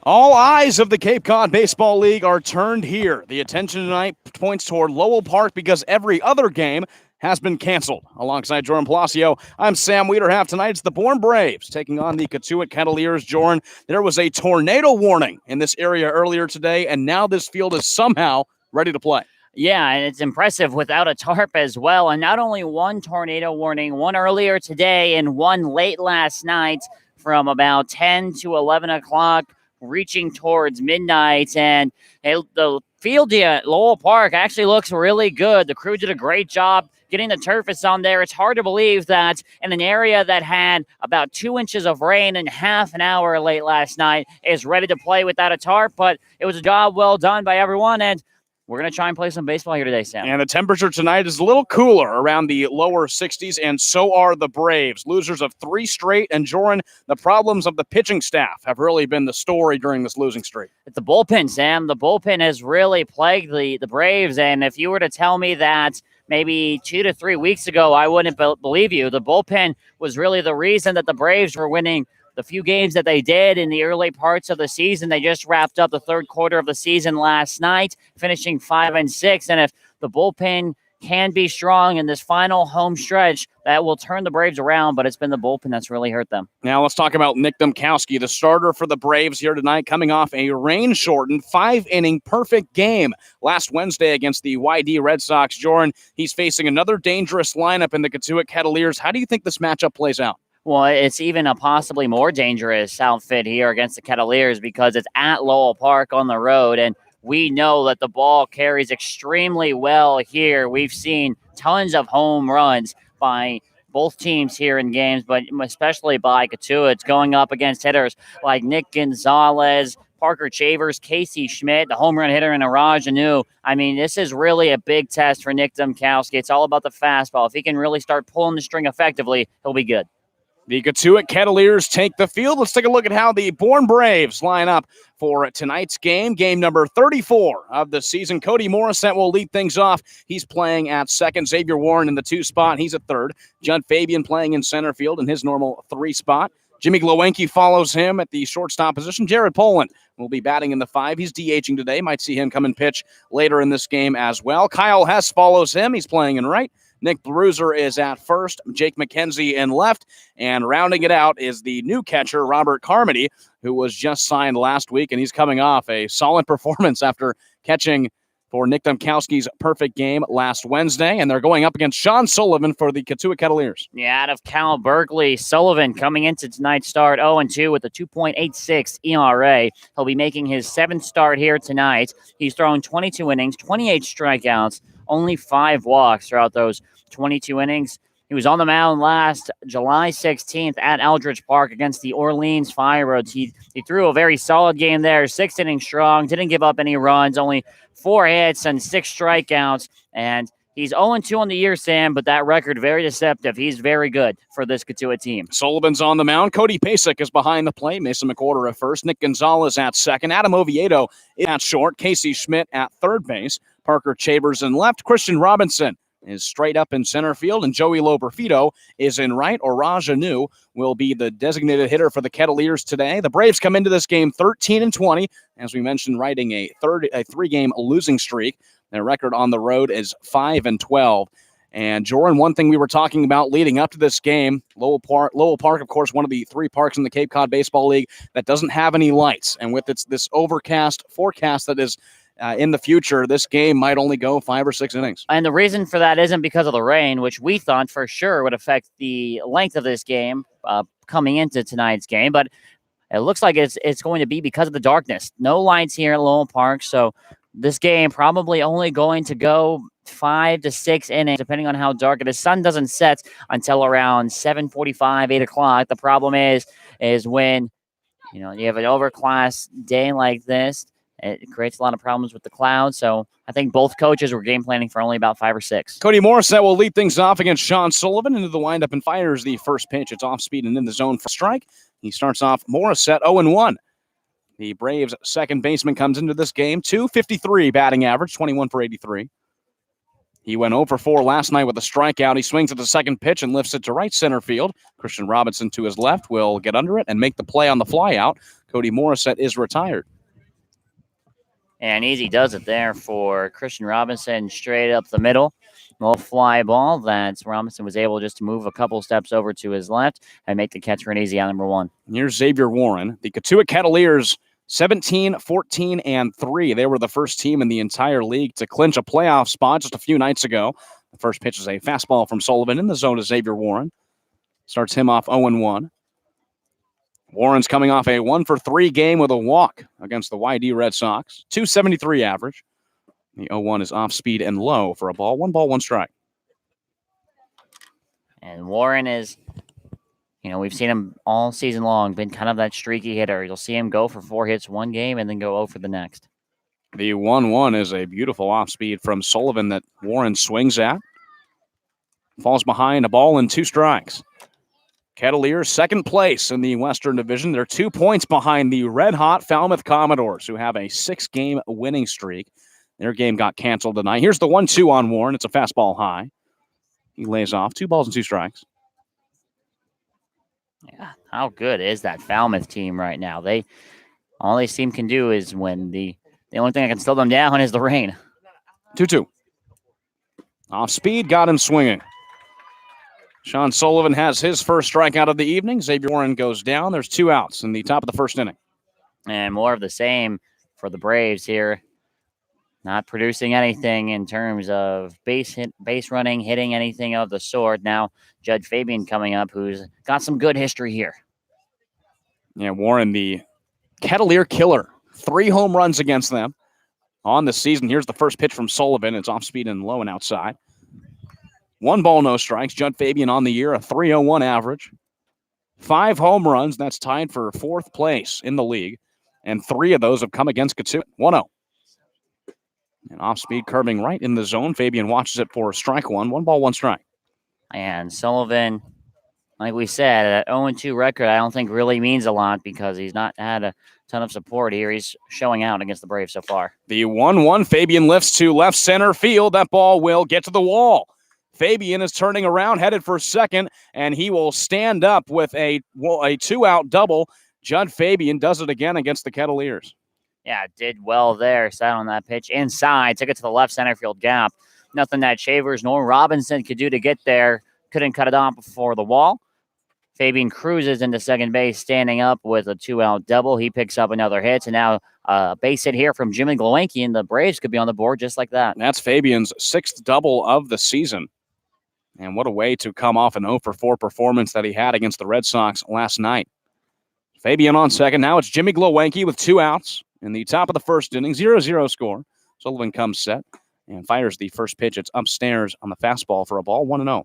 All eyes of the Cape Cod Baseball League are turned here. The attention tonight points toward Lowell Park because every other game has been canceled. Alongside Jordan Palacio, I'm Sam Wiederhalf. Tonight it's the Bourne Braves taking on the Cotuit Kettleers. Jordan, there was a tornado warning in this area earlier today, and now this field is somehow ready to play. Yeah, and it's impressive without a tarp as well. And not only one tornado warning, one earlier today and one late last night from about 10 to 11 o'clock, reaching towards midnight. And the field here at Lowell Park actually looks really good. The crew did a great job getting the surface on there. It's hard to believe that in an area that had about 2 inches of rain in half an hour late last night is ready to play without a tarp. But it was a job well done by everyone, and we're going to try and play some baseball here today, Sam. And the temperature tonight is a little cooler, around the lower 60s, and so are the Braves. Losers of 3 straight, and Joran, the problems of the pitching staff have really been the story during this losing streak. It's the bullpen, Sam. The bullpen has really plagued the Braves, and if you were to tell me that maybe 2 to 3 weeks ago, I wouldn't believe you. The bullpen was really the reason that the Braves were winning the few games that they did in the early parts of the season. They just wrapped up the third quarter of the season last night, finishing 5-6. And if the bullpen can be strong in this final home stretch, that will turn the Braves around, but it's been the bullpen that's really hurt them. Now let's talk about Nick Domkowski, the starter for the Braves here tonight, coming off a rain-shortened 5-inning perfect game last Wednesday against the YD Red Sox. Jordan, he's facing another dangerous lineup in the Cotuit Kettleers. How do you think this matchup plays out? Well, it's even a possibly more dangerous outfit here against the Kettleers because it's at Lowell Park on the road, and we know that the ball carries extremely well here. We've seen tons of home runs by both teams here in games, but especially by Cotuit. It's going up against hitters like Nick Gonzalez, Parker Chavers, Casey Schmidt, the home run hitter, and Araj Anu. I mean, this is really a big test for Nick Domkowski. It's all about the fastball. If he can really start pulling the string effectively, he'll be good. The Cotuit Kettleers take the field. Let's take a look at how the Bourne Braves line up for tonight's game number 34 of the season. Cody Morissette will lead things off. He's playing at second. Xavier Warren in the 2 spot. He's at third. Judd Fabian playing in center field in his normal 3 spot. Jimmy Glowenke follows him at the shortstop position. Jared Poland will be batting in the 5. He's DHing today. Might see him come and pitch later in this game as well. Kyle Hess follows him. He's playing in right. Nick Bruiser is at first, Jake McKenzie in left, and rounding it out is the new catcher, Robert Carmody, who was just signed last week, and he's coming off a solid performance after catching for Nick Domkowski's perfect game last Wednesday, and they're going up against Sean Sullivan for the Cotuit Kettleers. Yeah, out of Cal Berkeley, Sullivan coming into tonight's start 0-2 with a 2.86 ERA. He'll be making his 7th start here tonight. He's thrown 22 innings, 28 strikeouts, only 5 walks throughout those 22 innings. He was on the mound last July 16th at Eldridge Park against the Orleans Firebirds. He threw a very solid game there, 6 innings strong, didn't give up any runs, only 4 hits and 6 strikeouts. And he's 0-2 on the year, Sam, but that record very deceptive. He's very good for this Cotuit team. Sullivan's on the mound. Cody Pasek is behind the plate. Mason McWhorter at first. Nick Gonzalez at second. Adam Oviedo at short. Casey Schmidt at third base. Parker Chavers in left. Christian Robinson is straight up in center field, and Joey Loperfido is in right. Araj Anu will be the designated hitter for the Kettleers today. The Braves come into this game 13-20, as we mentioned, riding a 3-game losing streak. Their record on the road is 5-12. And Jordan, one thing we were talking about leading up to this game, Lowell Park, of course, one of the 3 parks in the Cape Cod Baseball League that doesn't have any lights, and with this overcast forecast that is in the future, this game might only go 5 or 6 innings. And the reason for that isn't because of the rain, which we thought for sure would affect the length of this game coming into tonight's game. But it looks like it's going to be because of the darkness. No lights here at Lowell Park, so this game probably only going to go 5 to 6 innings, depending on how dark it is. Sun doesn't set until around 7:45, 8 o'clock. The problem is when you have an overcast day like this, it creates a lot of problems with the clouds. So I think both coaches were game planning for only about 5 or 6. Cody Morissette will lead things off against Sean Sullivan into the windup and fires the first pitch. It's off speed and in the zone for strike. He starts off Morissette 0-1. The Braves' second baseman comes into this game, .253 batting average, 21 for 83. He went 0 for 4 last night with a strikeout. He swings at the second pitch and lifts it to right center field. Christian Robinson to his left will get under it and make the play on the flyout. Cody Morissette is retired. And easy does it there for Christian Robinson, straight up the middle. Low fly ball that Robinson was able just to move a couple steps over to his left and make the catch for an easy out, number 1. And here's Xavier Warren. The Cotuit Kettleers 17, 14, and 3. They were the first team in the entire league to clinch a playoff spot just a few nights ago. The first pitch is a fastball from Sullivan in the zone to Xavier Warren. Starts him off 0-1. Warren's coming off a 1-for-3 game with a walk against the YD Red Sox. 273 average. The 0-1 is off speed and low for a ball. 1 ball, 1 strike. And Warren is, we've seen him all season long, been kind of that streaky hitter. You'll see him go for 4 hits one game and then go 0 for the next. The 1-1 is a beautiful off speed from Sullivan that Warren swings at. Falls behind, a ball and 2 strikes. Kettleers, second place in the Western Division. They're 2 points behind the red-hot Falmouth Commodores, who have a 6-game winning streak. Their game got canceled tonight. Here's the 1-2 on Warren. It's a fastball high. He lays off. 2 balls and 2 strikes. Yeah, how good is that Falmouth team right now? All this team can do is when the only thing that can slow them down is the rain. 2-2. Off speed, got him swinging. Sean Sullivan has his first strikeout of the evening. Xavier Warren goes down. There's 2 outs in the top of the first inning. And more of the same for the Braves here. Not producing anything in terms of base running, hitting anything of the sort. Now, Judge Fabian coming up, who's got some good history here. Yeah, Warren, the Kettleer killer. 3 home runs against them on the season. Here's the first pitch from Sullivan. It's off speed and low and outside. 1 ball, no strikes. Judd Fabian on the year, a 3.01 average. 5 home runs. That's tied for 4th place in the league. And 3 of those have come against Cotuit. 1-0. And off-speed curving right in the zone. Fabian watches it for strike 1. 1 ball, 1 strike. And Sullivan, like we said, that 0-2 record I don't think really means a lot because he's not had a ton of support here. He's showing out against the Braves so far. The 1-1, Fabian lifts to left center field. That ball will get to the wall. Fabian is turning around, headed for second, and he will stand up with a 2-out double. Judd Fabian does it again against the Kettleers. Yeah, did well there. Sat on that pitch inside, took it to the left center field gap. Nothing that Shavers nor Robinson could do to get there. Couldn't cut it off before the wall. Fabian cruises into second base, standing up with a 2-out double. He picks up another hit, and now a base hit here from Jimmy Glowanki, and the Braves could be on the board just like that. That's Fabian's 6th double of the season. And what a way to come off an 0-for-4 performance that he had against the Red Sox last night. Fabian on second. Now it's Jimmy Glowanki with 2 outs in the top of the first inning. 0-0 score. Sullivan comes set and fires the first pitch. It's upstairs on the fastball for a ball. 1-0.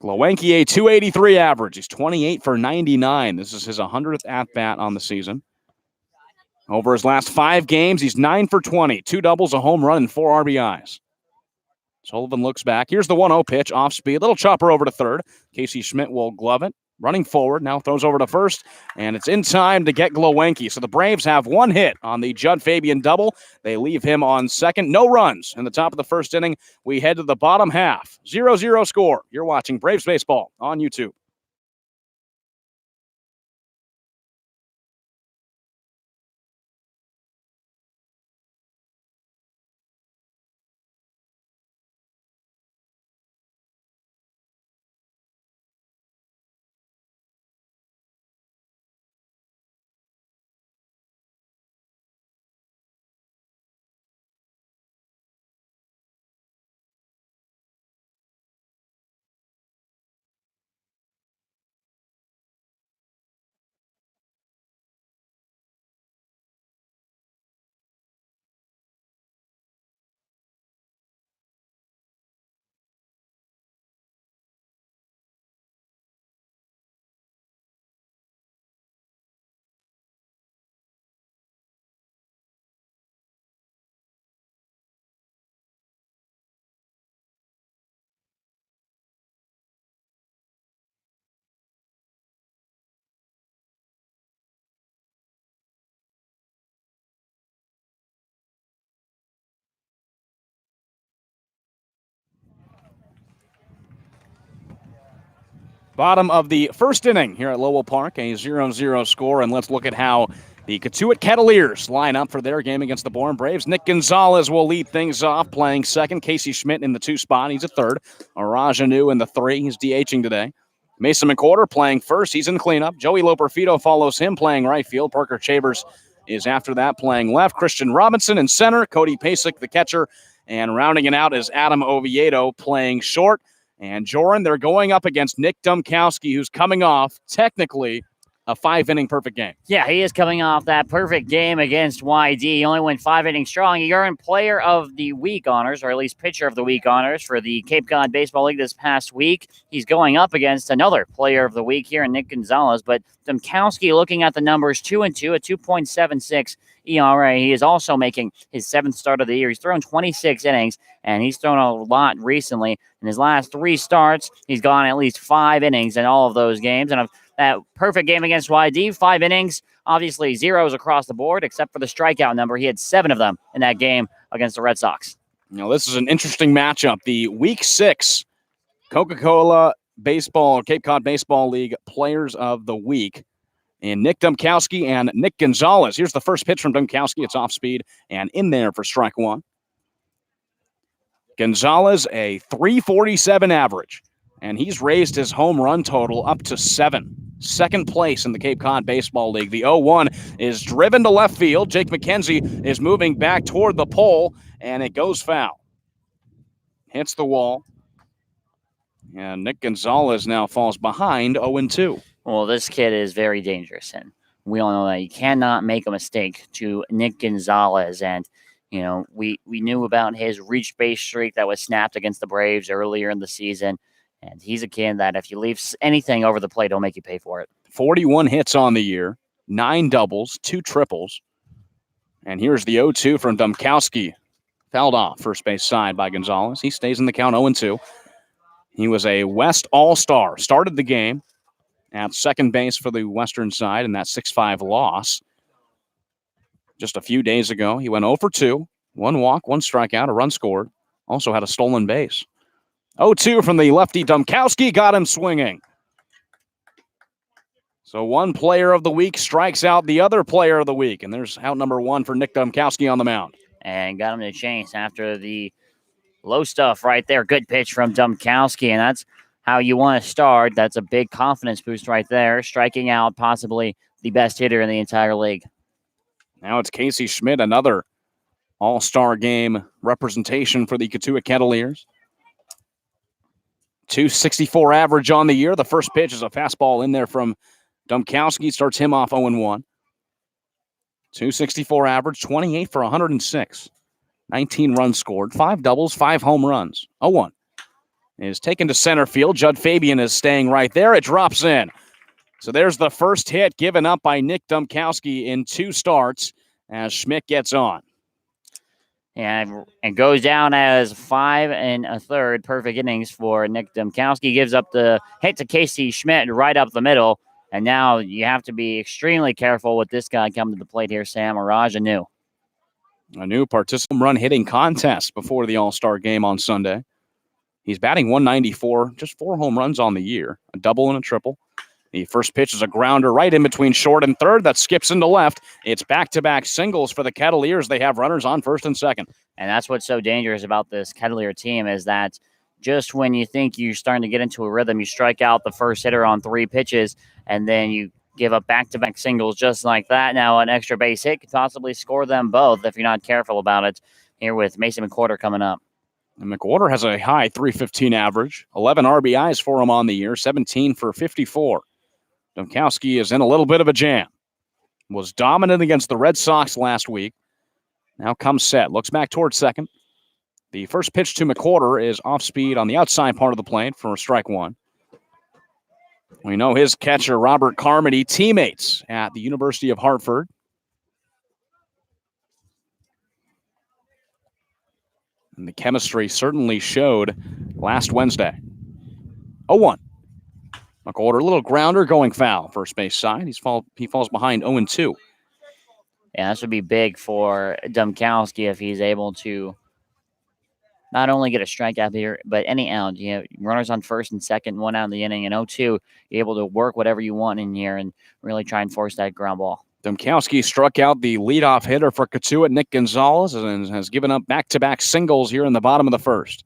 Glowanki, a 283 average. He's 28 for 99. This is his 100th at-bat on the season. Over his last 5 games, he's 9 for 20. 2 doubles, a home run, and 4 RBIs. Sullivan looks back. Here's the 1-0 pitch, off speed. Little chopper over to third. Casey Schmidt will glove it. Running forward, now throws over to first, and it's in time to get Glowanki. So the Braves have 1 hit on the Judd Fabian double. They leave him on second. No runs in the top of the first inning. We head to the bottom half. 0-0 score. You're watching Braves Baseball on YouTube. Bottom of the first inning here at Lowell Park, a 0-0 score, and let's look at how the Cotuit Kettleers line up for their game against the Bourne Braves. Nick Gonzalez will lead things off, playing second. Casey Schmidt in the 2 spot. He's at third. Arajanu in the 3. He's DHing today. Mason McWhorter playing first. He's in cleanup. Joey Loperfido follows him, playing right field. Parker Chavers is after that, playing left. Christian Robinson in center. Cody Pasek, the catcher. And rounding it out is Adam Oviedo playing short. And Joran, they're going up against Nick Dumkowski, who's coming off, technically, a 5-inning perfect game. Yeah, he is coming off that perfect game against YD. He only went 5 innings strong. He earned Player of the Week honors, or at least Pitcher of the Week honors for the Cape Cod Baseball League this past week. He's going up against another Player of the Week here in Nick Gonzalez. But Dumkowski, looking at the numbers, 2-2, a 2.76 ERA. He is also making his 7th start of the year. He's thrown 26 innings, and he's thrown a lot recently. In his last 3 starts, he's gone at least 5 innings in all of those games. And that perfect game against YD, 5 innings, obviously zeros across the board, except for the strikeout number. He had 7 of them in that game against the Red Sox. Now, this is an interesting matchup. The Week 6 Coca-Cola Baseball, Cape Cod Baseball League Players of the Week. And Nick Dumkowski and Nick Gonzalez. Here's the first pitch from Dumkowski. It's off speed and in there for strike 1. Gonzalez, a 347 average. And he's raised his home run total up to 7. Second place in the Cape Cod Baseball League. The 0-1 is driven to left field. Jake McKenzie is moving back toward the pole, and it goes foul. Hits the wall. And Nick Gonzalez now falls behind 0-2. Well, this kid is very dangerous, and we all know that you cannot make a mistake to Nick Gonzalez. And, you know, we knew about his reach base streak that was snapped against the Braves earlier in the season. And he's a kid that if you leave anything over the plate, he'll make you pay for it. 41 hits on the year, 9 doubles, 2 triples. And here's the 0-2 from Dumkowski. Fouled off first base side by Gonzalez. He stays in the count 0-2. He was a West All-Star. Started the game at second base for the Western side in that 6-5 loss. Just a few days ago, he went 0 for 2. 1 walk, 1 strikeout, a run scored. Also had a stolen base. 0-2 from the lefty. Dumkowski got him swinging. So one Player of the Week strikes out the other Player of the Week. And there's out number 1 for Nick Dumkowski on the mound. And got him to chase after the low stuff right there. Good pitch from Dumkowski, and that's how you want to start. That's a big confidence boost right there, striking out possibly the best hitter in the entire league. Now it's Casey Schmidt, another all-star game representation for the Cotuit Kettleers. 264 average on the year. The first pitch is a fastball in there from Dumkowski. Starts him off 0-1. 264 average, 28 for 106. 19 runs scored, 5 doubles, 5 home runs. 0-1 is taken to center field. Judd Fabian is staying right there. It drops in. So there's the first hit given up by Nick Dumkowski in 2 starts as Schmidt gets on. And goes down as 5 1/3 perfect innings for Nick Dumkowski. Gives up the hit to Casey Schmidt right up the middle. And now you have to be extremely careful with this guy coming to the plate here, Sam Arajanu. A new participant run hitting contest before the All-Star game on Sunday. He's batting 194, just 4 home runs on the year, a double and a triple. The first pitch is a grounder right in between short and third that skips into left. It's back-to-back singles for the Kettleers. They have runners on first and second. And that's what's so dangerous about this Kettleer team is that just when you think you're starting to get into a rhythm, you strike out the first hitter on 3 pitches, and then you give up back-to-back singles just like that. Now an extra base hit could possibly score them both if you're not careful about it here with Mason McWhorter coming up. And McWhorter has a high 315 average, 11 RBIs for him on the year, 17 for 54. Dumkowski is in a little bit of a jam. Was dominant against the Red Sox last week. Now comes set. Looks back towards second. The first pitch to McWhorter is off speed on the outside part of the plate for strike 1. We know his catcher, Robert Carmody, teammates at the University of Hartford. And the chemistry certainly showed last Wednesday. 0-1. McWhorter, a little grounder going foul. First base side. He falls behind 0-2. Yeah, this would be big for Dumkowski if he's able to not only get a strikeout here, but any out. You know, runners on first and second, one out in the inning, and 0-2, you're able to work whatever you want in here and really try and force that ground ball. Domkowski struck out the leadoff hitter for Cotuit, Nick Gonzalez, and has given up back-to-back singles here in the bottom of the first.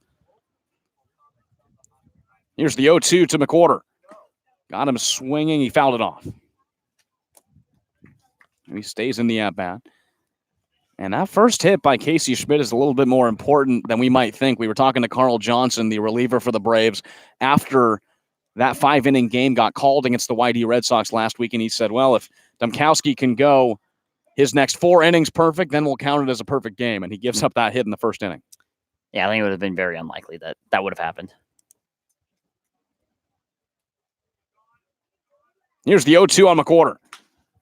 Here's the 0-2 to McWhorter. Got him swinging. He fouled it off. He stays in the at-bat. And that first hit by Casey Schmidt is a little bit more important than we might think. We were talking to Carl Johnson, the reliever for the Braves, after that 5-inning game got called against the YD Red Sox last week, and he said, well, if Domkowski can go his next 4 innings perfect, then we'll count it as a perfect game. And he gives up that hit in the first inning. Yeah, I think it would have been very unlikely that that would have happened. Here's the 0-2 on McWhorter.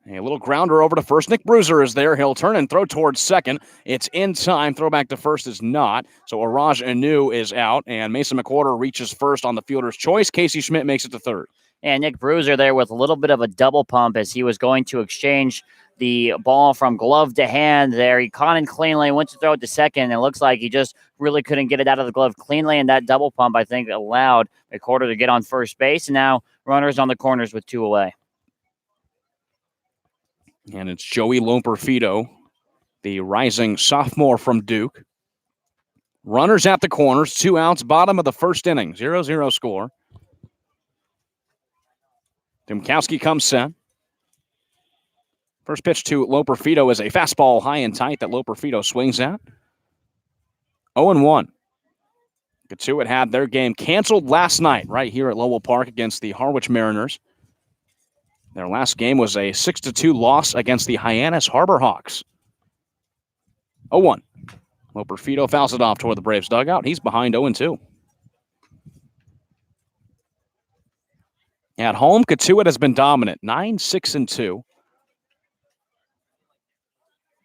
A little grounder over to first. Nick Bruiser is there. He'll turn and throw towards second. It's in time. Throwback to first is not. So Araj Anu is out, and Mason McWhorter reaches first on the fielder's choice. Casey Schmidt makes it to third. And Nick Bruiser there with a little bit of a double pump as he was going to exchange the ball from glove to hand there. He caught it cleanly, went to throw it to second, and it looks like he just really couldn't get it out of the glove cleanly, and that double pump, I think, allowed McWhorter to get on first base, and now runners on the corners with 2 away. And it's Joey Loperfido, the rising sophomore from Duke. Runners at the corners, 2 outs, bottom of the first inning, 0-0 score. Domkowski comes set. First pitch to Loperfido is a fastball high and tight that Loperfido swings at. 0-1. Cotuit had their game canceled last night right here at Lowell Park against the Harwich Mariners. Their last game was a 6-2 loss against the Hyannis Harbor Hawks. 0-1. Loperfido fouls it off toward the Braves dugout. He's behind 0-2. At home, Cotuit has been dominant, 9-6-2.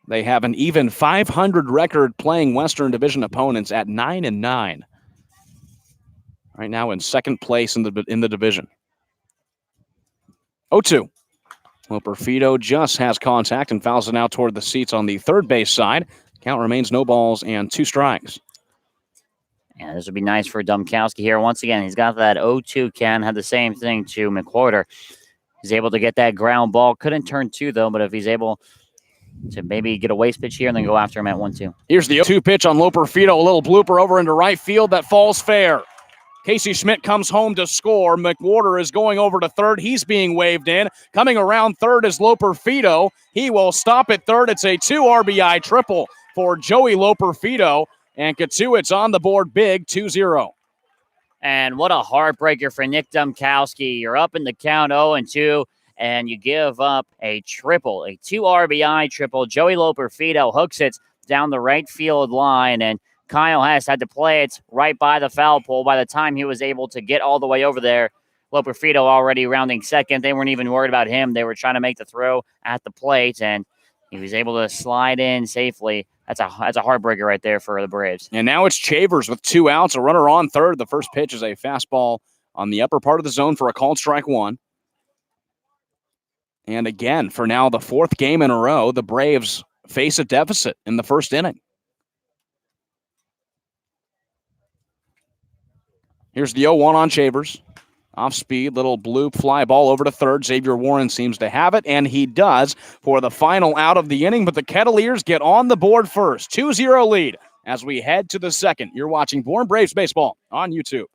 They have an even 500 record playing Western Division opponents at 9-9. Right now in second place in the division. 0-2. Loperfido just has contact and fouls it out toward the seats on the third base side. Count remains no balls and 2 strikes. Yeah, this would be nice for Domkowski here. Once again, he's got that 0-2 count. Had the same thing to McWhorter. He's able to get that ground ball. Couldn't turn 2, though, but if he's able to maybe get a waste pitch here and then go after him at 1-2. Here's the 0-2 pitch on Loperfido. A little blooper over into right field that falls fair. Casey Schmidt comes home to score. McWhorter is going over to third. He's being waved in. Coming around third is Loperfido. He will stop at third. It's a 2 RBI triple for Joey Loperfido. And Cotuit's on the board big, 2-0. And what a heartbreaker for Nick Domkowski. You're up in the count 0-2, and you give up a triple, a 2 RBI triple. Joey Loperfido hooks it down the right field line, and Kyle Hess had to play it right by the foul pole. By the time he was able to get all the way over there, Loperfido already rounding second. They weren't even worried about him. They were trying to make the throw at the plate, and he was able to slide in safely. That's a heartbreaker right there for the Braves. And now it's Chavers with 2 outs, a runner on third. The first pitch is a fastball on the upper part of the zone for a called strike 1. And again, for now the 4th game in a row, the Braves face a deficit in the first inning. Here's the 0-1 on Chavers. Off speed, little blue fly ball over to third. Xavier Warren seems to have it, and he does for the final out of the inning. But the Kettleers get on the board first. 2-0 lead as we head to the second. You're watching Bourne Braves Baseball on YouTube.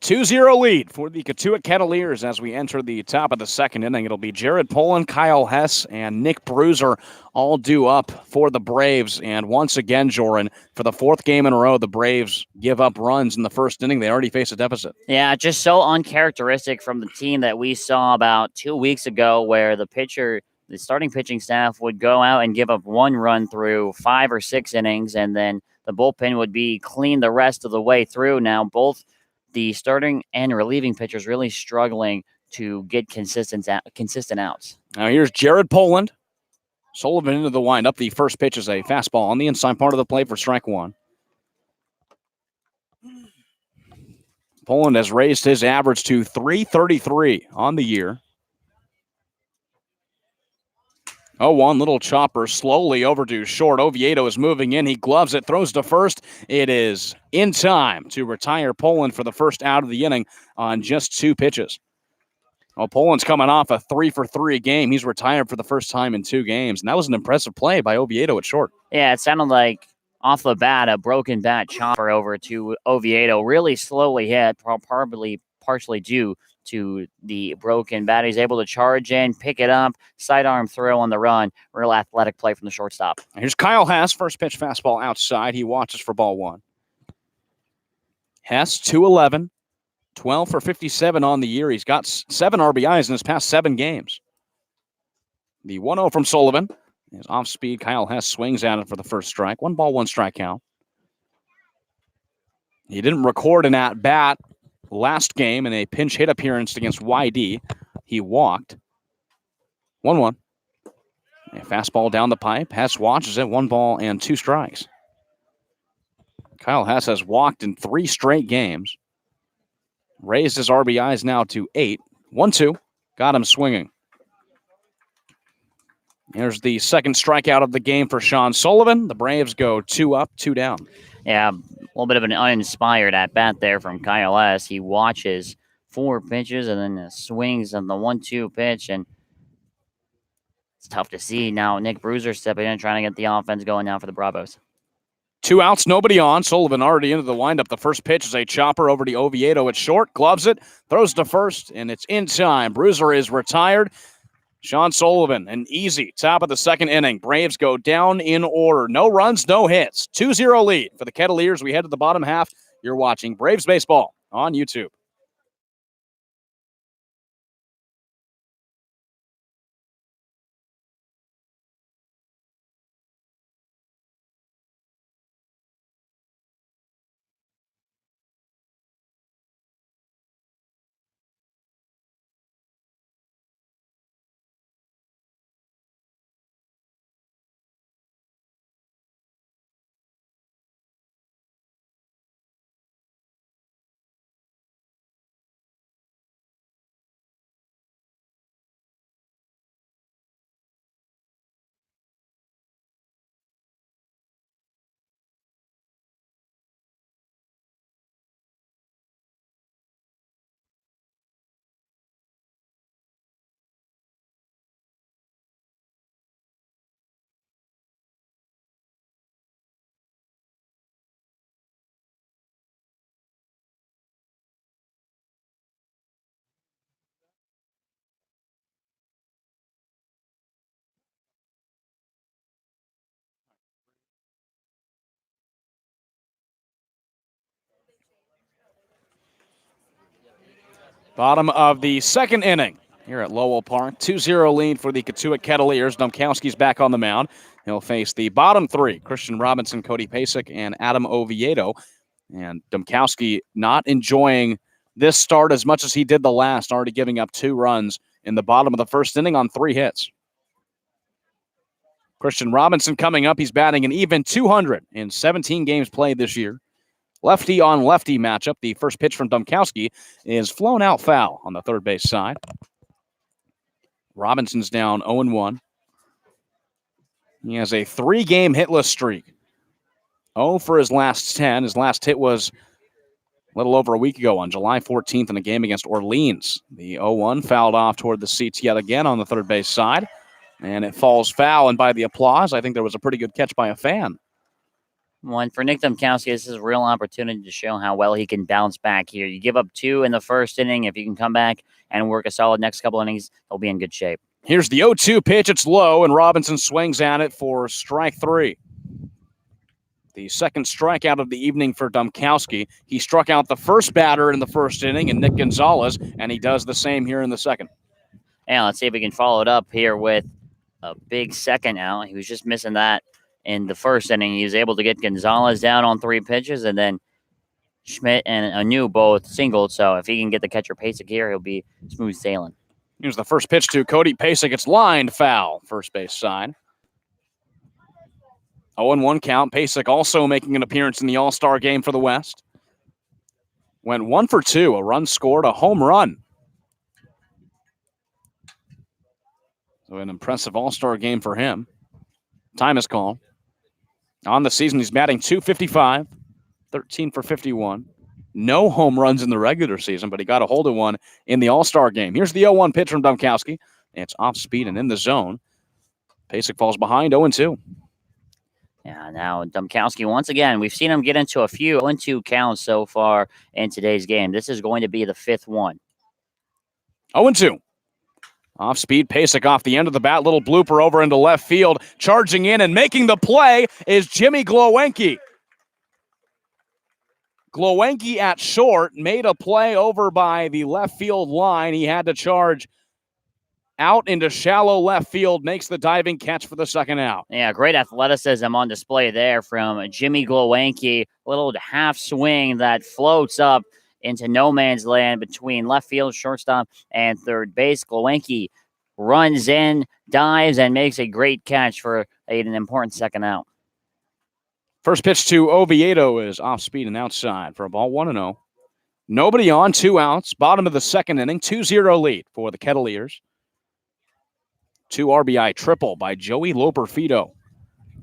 2-0 lead for the Cotuit Kettleers as we enter the top of the second inning. It'll be Jared Poland, Kyle Hess, and Nick Bruiser all due up for the Braves. And once again, Joran, for the fourth game in a row, the Braves give up runs in the first inning. They already face a deficit. Yeah, just so uncharacteristic from the team that we saw about 2 weeks ago where the starting pitching staff would go out and give up one run through 5 or 6 innings, and then the bullpen would be clean the rest of the way through. Now, both the starting and relieving pitchers really struggling to get consistent outs. Now here's Jared Poland. Sullivan into the windup. The first pitch is a fastball on the inside part of the plate for strike one. Poland has raised his average to .333 on the year. 0-1, little chopper slowly over to short. Oviedo is moving in. He gloves it, throws to first. It is in time to retire Poland for the first out of the inning on just 2 pitches. Well, Poland's coming off a 3-for-3 game. He's retired for the first time in 2 games, and that was an impressive play by Oviedo at short. Yeah, it sounded like off the bat, a broken bat chopper over to Oviedo. Really slowly hit, probably partially due to the broken bat. He's able to charge in, pick it up, sidearm throw on the run. Real athletic play from the shortstop. Here's Kyle Hess, first pitch fastball outside. He watches for ball 1. Hess, 2-11, 12 for 57 on the year. He's got 7 RBIs in his past 7 games. The 1-0 from Sullivan is off speed. Kyle Hess swings at it for the first strike. 1 ball, 1 strike count. He didn't record an at-bat last game in a pinch hit appearance against YD. He walked. 1-1. A fastball down the pipe. Hess watches it. 1 ball and 2 strikes. Kyle Hess has walked in 3 straight games. Raised his RBIs now to 8. 1-2. Got him swinging. Here's the second strikeout of the game for Sean Sullivan. The Braves go 2 up, 2 down. Yeah, a little bit of an uninspired at-bat there from Kyle S. He watches 4 pitches and then swings on the 1-2 pitch, and it's tough to see. Now Nick Bruiser stepping in, trying to get the offense going now for the Bravos. 2 outs, nobody on. Sullivan already into the windup. The first pitch is a chopper over to Oviedo at short. Gloves it, throws to first, and it's in time. Bruiser is retired. Sean Sullivan, an easy top of the second inning. Braves go down in order. No runs, no hits. 2-0 lead for the Kettleers. We head to the bottom half. You're watching Braves Baseball on YouTube. Bottom of the second inning here at Lowell Park. 2-0 lead for the Cotuit Kettleers. Domkowski's back on the mound. He'll face the bottom 3, Christian Robinson, Cody Pasek, and Adam Oviedo. And Domkowski not enjoying this start as much as he did the last, already giving up 2 runs in the bottom of the first inning on 3 hits. Christian Robinson coming up. He's batting an even 200 in 17 games played this year. Lefty on lefty matchup. The first pitch from Domkowski is flown out foul on the third base side. Robinson's down 0-1. He has a 3-game hitless streak. 0 for his last 10. His last hit was a little over a week ago on July 14th in a game against Orleans. The 0-1 fouled off toward the seats yet again on the third base side. And it falls foul, and by the applause, I think there was a pretty good catch by a fan. One for Nick Domkowski, this is a real opportunity to show how well he can bounce back here. You give up 2 in the first inning. If you can come back and work a solid next couple innings, he'll be in good shape. Here's the 0-2 pitch. It's low, and Robinson swings at it for strike 3. The second strikeout of the evening for Domkowski. He struck out the first batter in the first inning, and Nick Gonzalez, and he does the same here in the second. And let's see if we can follow it up here with a big second out. He was just missing that in the first inning. He was able to get Gonzalez down on 3 pitches, and then Schmidt and Anu both singled. So if he can get the catcher Pasek here, he'll be smooth sailing. Here's the first pitch to Cotuit. Pasek. It's lined foul, first base side. 0-1 count. Pasek also making an appearance in the All-Star game for the West. Went 1 for 2. A run scored, a home run. So an impressive All-Star game for him. Time is called. On the season, he's batting .255, 13 for 51. No home runs in the regular season, but he got a hold of one in the All-Star game. Here's the 0-1 pitch from Domkowski. It's off speed and in the zone. Pasek falls behind 0-2. Yeah, now Domkowski, once again, we've seen him get into a few 0-2 counts so far in today's game. This is going to be the 5th one. 0-2. Off speed, Pasek off the end of the bat. Little blooper over into left field. Charging in and making the play is Jimmy Glowenke. Glowenke at short made a play over by the left field line. He had to charge out into shallow left field, makes the diving catch for the second out. Yeah, great athleticism on display there from Jimmy Glowenke. A little half swing that floats up into no man's land between left field, shortstop, and third base. Glowenke runs in, dives, and makes a great catch for an important second out. First pitch to Oviedo is off speed and outside for a ball, 1-0. Nobody on, 2 outs. Bottom of the second inning, 2-0 lead for the Kettleers. 2 RBI triple by Joey Loperfido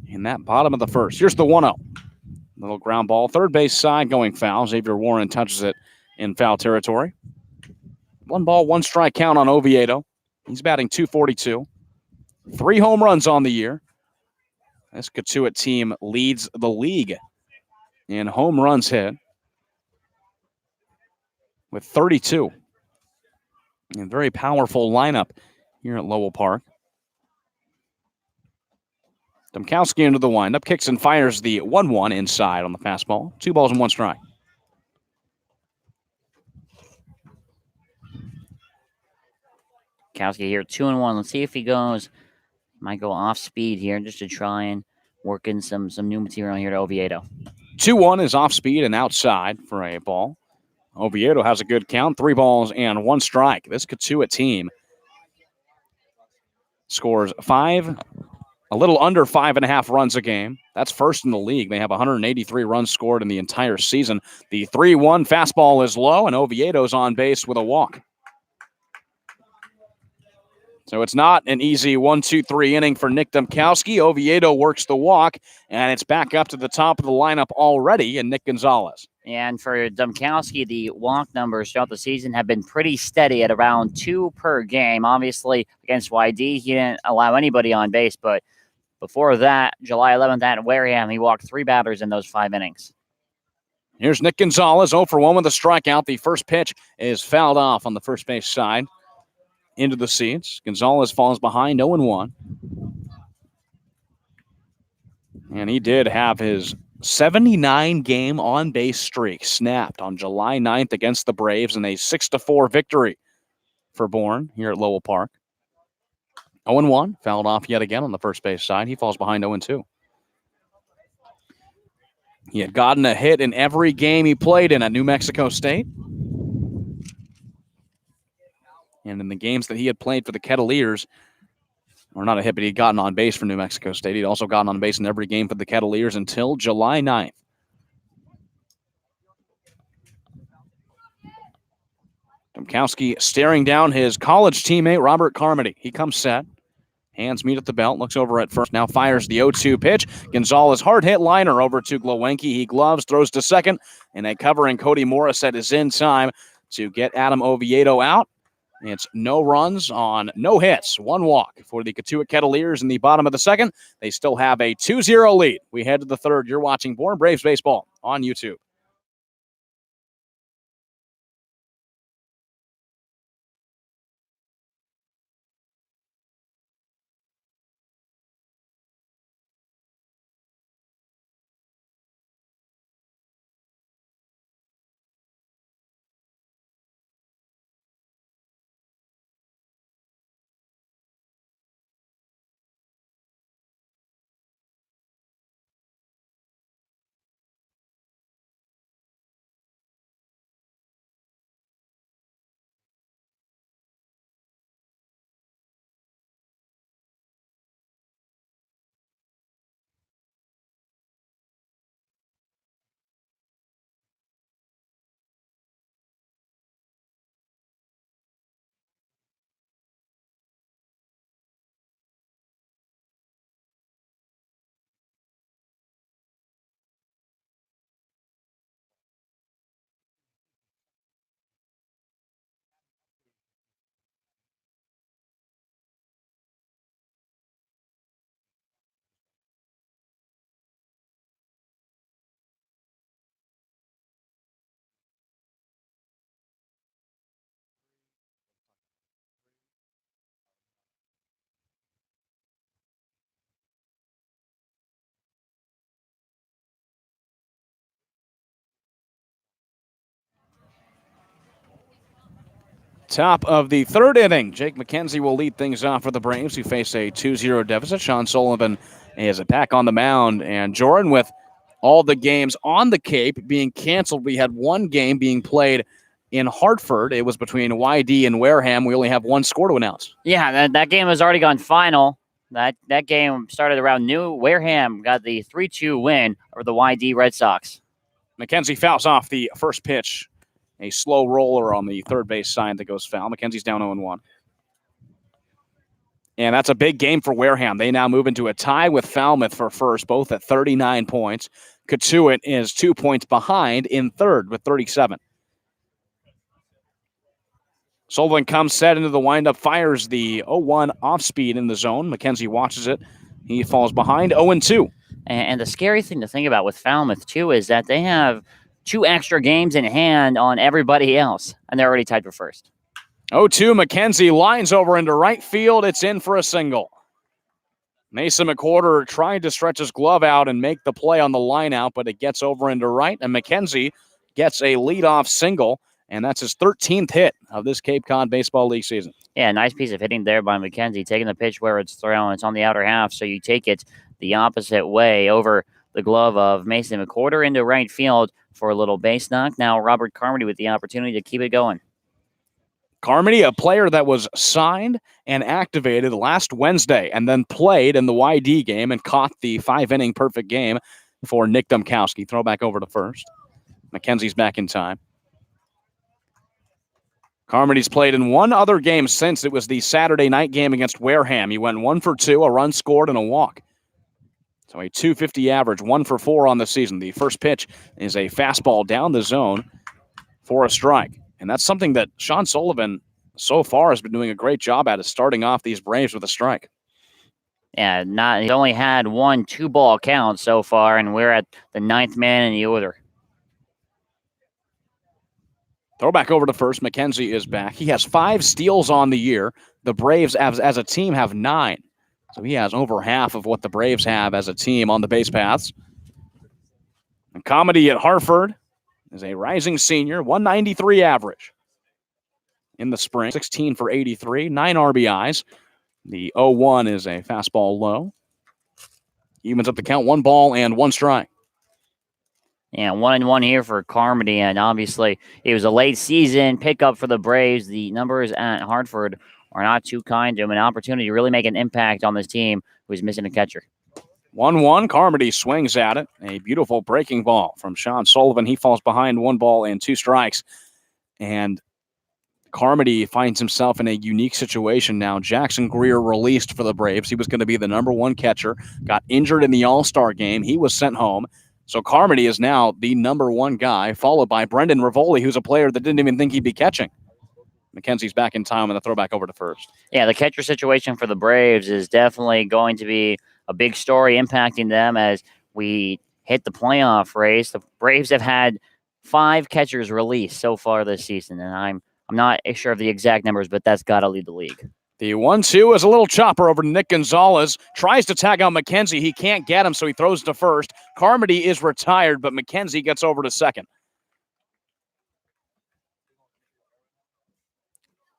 in that bottom of the first. Here's the 1-0. Little ground ball, third base side going foul. Xavier Warren touches it in foul territory. 1 ball, 1 strike count on Oviedo. He's batting .242. 3 home runs on the year. This Cotuit team leads the league in home runs hit with 32. A very powerful lineup here at Lowell Park. Domkowski into the windup, kicks and fires the 1-1 inside on the fastball. 2 balls and 1 strike. Domkowski here, 2-1. Let's see if he goes. Might go off speed here just to try and work in some new material here to Oviedo. 2-1 is off speed and outside for a ball. Oviedo has a good count, 3 balls and 1 strike. This Cotuit team scores a little under 5.5 runs a game. That's first in the league. They have 183 runs scored in the entire season. The 3-1 fastball is low, and Oviedo's on base with a walk. So it's not an easy 1-2-3 inning for Nick Domkowski. Oviedo works the walk, and it's back up to the top of the lineup already, and Nick Gonzalez. And for Domkowski, the walk numbers throughout the season have been pretty steady at around 2 per game. Obviously, against YD, he didn't allow anybody on base, but before that, July 11th at Wareham, he walked 3 batters in those 5 innings. Here's Nick Gonzalez, 0 for 1 with a strikeout. The first pitch is fouled off on the first base side into the seats. Gonzalez falls behind 0-1. And he did have his 79-game on-base streak snapped on July 9th against the Braves in a 6-4 victory for Bourne here at Lowell Park. 0-1, fouled off yet again on the first base side. He falls behind 0-2. He had gotten a hit in every game he played in at New Mexico State. And in the games that he had played for the Kettleers, or not a hit, but he'd gotten on base for New Mexico State. He'd also gotten on base in every game for the Kettleers until July 9th. Domkowski staring down his college teammate, Robert Carmody. He comes set. Hands meet at the belt, looks over at first, now fires the 0-2 pitch. Gonzalez hard-hit liner over to Glowenke. He gloves, throws to second, and a covering Cody Morissette is in time to get Adam Oviedo out. It's no runs on no hits, one walk for the Cotuit Kettleers in the bottom of the second. They still have a 2-0 lead. We head to the third. You're watching Bourne Braves baseball on YouTube. Top of the third inning. Jake McKenzie will lead things off for the Braves, who face a 2-0 deficit. Sean Sullivan is back on the mound. And Jordan, with all the games on the Cape being canceled, we had one game being played in Hartford. It was between YD and Wareham. We only have one score to announce. Yeah, that game has already gone final. That game started around noon. Wareham got the 3-2 win over the YD Red Sox. McKenzie fouls off the first pitch. A slow roller on the third base side that goes foul. McKenzie's down 0-1. And that's a big game for Wareham. They now move into a tie with Falmouth for first, both at 39 points. Cotuit is 2 points behind in third with 37. Sullivan comes set into the windup, fires the 0-1 off speed in the zone. McKenzie watches it. He falls behind 0-2. And the scary thing to think about with Falmouth, too, is that they have 2 extra games in hand on everybody else, and they're already tied for first. 0-2, McKenzie lines over into right field. It's in for a single. Mason McWhorter trying to stretch his glove out and make the play on the line out, but it gets over into right, and McKenzie gets a leadoff single, and that's his 13th hit of this Cape Cod Baseball League season. Yeah, nice piece of hitting there by McKenzie, taking the pitch where it's thrown. It's on the outer half, so you take it the opposite way over the glove of Mason McWhorter into right field for a little base knock. Now Robert Carmody with the opportunity to keep it going. Carmody, a player that was signed and activated last Wednesday and then played in the YD game and caught the 5-inning perfect game for Nick Domkowski. Throw back over to first. McKenzie's back in time. Carmody's played in one other game since. It was the Saturday night game against Wareham. He went 1 for 2, a run scored, and a walk. So a .250 average, 1 for 4 on the season. The first pitch is a fastball down the zone for a strike. And that's something that Sean Sullivan so far has been doing a great job at, is starting off these Braves with a strike. Yeah, he's only had 1 2-ball count so far, and we're at the 9th man in the order. Throw back over to first. McKenzie is back. He has 5 steals on the year. The Braves, as a team, have 9. So he has over half of what the Braves have as a team on the base paths. And Comedy at Hartford is a rising senior, 193 average in the spring, 16 for 83, 9 RBIs. The 0-1 is a fastball low. Evens up the count, 1 ball and 1 strike. Yeah, 1-1 here for Carmody, and obviously it was a late season pickup for the Braves. The numbers at Hartford are not too kind to him. An opportunity to really make an impact on this team who's missing a catcher. 1-1, Carmody swings at it. A beautiful breaking ball from Sean Sullivan. He falls behind 1 ball and 2 strikes. And Carmody finds himself in a unique situation now. Jackson Greer released for the Braves. He was going to be the number 1 catcher. Got injured in the All-Star game. He was sent home. So Carmody is now the number 1 guy, followed by Brendan Rivoli, who's a player that didn't even think he'd be catching. McKenzie's back in time, and the throw back over to first. Yeah, the catcher situation for the Braves is definitely going to be a big story impacting them as we hit the playoff race. The Braves have had 5 catchers released so far this season, and I'm not sure of the exact numbers, but that's got to lead the league. The 1-2 is a little chopper over to Nick Gonzalez. Tries to tag on McKenzie. He can't get him, so he throws to first. Carmody is retired, but McKenzie gets over to second.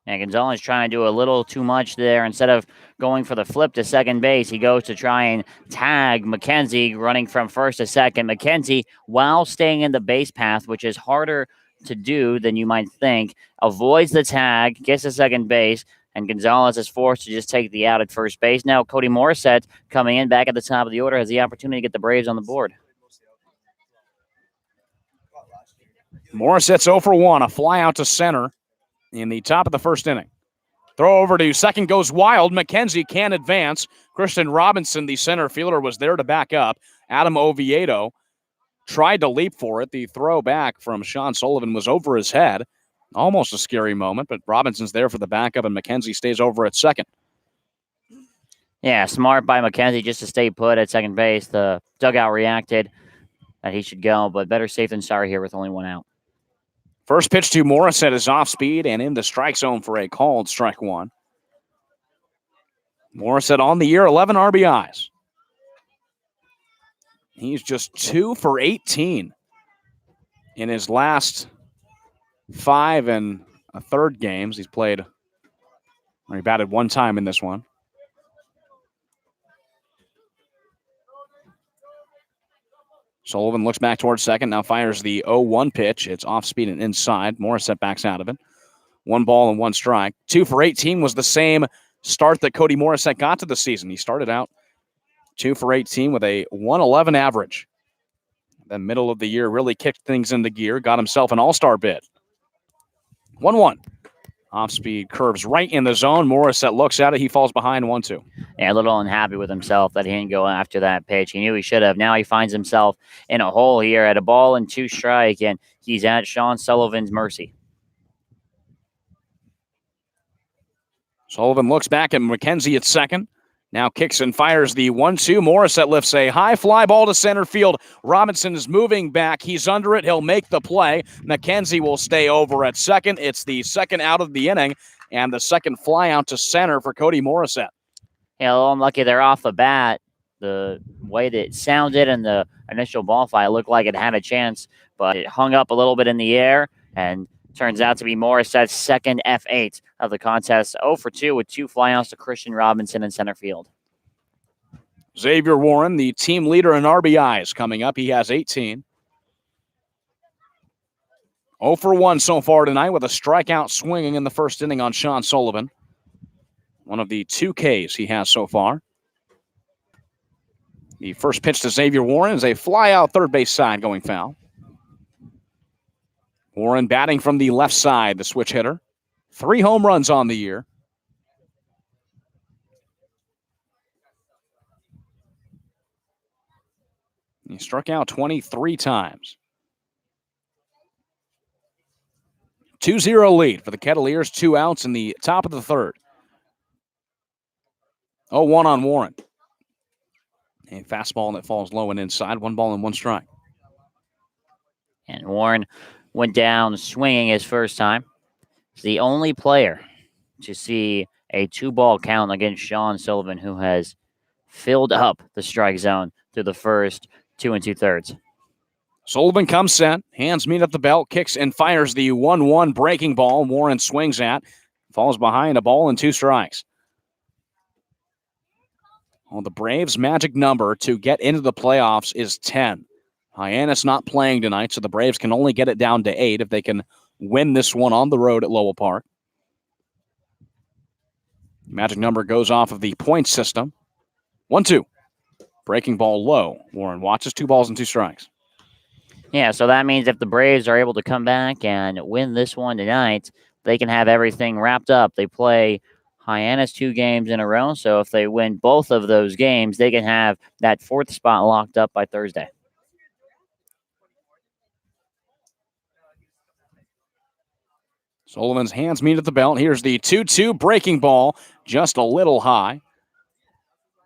And Gonzalez trying to do a little too much there. Instead of going for the flip to second base, he goes to try and tag McKenzie running from first to second. McKenzie, while staying in the base path, which is harder to do than you might think, avoids the tag, gets to second base, and Gonzalez is forced to just take the out at first base. Now Cody Morissette coming in back at the top of the order has the opportunity to get the Braves on the board. Morissette's 0 for 1, a fly out to center in the top of the first inning. Throw over to second goes wild. McKenzie can't advance. Christian Robinson, the center fielder, was there to back up. Adam Oviedo tried to leap for it. The throw back from Sean Sullivan was over his head. Almost a scary moment, but Robinson's there for the backup, and McKenzie stays over at second. Yeah, smart by McKenzie just to stay put at second base. The dugout reacted that he should go, but better safe than sorry here with only 1 out. First pitch to Morissette is off speed and in the strike zone for a called strike 1. Morissette on the year, 11 RBIs. He's just 2 for 18 in his last 5 1/3 games. He batted 1 time in this one. Sullivan looks back towards second, now fires the 0-1 pitch. It's off speed and inside. Morissette backs out of it. 1 ball and 1 strike. 2 for 18 was the same start that Cody Morissette got to the season. He started out 2 for 18 with a 111 average. The middle of the year really kicked things into gear, got himself an all-star bid. 1-1. Off-speed curves right in the zone. Morissette looks at it. He falls behind 1-2. Yeah, a little unhappy with himself that he didn't go after that pitch. He knew he should have. Now he finds himself in a hole here at a ball and 2 strike, and he's at Sean Sullivan's mercy. Sullivan looks back at McKenzie at second. Now kicks and fires the 1-2. Morissette lifts a high fly ball to center field. Robinson is moving back. He's under it. He'll make the play. McKenzie will stay over at second. It's the second out of the inning and the second fly out to center for Cody Morissette. Yeah, a little unlucky there off the bat. The way that it sounded in the initial ball flight looked like it had a chance, but it hung up a little bit in the air and turns out to be Morissette's second F8 of the contest. 0 for 2 with 2 flyouts to Christian Robinson in center field. Xavier Warren, the team leader in RBIs, coming up. He has 18. 0 for 1 so far tonight with a strikeout swinging in the first inning on Sean Sullivan. One of the 2 Ks he has so far. The first pitch to Xavier Warren is a fly out third base side going foul. Warren batting from the left side, the switch hitter. 3 home runs on the year. He struck out 23 times. 2-0 lead for the Kettleers. 2 outs in the top of the third. 0-1 on Warren. A fastball that falls low and inside. 1 ball and 1 strike. And Warren went down swinging his first time. He's the only player to see a 2-ball count against Sean Sullivan, who has filled up the strike zone through the first 2 2/3. Sullivan comes set, hands meet up the belt, kicks and fires the 1-1 breaking ball. Warren swings at, falls behind, a ball and 2 strikes. Well, the Braves' magic number to get into the playoffs is 10. Hyannis not playing tonight, so the Braves can only get it down to 8 if they can win this one on the road at Lowell Park. Magic number goes off of the point system. 1-2. Breaking ball low. Warren watches, 2 balls and 2 strikes. Yeah, so that means if the Braves are able to come back and win this one tonight, they can have everything wrapped up. They play Hyannis 2 games in a row, so if they win both of those games, they can have that 4th spot locked up by Thursday. Sullivan's hands meet at the belt. Here's the 2-2 breaking ball, just a little high.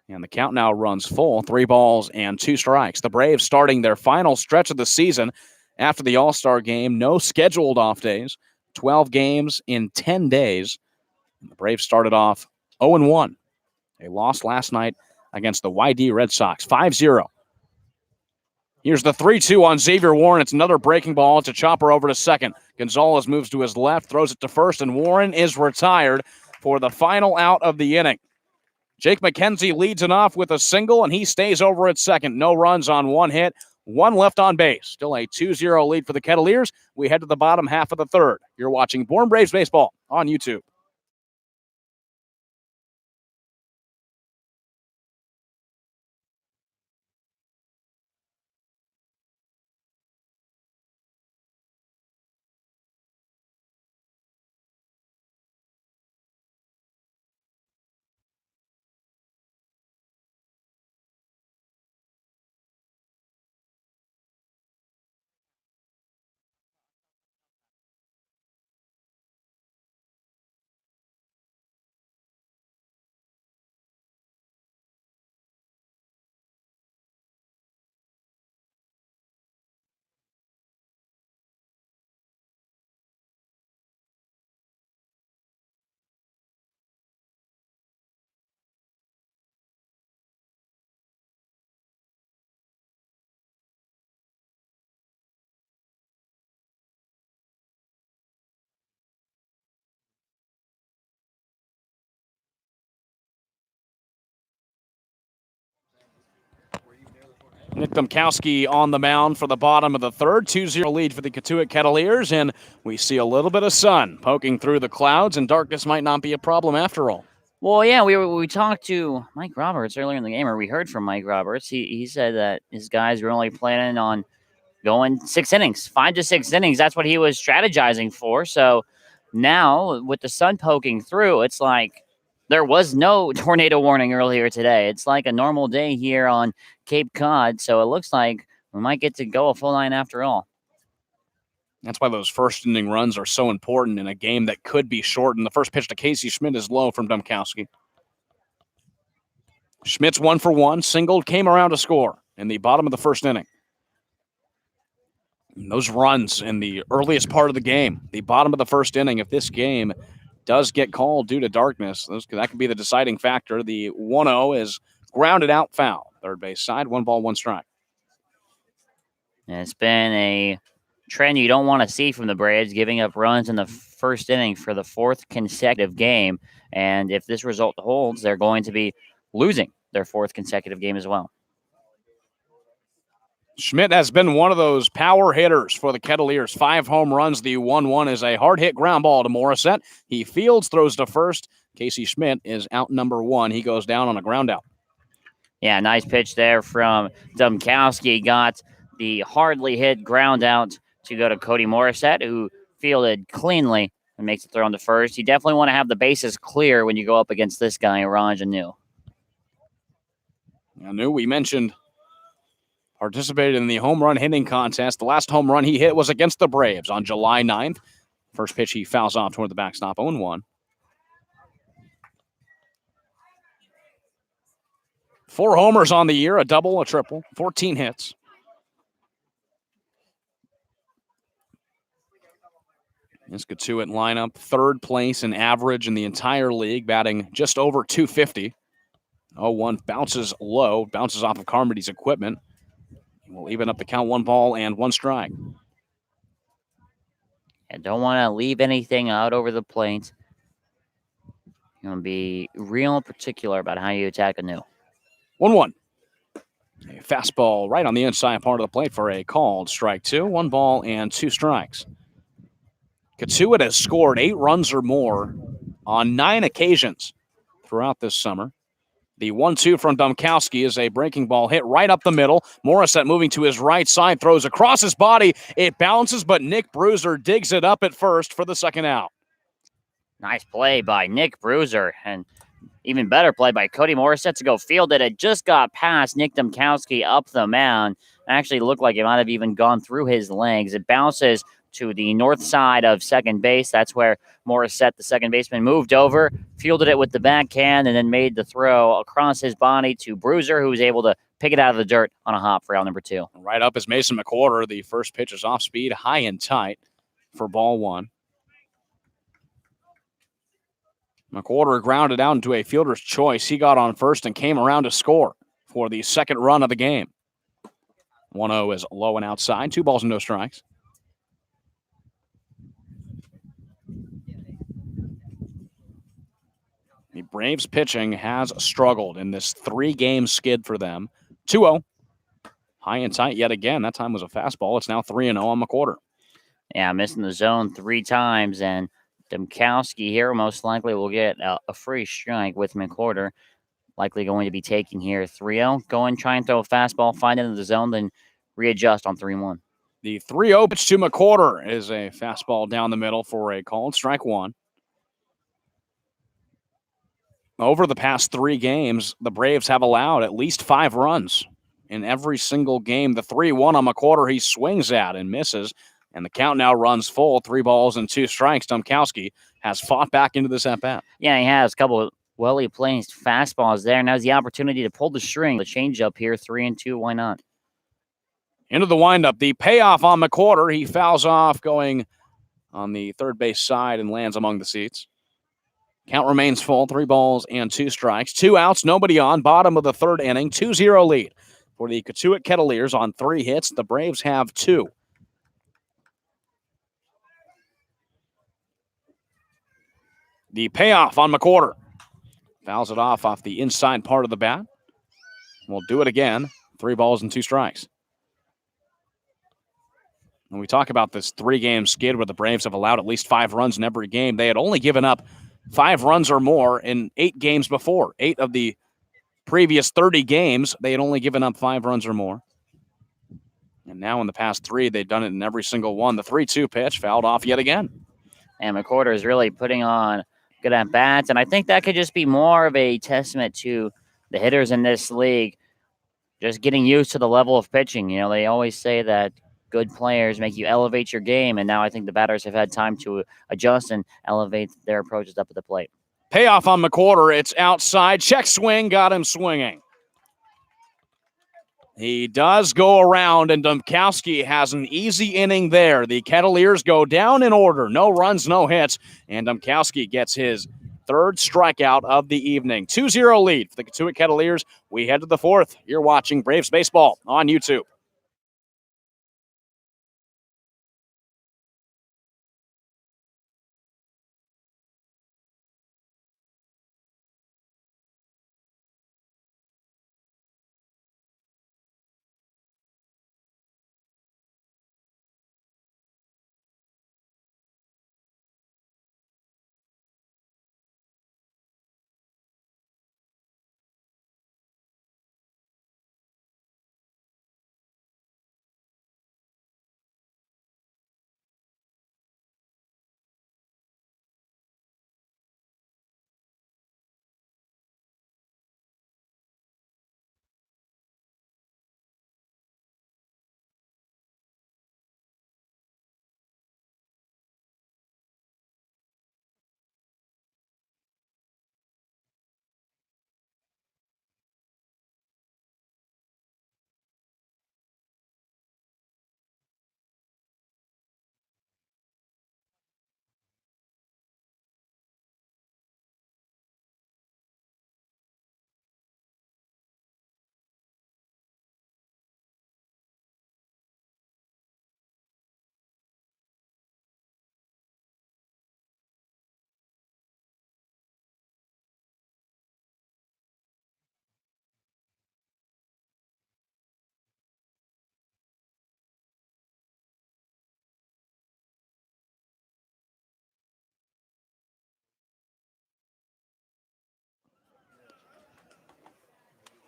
And the count now runs full, 3 balls and 2 strikes. The Braves starting their final stretch of the season after the All-Star game. No scheduled off days, 12 games in 10 days. And the Braves started off 0-1. They lost last night against the YD Red Sox, 5-0. Here's the 3-2 on Xavier Warren. It's another breaking ball. It's a chopper over to second. Gonzalez moves to his left, throws it to first, and Warren is retired for the final out of the inning. Jake McKenzie leads it off with a single, and he stays over at second. No runs on 1 hit, 1 left on base. Still a 2-0 lead for the Kettleers. We head to the bottom half of the third. You're watching Bourne Braves Baseball on YouTube. Nick Domkowski on the mound for the bottom of the third. 2-0 lead for the Cotuit Kettleers, and we see a little bit of sun poking through the clouds, and darkness might not be a problem after all. Well, yeah, we talked to Mike Roberts earlier in the game, or we heard from Mike Roberts. He said that his guys were only planning on going 6 innings, 5 to 6 innings. That's what he was strategizing for. So now with the sun poking through, it's like there was no tornado warning earlier today. It's like a normal day here on Cape Cod. So it looks like we might get to go a full 9 after all. That's why those first inning runs are so important in a game that could be shortened. The first pitch to Casey Schmidt is low from Domkowski. Schmidt's 1 for 1, singled, came around to score in the bottom of the first inning. And those runs in the earliest part of the game, the bottom of the first inning, if this game does get called due to darkness, that could be the deciding factor. The 1-0 is grounded out foul. Third base side, 1 ball, 1 strike. And it's been a trend you don't want to see from the Braves, giving up runs in the first inning for the 4th consecutive game. And if this result holds, they're going to be losing their 4th consecutive game as well. Schmidt has been one of those power hitters for the Kettleers. 5 home runs. The 1-1 is a hard-hit ground ball to Morissette. He fields, throws to first. Casey Schmidt is out number 1. He goes down on a ground out. Yeah, nice pitch there from Domkowski. Got the hardly hit ground out to go to Cody Morissette, who fielded cleanly and makes the throw on to first. You definitely want to have the bases clear when you go up against this guy, Ranj Anu. Anu, we mentioned, participated in the home run hitting contest. The last home run he hit was against the Braves on July 9th. First pitch he fouls off toward the backstop, 0-1. 4 homers on the year, a double, a triple, 14 hits. This Cotuit lineup, 3rd place in average in the entire league, batting just over 250. 0-1 bounces low, bounces off of Carmody's equipment. We'll even up the count, 1 ball and 1 strike. And don't want to leave anything out over the plate. You want to be real particular about how you attack Anu. 1-1. A fastball right on the inside part of the plate for a called strike 2. 1 ball and 2 strikes. Cotuit has scored 8 runs or more on 9 occasions throughout this summer. The 1-2 from Domkowski is a breaking ball hit right up the middle. Morissette moving to his right side, throws across his body. It bounces, but Nick Bruiser digs it up at first for the second out. Nice play by Nick Bruiser, and even better play by Cody Morissette to go field it. It just got past Nick Domkowski up the mound. It actually looked like it might have even gone through his legs. It bounces to the north side of second base. That's where Morissette, the second baseman, moved over, fielded it with the backhand, and then made the throw across his body to Bruiser, who was able to pick it out of the dirt on a hop for out number 2. Right up is Mason McWhorter. The first pitch is off speed, high and tight for ball 1. McWhorter grounded out into a fielder's choice. He got on first and came around to score for the second run of the game. 1-0 is low and outside. 2 balls and no strikes. The Braves pitching has struggled in this 3-game skid for them. 2-0. High and tight yet again. That time was a fastball. It's now 3-0 on McWhorter. Yeah, missing the zone 3 times, and Domkowski here most likely will get a free strike with McWhorter. Likely going to be taking here 3-0. Go and try and throw a fastball, find it in the zone, then readjust on 3-1. The 3-0 pitch to McWhorter is a fastball down the middle for a called strike 1. Over the past 3 games, the Braves have allowed at least 5 runs in every single game. The 3-1 on McWhorter, he swings at and misses, and the count now runs full. 3 balls and 2 strikes. Domkowski has fought back into this at-bat. Yeah, he has a couple of well-placed fastballs there. Now's the opportunity to pull the string. The changeup here, 3-2. Why not? Into the windup. The payoff on McWhorter. He fouls off going on the third base side and lands among the seats. Count remains full. 3 balls and 2 strikes. 2 outs, nobody on. Bottom of the 3rd inning. 2-0 lead for the Cotuit Kettleers on 3 hits. The Braves have 2. The payoff on McWhorter. Fouls it off the inside part of the bat. We'll do it again. 3 balls and 2 strikes. When we talk about this 3-game skid where the Braves have allowed at least 5 runs in every game, they had only given up 5 runs or more in 8 games before. 8 of the previous 30 games, they had only given up 5 runs or more. And now in the past 3, they've done it in every single one. The 3-2 pitch fouled off yet again. And McWhorter is really putting on good at-bats, and I think that could just be more of a testament to the hitters in this league just getting used to the level of pitching. You know, they always say that good players make you elevate your game, and now I think the batters have had time to adjust and elevate their approaches up at the plate. Payoff on McWhorter. It's outside. Check swing. Got him swinging. He does go around, and Domkowski has an easy inning there. The Kettleers go down in order. No runs, no hits, and Domkowski gets his 3rd strikeout of the evening. 2-0 lead for the Cotuit Kettleers. We head to the 4th. You're watching Braves Baseball on YouTube.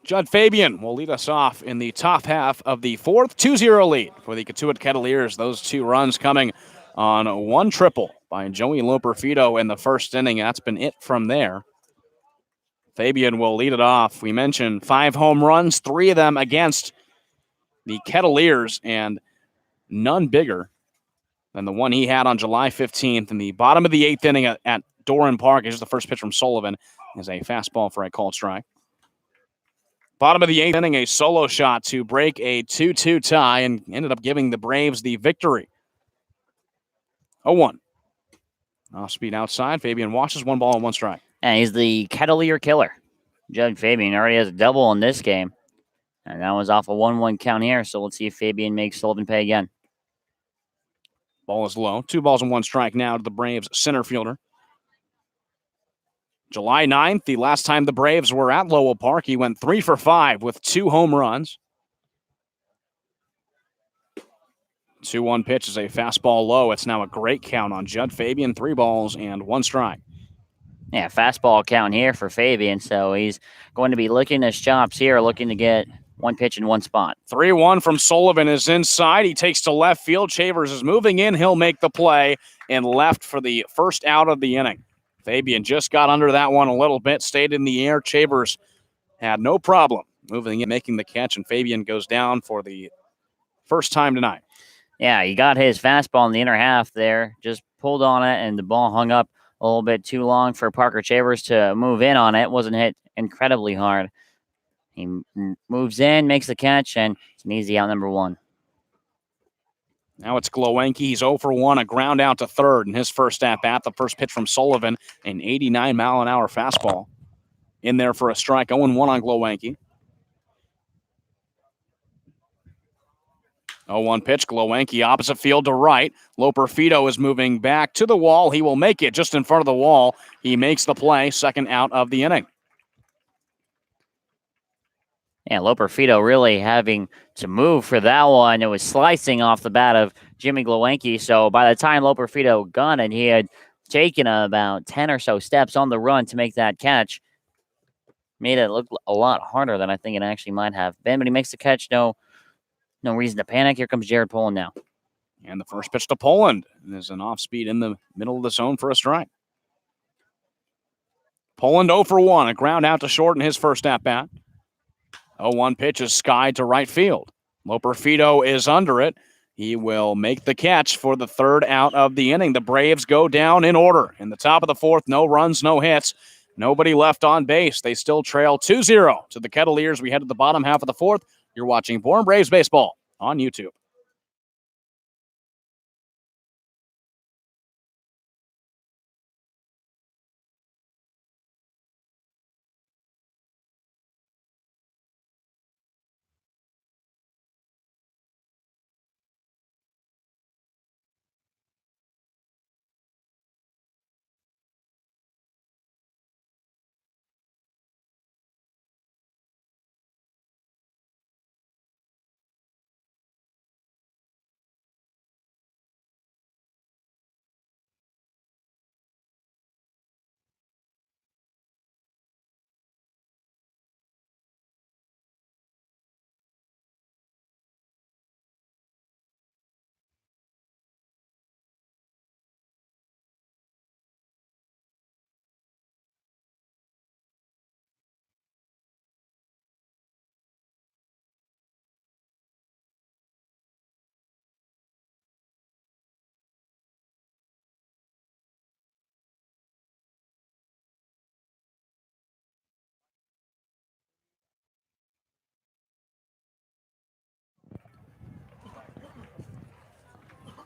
Judd Fabian will lead us off in the top half of the 4th. 2-0 lead for the Cotuit Kettleers. Those 2 runs coming on 1 triple by Joey Loperfido in the 1st inning. That's been it from there. Fabian will lead it off. We mentioned 5 home runs, 3 of them against the Kettleers, and none bigger than the one he had on July 15th in the bottom of the 8th inning at Doran Park. Here's the first pitch from Sullivan as a fastball for a called strike. Bottom of the 8th inning, a solo shot to break a 2-2 tie and ended up giving the Braves the victory. 0-1. Off speed outside. Fabian washes 1 ball and 1 strike. And he's the Kettleer killer. Judd Fabian already has a double in this game. And that was off a 1-1 count here. So let's see if Fabian makes Sullivan pay again. Ball is low. 2 balls and 1 strike now to the Braves center fielder. July 9th, the last time the Braves were at Lowell Park, he went 3 for 5 with 2 home runs. 2-1 pitch is a fastball low. It's now a great count on Judd Fabian. 3 balls and 1 strike. Yeah, fastball count here for Fabian. So he's going to be licking his chops here, looking to get 1 pitch in 1 spot. 3-1 from Sullivan is inside. He takes to left field. Chavers is moving in. He'll make the play and left for the first out of the inning. Fabian just got under that one a little bit, stayed in the air. Chavers had no problem moving in, making the catch, and Fabian goes down for the first time tonight. Yeah, he got his fastball in the inner half there, just pulled on it, and the ball hung up a little bit too long for Parker Chavers to move in on it. Wasn't hit incredibly hard. He moves in, makes the catch, and it's an easy out number 1. Now it's Glowenke. He's 0 for 1, a ground out to third in his first at-bat. The first pitch from Sullivan, an 89-mile-an-hour fastball. In there for a strike, 0-1 on Glowenke. 0-1 pitch, Glowenke opposite field to right. Loperfido is moving back to the wall. He will make it just in front of the wall. He makes the play, second out of the inning. Yeah, Loperfido really having to move for that one. It was slicing off the bat of Jimmy Glowenke. So by the time Loperfido got it, he had taken about 10 or so steps on the run to make that catch. Made it look a lot harder than I think it actually might have been. But he makes the catch. No reason to panic. Here comes Jared Poland now. And the first pitch to Poland. There's an off speed in the middle of the zone for a strike. Poland 0 for 1, a ground out to short in his first at-bat. 0-1 pitch is skied to right field. Loperfido is under it. He will make the catch for the third out of the inning. The Braves go down in order. In the top of the 4th, no runs, no hits. Nobody left on base. They still trail 2-0 to the Kettleers. We head to the bottom half of the 4th. You're watching Bourne Braves Baseball on YouTube.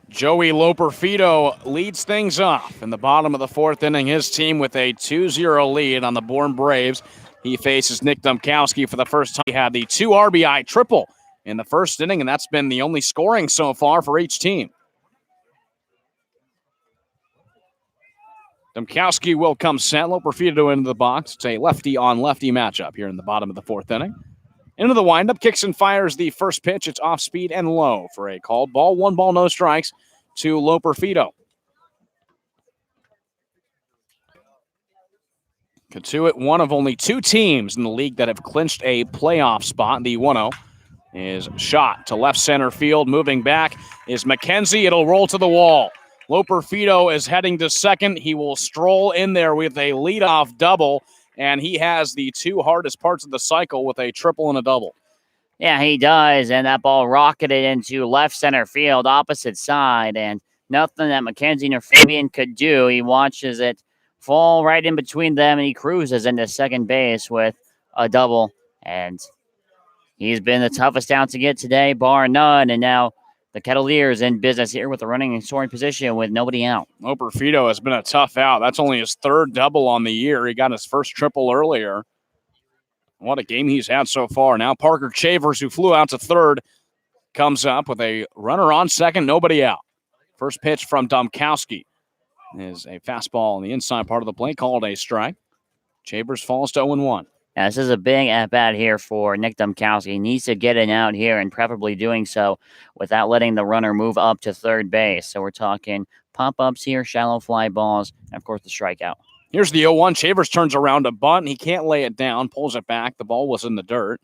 Joey Loperfido leads things off in the bottom of the 4th inning. His team with a 2-0 lead on the Bourne Braves. He faces Nick Domkowski for the first time. He had the 2 RBI triple in the first inning, and that's been the only scoring so far for each team. Domkowski will come set. Loperfido into the box. It's a lefty-on-lefty matchup here in the bottom of the 4th inning. Into the windup, kicks and fires the first pitch. It's off speed and low for a called ball. 1 ball, no strikes to Loperfido. Cotuit, one of only 2 teams in the league that have clinched a playoff spot. The 1-0 is shot to left center field. Moving back is McKenzie. It'll roll to the wall. Loperfido is heading to second. He will stroll in there with a leadoff double. And he has the 2 hardest parts of the cycle with a triple and a double. Yeah, he does. And that ball rocketed into left center field, opposite side. And nothing that McKenzie nor Fabian could do. He watches it fall right in between them, and he cruises into second base with a double. And he's been the toughest out to get today, bar none. And now the Kettleers in business here with the running and scoring position with nobody out. Loperfido has been a tough out. That's only his third double on the year. He got his first triple earlier. What a game he's had so far. Now Parker Chavers, who flew out to third, comes up with a runner on second, nobody out. First pitch from Domkowski is a fastball on the inside part of the plate, called a strike. Chavers falls to 0-1. Yeah, this is a big at-bat here for Nick Domkowski. He needs to get it out here, and preferably doing so without letting the runner move up to third base. So we're talking pop-ups here, shallow fly balls, and, of course, the strikeout. Here's the 0-1. Chavers turns around to bunt. He can't lay it down, pulls it back. The ball was in the dirt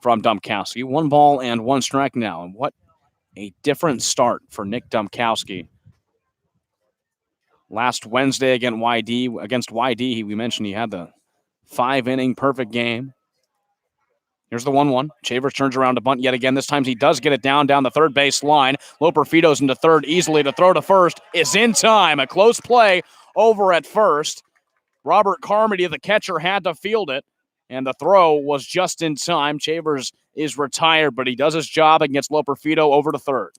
from Domkowski. 1 ball and 1 strike now. And what a different start for Nick Domkowski. Last Wednesday against YD, we mentioned he had the 5-inning perfect game. Here's the 1-1. Chavers turns around to bunt yet again. This time he does get it down the third base line. Loperfido's into third easily to throw to first. Is in time. A close play over at first. Robert Carmody, the catcher, had to field it, and the throw was just in time. Chavers is retired, but he does his job and gets Loperfido over to third.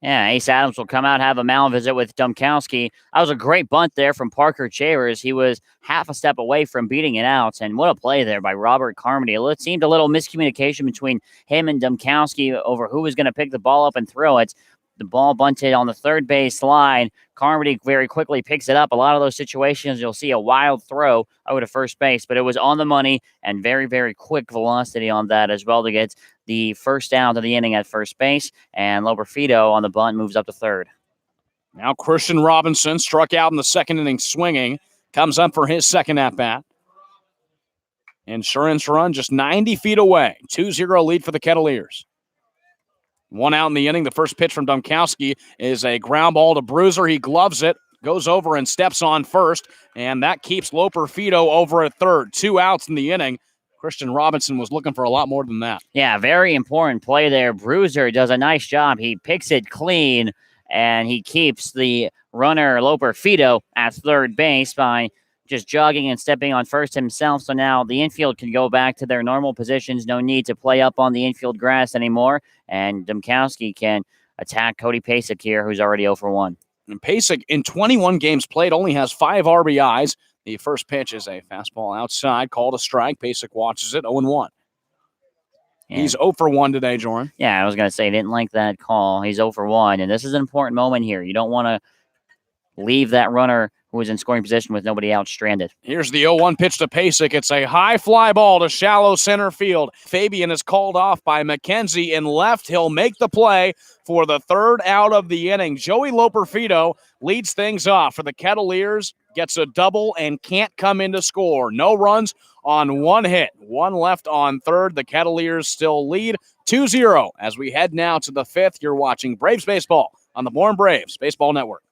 Yeah, Ace Adams will come out, have a mound visit with Domkowski. That was a great bunt there from Parker Chavers. He was half a step away from beating it out, and what a play there by Robert Carmody. It seemed a little miscommunication between him and Domkowski over who was going to pick the ball up and throw it. The ball bunted on the third base line. Carmody very quickly picks it up. A lot of those situations, you'll see a wild throw over to first base, but it was on the money and very, very quick velocity on that as well to get the first down of the inning at first base. And Loperfido on the bunt moves up to third. Now Christian Robinson struck out in the second inning swinging. Comes up for his second at-bat. Insurance run just 90 feet away. 2-0 lead for the Kettleers. 1 out in the inning. The first pitch from Domkowski is a ground ball to Bruiser. He gloves it, goes over and steps on first, and that keeps Loperfido over at third. 2 outs in the inning. Christian Robinson was looking for a lot more than that. Yeah, very important play there. Bruiser does a nice job. He picks it clean, and he keeps the runner Loperfido at third base by just jogging and stepping on first himself. So now the infield can go back to their normal positions. No need to play up on the infield grass anymore. And Domkowski can attack Cody Pasek here, who's already 0 for 1. And Pasek, in 21 games played, only has 5 RBIs. The first pitch is a fastball outside, called a strike. Pasek watches it, 0-1. Yeah. He's 0 for 1 today, Joran. Yeah, I was going to say, didn't like that call. He's 0 for 1, and this is an important moment here. You don't want to leave that runner who is in scoring position with nobody out stranded. Here's the 0-1 pitch to Pasek. It's a high fly ball to shallow center field. Fabian is called off by McKenzie in left. He'll make the play for the third out of the inning. Joey Loperfido leads things off for the Kettleers. Gets a double and can't come in to score. No runs on 1 hit. 1 left on third. The Kettleers still lead 2-0 as we head now to the 5th. You're watching Braves Baseball on the Bourne Braves Baseball Network.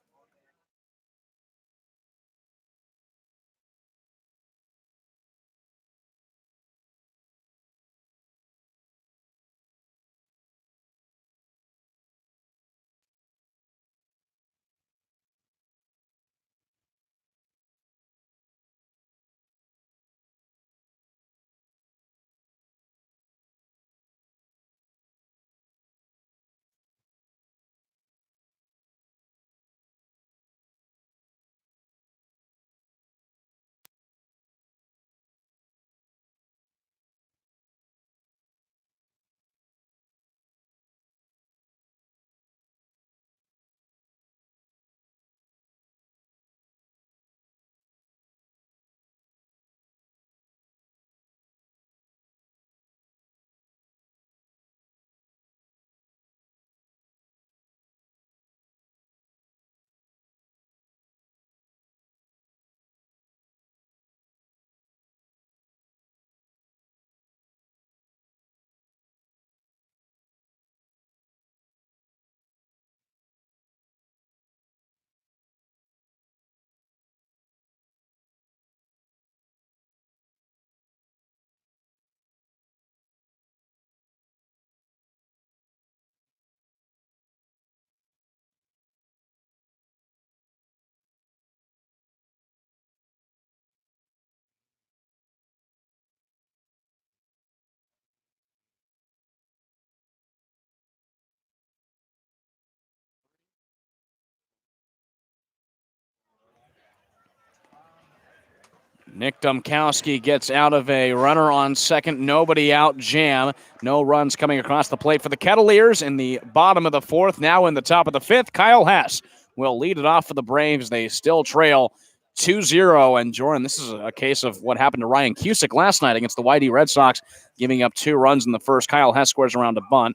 Nick Dumkowski gets out of a runner on second, nobody out jam. No runs coming across the plate for the Kettleers in the bottom of the fourth. Now in the top of the fifth, Kyle Hess will lead it off for the Braves. They still trail 2-0. And Jordan, this is a case of what happened to Ryan Cusick last night against the YD Red Sox, giving up 2 runs in the first. Kyle Hess squares around a bunt.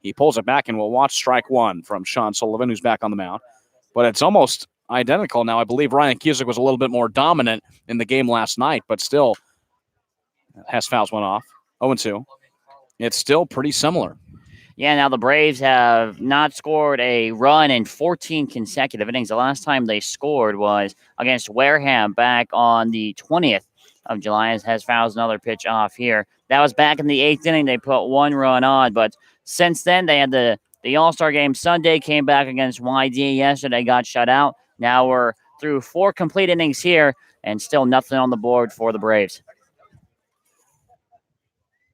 He pulls it back, and we'll watch strike one from Sean Sullivan, who's back on the mound. But it's almost identical now. I believe Ryan Cusick was a little bit more dominant in the game last night, but still, Hess fouls one off. 0-2. It's still pretty similar. Yeah, now the Braves have not scored a run in 14 consecutive innings. The last time they scored was against Wareham back on the 20th of July, as Hess fouls another pitch off here. That was back in the 8th inning. They put 1 run on, but since then they had the All-Star game Sunday, came back against YD yesterday, got shut out. Now we're through 4 complete innings here, and still nothing on the board for the Braves.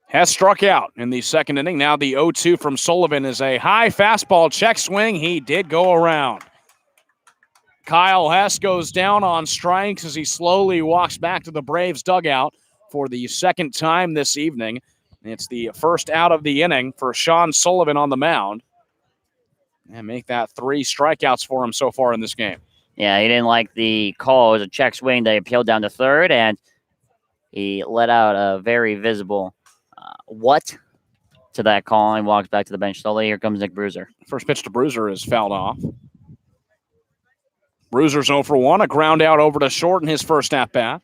Hess struck out in the second inning. Now the 0-2 from Sullivan is a high fastball check swing. He did go around. Kyle Hess goes down on strikes as he slowly walks back to the Braves dugout for the second time this evening. It's the first out of the inning for Sean Sullivan on the mound. And make that 3 strikeouts for him so far in this game. Yeah, he didn't like the call. It was a check swing. They appealed down to third, and he let out a very visible what to that call and walks back to the bench slowly. Here comes Nick Bruiser. First pitch to Bruiser is fouled off. Bruiser's 0 for 1, a ground out over to short in his first at-bat.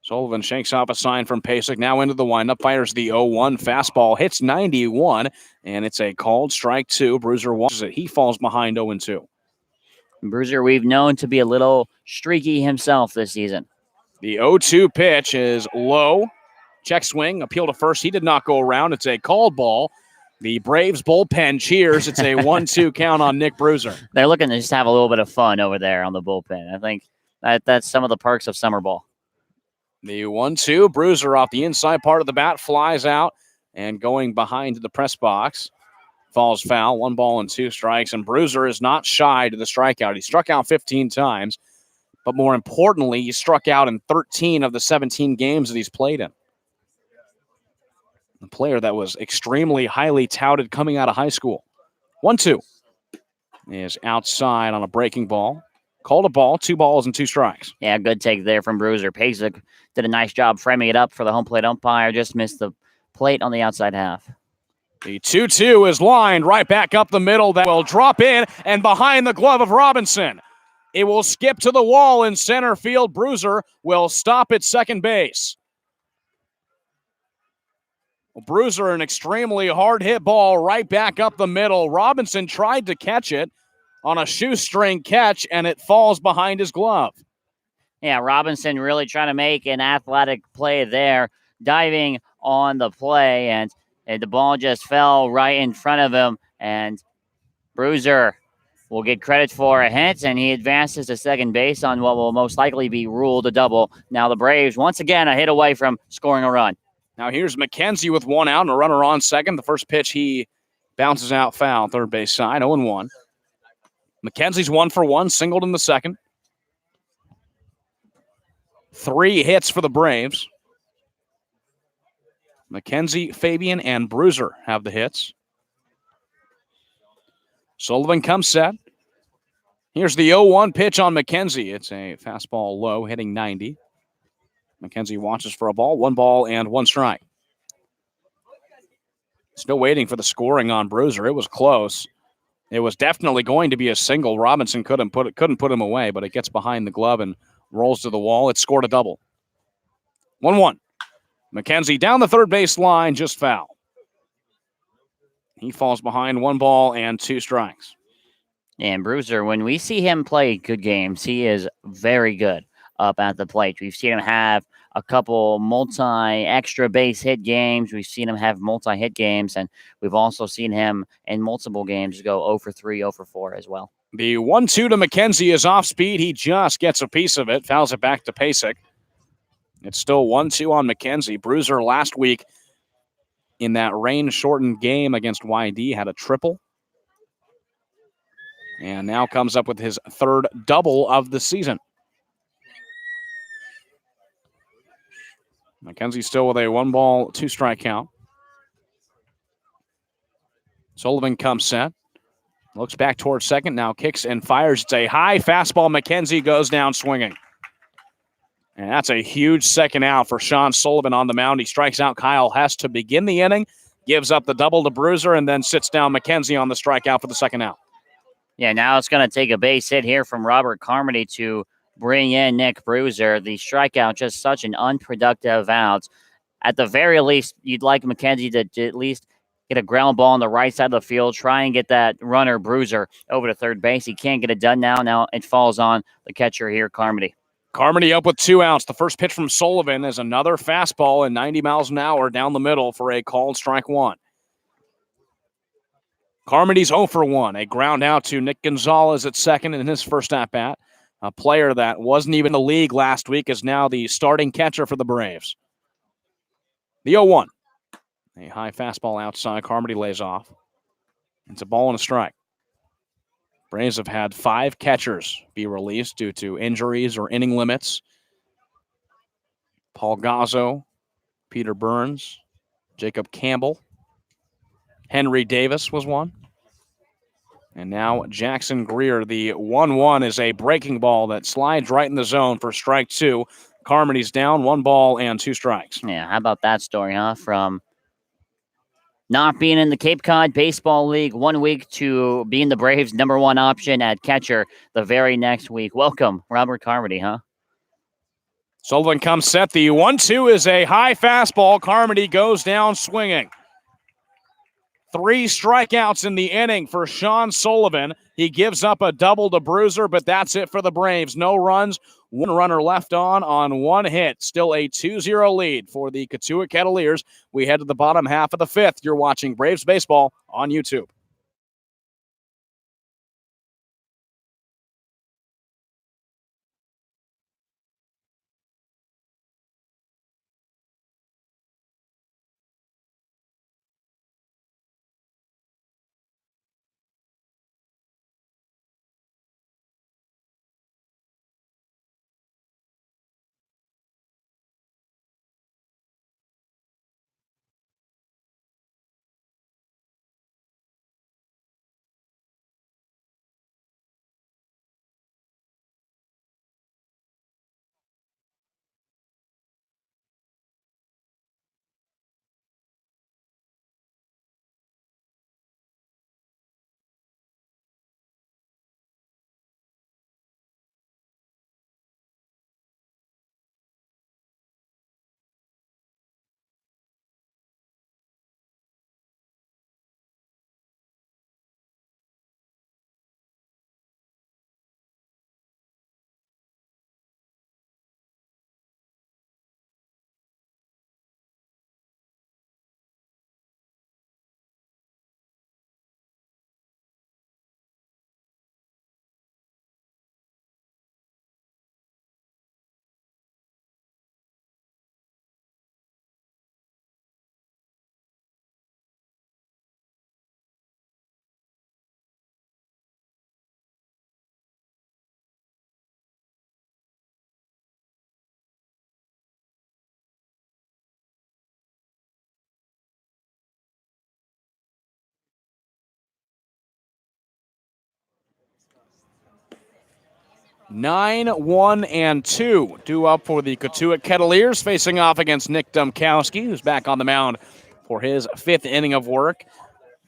Sullivan shakes off a sign from Pasek. Now into the windup, fires the 0-1 fastball, hits 91, and it's a called strike 2. Bruiser watches it. He falls behind 0-2. Bruiser, we've known to be a little streaky himself this season. The 0-2 pitch is low. Check swing, appeal to first. He did not go around. It's a called ball. The Braves bullpen cheers. It's a 1-2 count on Nick Bruiser. They're looking to just have a little bit of fun over there on the bullpen. I think that's some of the perks of summer ball. The 1-2, Bruiser off the inside part of the bat, flies out and going behind the press box. Falls foul, 1 ball and 2 strikes, and Bruiser is not shy to the strikeout. He struck out 15 times, but more importantly, he struck out in 13 of the 17 games that he's played in. A player that was extremely highly touted coming out of high school. 1-2 is outside on a breaking ball. Called a ball, 2 balls and 2 strikes. Yeah, good take there from Bruiser. Pasek did a nice job framing it up for the home plate umpire. Just missed the plate on the outside half. The 2-2 is lined right back up the middle. That will drop in and behind the glove of Robinson. It will skip to the wall in center field. Bruiser will stop at second base. Well, Bruiser, an extremely hard hit ball right back up the middle. Robinson tried to catch it on a shoestring catch, and it falls behind his glove. Yeah, Robinson really trying to make an athletic play there, diving on the play, and the ball just fell right in front of him, and Bruiser will get credit for a hit, and he advances to second base on what will most likely be ruled a double. Now the Braves, once again, a hit away from scoring a run. Now here's McKenzie with 1 out and a runner on second. The first pitch, he bounces out foul, third base side, 0-1. McKenzie's 1 for 1, singled in the second. 3 hits for the Braves. McKenzie, Fabian, and Bruiser have the hits. Sullivan comes set. Here's the 0-1 pitch on McKenzie. It's a fastball low, hitting 90. McKenzie watches for a ball, 1 ball and 1 strike. Still waiting for the scoring on Bruiser. It was close. It was definitely going to be a single. Robinson couldn't put him away, but it gets behind the glove and rolls to the wall. It scored a double. 1-1. McKenzie down the third base line, just foul. He falls behind, 1 ball and 2 strikes. And Bruiser, when we see him play good games, he is very good up at the plate. We've seen him have a couple multi-extra base hit games. We've seen him have multi-hit games, and we've also seen him in multiple games go 0 for 3, 0 for 4 as well. The 1-2 to McKenzie is off speed. He just gets a piece of it, fouls it back to Pasek. It's still 1-2 on McKenzie. Bruiser last week in that rain-shortened game against YD had a triple. And now comes up with his 3rd double of the season. McKenzie still with a 1-ball, 2-strike count. Sullivan comes set. Looks back towards second, now kicks and fires. It's a high fastball. McKenzie goes down swinging. And that's a huge second out for Sean Sullivan on the mound. He strikes out Kyle Hess to begin the inning, gives up the double to Bruiser, and then sits down McKenzie on the strikeout for the second out. Yeah, now it's going to take a base hit here from Robert Carmody to bring in Nick Bruiser. The strikeout, just such an unproductive out. At the very least, you'd like McKenzie to at least get a ground ball on the right side of the field, try and get that runner Bruiser over to third base. He can't get it done now. Now it falls on the catcher here, Carmody. Carmody up with 2 outs. The first pitch from Sullivan is another fastball at 90 miles an hour down the middle for a called strike one. Carmody's 0 for 1. A ground out to Nick Gonzalez at second in his first at-bat. A player that wasn't even in the league last week is now the starting catcher for the Braves. The 0-1. A high fastball outside. Carmody lays off. It's a ball and a strike. Braves have had 5 catchers be released due to injuries or inning limits. Paul Gazzo, Peter Burns, Jacob Campbell, Henry Davis was one. And now Jackson Greer. The 1-1 is a breaking ball that slides right in the zone for strike 2. Carmody's down, 1 ball and 2 strikes. Yeah, how about that story, huh? From not being in the Cape Cod Baseball League 1 week to being the Braves' #1 option at catcher the very next week. Welcome, Robert Carmody, huh? Sullivan comes set. The 1-2 is a high fastball. Carmody goes down swinging. 3 strikeouts in the inning for Sean Sullivan. He gives up a double to Bruiser, but that's it for the Braves. No runs, 1 runner left on 1 hit. Still a 2-0 lead for the Cotuit Kettleers. We head to the bottom half of the 5th. You're watching Braves Baseball on YouTube. Nine, 1, and 2 due up for the Cotuit Kettleers, facing off against Nick Dumkowski, who's back on the mound for his 5th inning of work.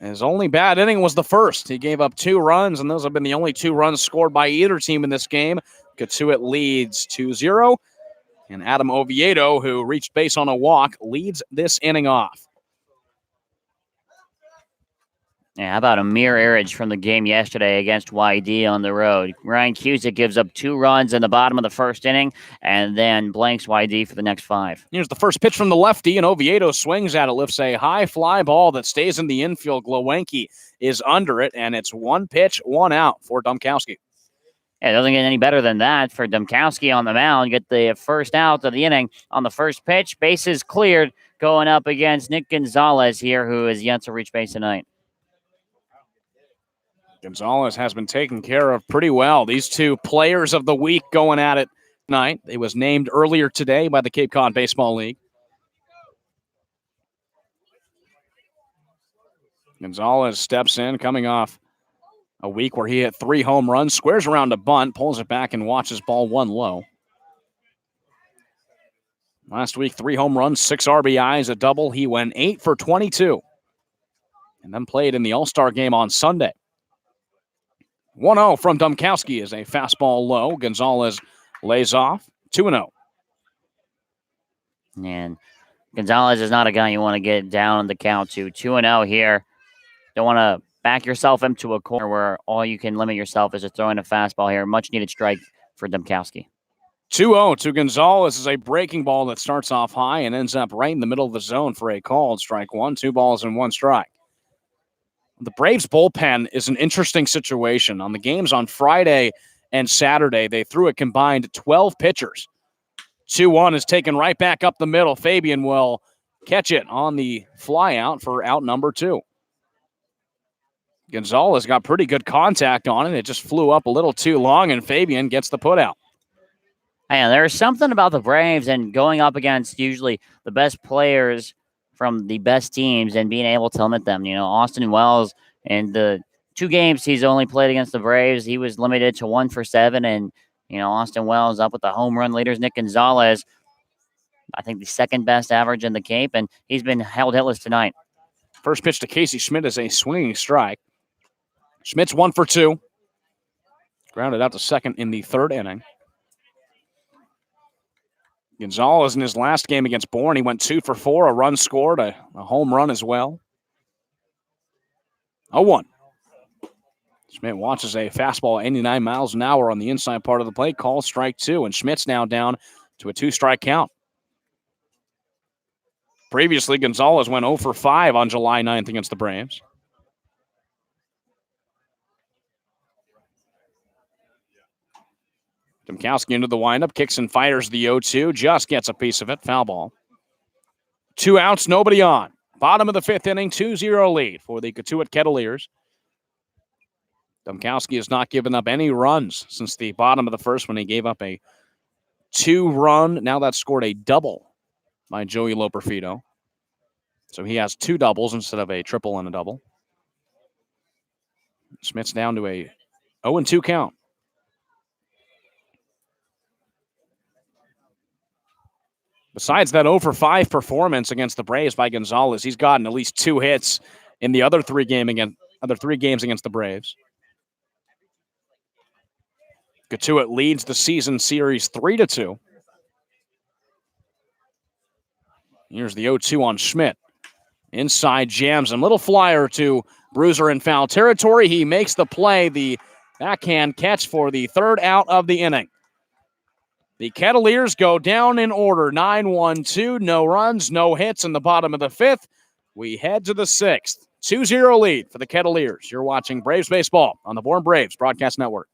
His only bad inning was the first. He gave up 2 runs, and those have been the only 2 runs scored by either team in this game. Cotuit leads 2-0, and Adam Oviedo, who reached base on a walk, leads this inning off. Yeah, how about a mirror image from the game yesterday against YD on the road? Ryan Cusick gives up 2 runs in the bottom of the first inning and then blanks YD for the next 5. Here's the first pitch from the lefty, and Oviedo swings at it, lifts a high fly ball that stays in the infield. Glowenke is under it, and it's 1 pitch, 1 out for Dumkowski. Yeah, it doesn't get any better than that for Dumkowski on the mound. Get the first out of the inning on the first pitch. Bases cleared going up against Nick Gonzalez here, who is yet to reach base tonight. Gonzalez has been taken care of pretty well. These 2 players of the week going at it tonight. It was named earlier today by the Cape Cod Baseball League. Gonzalez steps in, coming off a week where he hit 3 home runs, squares around a bunt, pulls it back, and watches ball 1 low. Last week, 3 home runs, 6 RBIs, a double. He went 8 for 22 and then played in the All-Star game on Sunday. 1-0 from Domkowski is a fastball low. Gonzalez lays off. 2-0. And Gonzalez is not a guy you want to get down on the count to. 2-0 here. Don't want to back yourself into a corner where all you can limit yourself is to throwing a fastball here. Much needed strike for Domkowski. 2-0 to Gonzalez is a breaking ball that starts off high and ends up right in the middle of the zone for a called strike 1. 2 balls and 1 strike. The Braves bullpen is an interesting situation. On the games on Friday and Saturday, they threw a combined 12 pitchers. 2-1 is taken right back up the middle. Fabian will catch it on the fly out for out number 2. Gonzalez got pretty good contact on it. It just flew up a little too long, and Fabian gets the put out. And there's something about the Braves and going up against usually the best players from the best teams and being able to limit them. You know, Austin Wells, in the 2 games he's only played against the Braves, he was limited to 1 for 7. And, you know, Austin Wells up with the home run leaders. Nick Gonzalez, I think the 2nd best average in the Cape, and he's been held hitless tonight. First pitch to Casey Schmidt is a swinging strike. Schmidt's 1 for 2. Grounded out to second in the 3rd inning. Gonzalez in his last game against Bourne, he went 2 for 4, a run scored, a home run as well. 0-1. Schmidt watches a fastball 89 miles an hour on the inside part of the plate, calls strike 2, and Schmidt's now down to a 2-strike count. Previously, Gonzalez went 0 for 5 on July 9th against the Braves. Domkowski into the windup, kicks and fires the 0-2, just gets a piece of it, foul ball. 2 outs, nobody on. Bottom of the 5th inning, 2-0 lead for the Cotuit Kettleers. Domkowski has not given up any runs since the bottom of the 1st when he gave up a 2-run. Now that's scored a double by Joey Loperfido. So he has 2 doubles instead of a triple and a double. Schmidt's down to a 0-2 count. Besides that 0 for 5 performance against the Braves by Gonzalez, he's gotten at least 2 hits in the other 3 games against the Braves. Cotuit leads the season series 3-2. Here's the 0-2 on Schmidt. Inside jams him. Little flyer to Bruiser in foul territory. He makes the play, the backhand catch for the 3rd out of the inning. The Kettleers go down in order, 9-1-2, no runs, no hits in the bottom of the 5th. We head to the 6th. 2-0 lead for the Kettleers. You're watching Braves Baseball on the Bourne Braves Broadcast Network.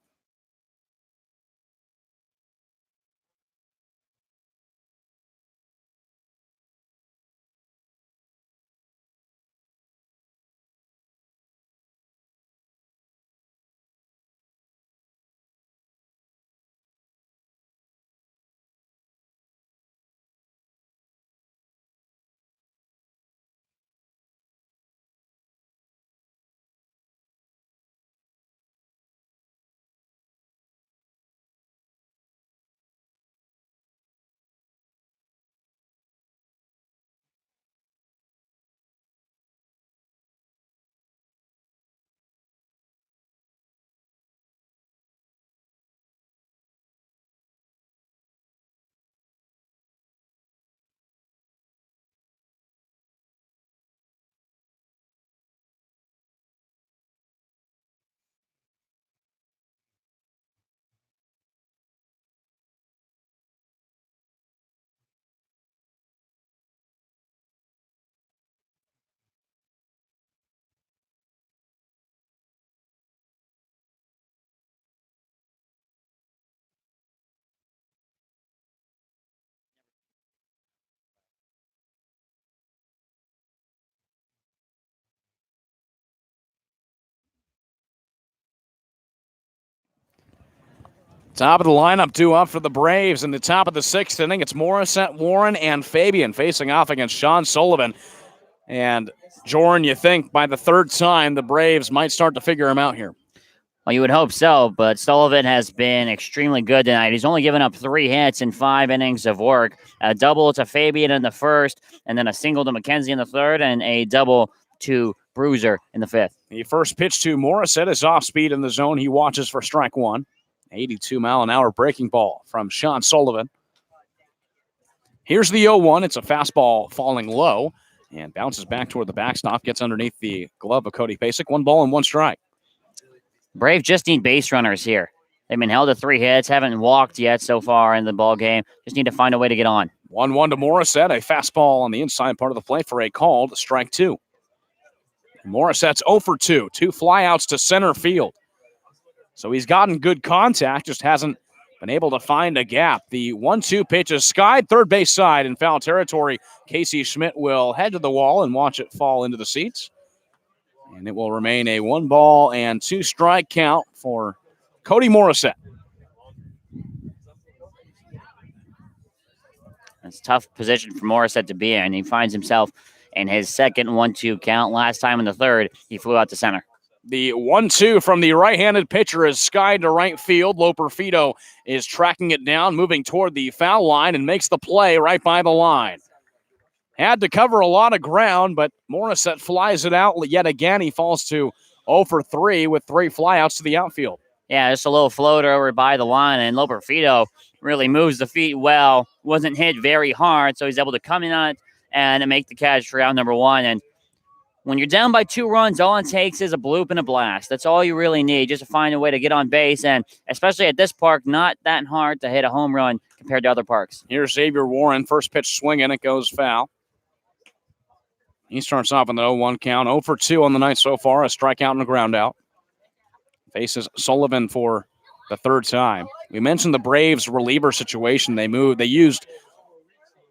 Top of the lineup due up for the Braves in the top of the 6th inning. It's Morissette, Warren, and Fabian facing off against Sean Sullivan. And Jordan, you think by the third time the Braves might start to figure him out here? Well, you would hope so, but Sullivan has been extremely good tonight. He's only given up 3 hits in 5 innings of work. A double to Fabian in the first, and then a single to McKenzie in the third, and a double to Bruiser in the fifth. The first pitch to Morissette is off speed in the zone. He watches for strike one. 82-mile-an-hour breaking ball from Sean Sullivan. Here's the 0-1. It's a fastball falling low and bounces back toward the backstop, gets underneath the glove of Cody Pasek. 1 ball and 1 strike. Braves just need base runners here. They've been held to 3 hits, haven't walked yet so far in the ball game. Just need to find a way to get on. 1-1 to Morissette. A fastball on the inside part of the plate for a called strike 2. Morissette's 0 for 2. 2 flyouts to center field. So he's gotten good contact, just hasn't been able to find a gap. The 1-2 pitch is skied third base side in foul territory. Casey Schmidt will head to the wall and watch it fall into the seats. And it will remain a 1 ball and 2 strike count for Cody Morissette. It's a tough position for Morissette to be in. He finds himself in his second 1-2 count. Last time in the third, he flew out to center. The 1-2 from the right-handed pitcher is skied to right field. Loperfido is tracking it down, moving toward the foul line, and makes the play right by the line. Had to cover a lot of ground, but Morissette flies it out yet again. He falls to 0 for 3 with 3 flyouts to the outfield. Yeah, just a little floater over by the line, and Loperfido really moves the feet well. Wasn't hit very hard, so he's able to come in on it and make the catch for out number 1. And when you're down by 2 runs, all it takes is a bloop and a blast. That's all you really need, just to find a way to get on base. And especially at this park, not that hard to hit a home run compared to other parks. Here's Xavier Warren. First pitch swinging. It goes foul. He starts off on the 0-1 count. 0 for 2 on the night so far. A strikeout and a ground out. Faces Sullivan for the third time. We mentioned the Braves reliever situation. They used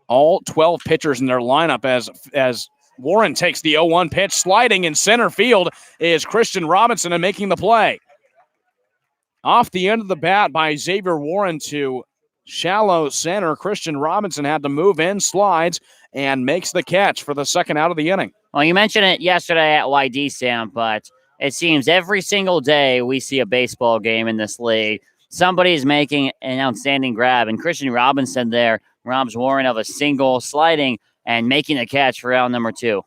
all 12 pitchers in their lineup as Warren takes the 0-1 pitch. Sliding in center field is Christian Robinson and making the play. Off the end of the bat by Xavier Warren to shallow center. Christian Robinson had to move in, slides, and makes the catch for the second out of the inning. Well, you mentioned it yesterday at YD, Sam, but it seems every single day we see a baseball game in this league. Somebody's making an outstanding grab, and Christian Robinson there robs Warren of a single, sliding and making the catch for out number 2.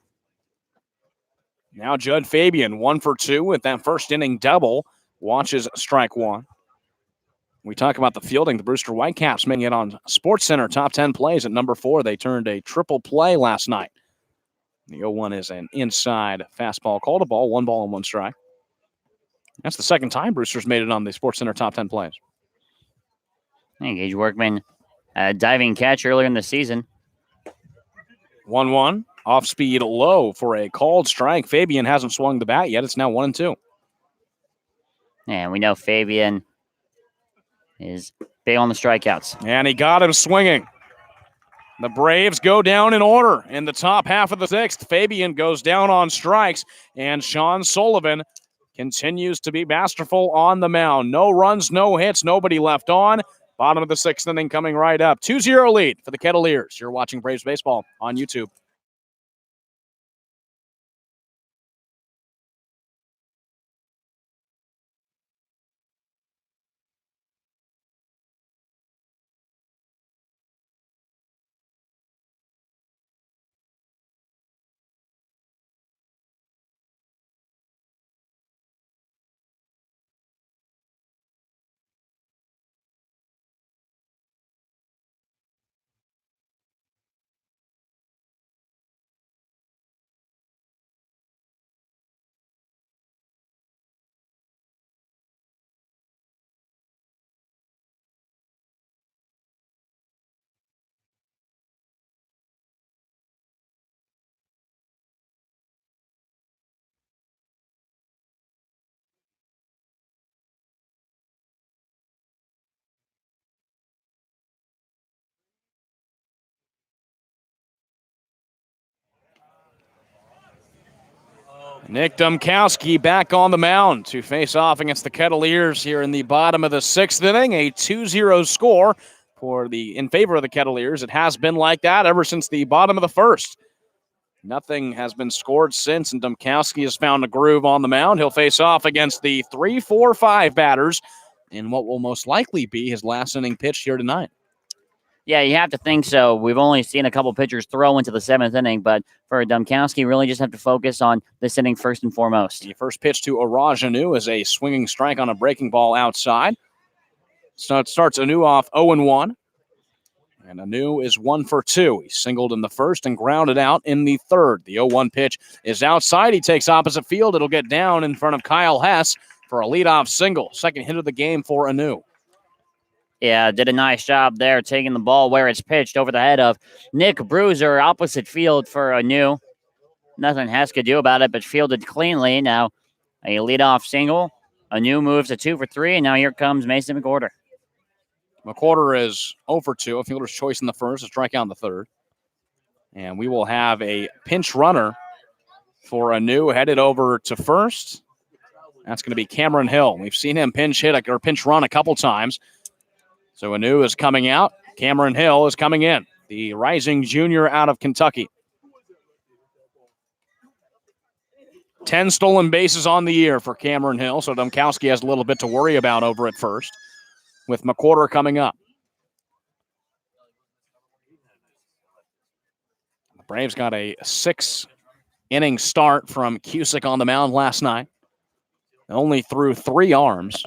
Now Judd Fabian, 1 for 2 with that first inning double. Watches strike 1. We talk about the fielding. The Brewster Whitecaps making it on SportsCenter top 10 plays at number 4. They turned a triple play last night. The 0-1 is an inside fastball called a ball, 1 ball and 1 strike. That's the second time Brewster's made it on the SportsCenter top 10 plays. Hey, Gage Workman, diving catch earlier in the season. 1-1, off speed low for a called strike. Fabian hasn't swung the bat yet. It's now 1-2. And we know Fabian is big on the strikeouts. And he got him swinging. The Braves go down in order in the top half of the 6th. Fabian goes down on strikes, and Sean Sullivan continues to be masterful on the mound. No runs, no hits, nobody left on. Bottom of the 6th inning coming right up. 2-0 lead for the Kettleers. You're watching Braves Baseball on YouTube. Nick Dumkowski back on the mound to face off against the Kettleers here in the bottom of the 6th inning. A 2-0 score in favor of the Kettleers. It has been like that ever since the bottom of the 1st. Nothing has been scored since, and Domkowski has found a groove on the mound. He'll face off against the 3-4-5 batters in what will most likely be his last inning pitch here tonight. Yeah, you have to think so. We've only seen a couple pitchers throw into the 7th inning, but for Domkowski, really just have to focus on this inning first and foremost. The first pitch to Araj Anu is a swinging strike on a breaking ball outside. So it starts Anu off 0-1. And Anu is 1 for 2. He singled in the first and grounded out in the third. The 0-1 pitch is outside. He takes opposite field. It'll get down in front of Kyle Hess for a leadoff single. Second hit of the game for Anu. Yeah, did a nice job there taking the ball where it's pitched over the head of Nick Bruiser, opposite field for Anu. Nothing Hess could do about it, but fielded cleanly. Now a leadoff single. Anu moves to 2 for 3, and now here comes Mason McWhorter. McWhorter is 0 for 2. A fielder's choice in the first, a strikeout in the third. And we will have a pinch runner for Anu headed over to first. That's going to be Cameron Hill. We've seen him pinch run a couple times. So Anu is coming out. Cameron Hill is coming in, the rising junior out of Kentucky. 10 stolen bases on the year for Cameron Hill, so Domkowski has a little bit to worry about over at first, with McWhorter coming up. The Braves got a 6-inning start from Cusick on the mound last night. Only threw 3 arms.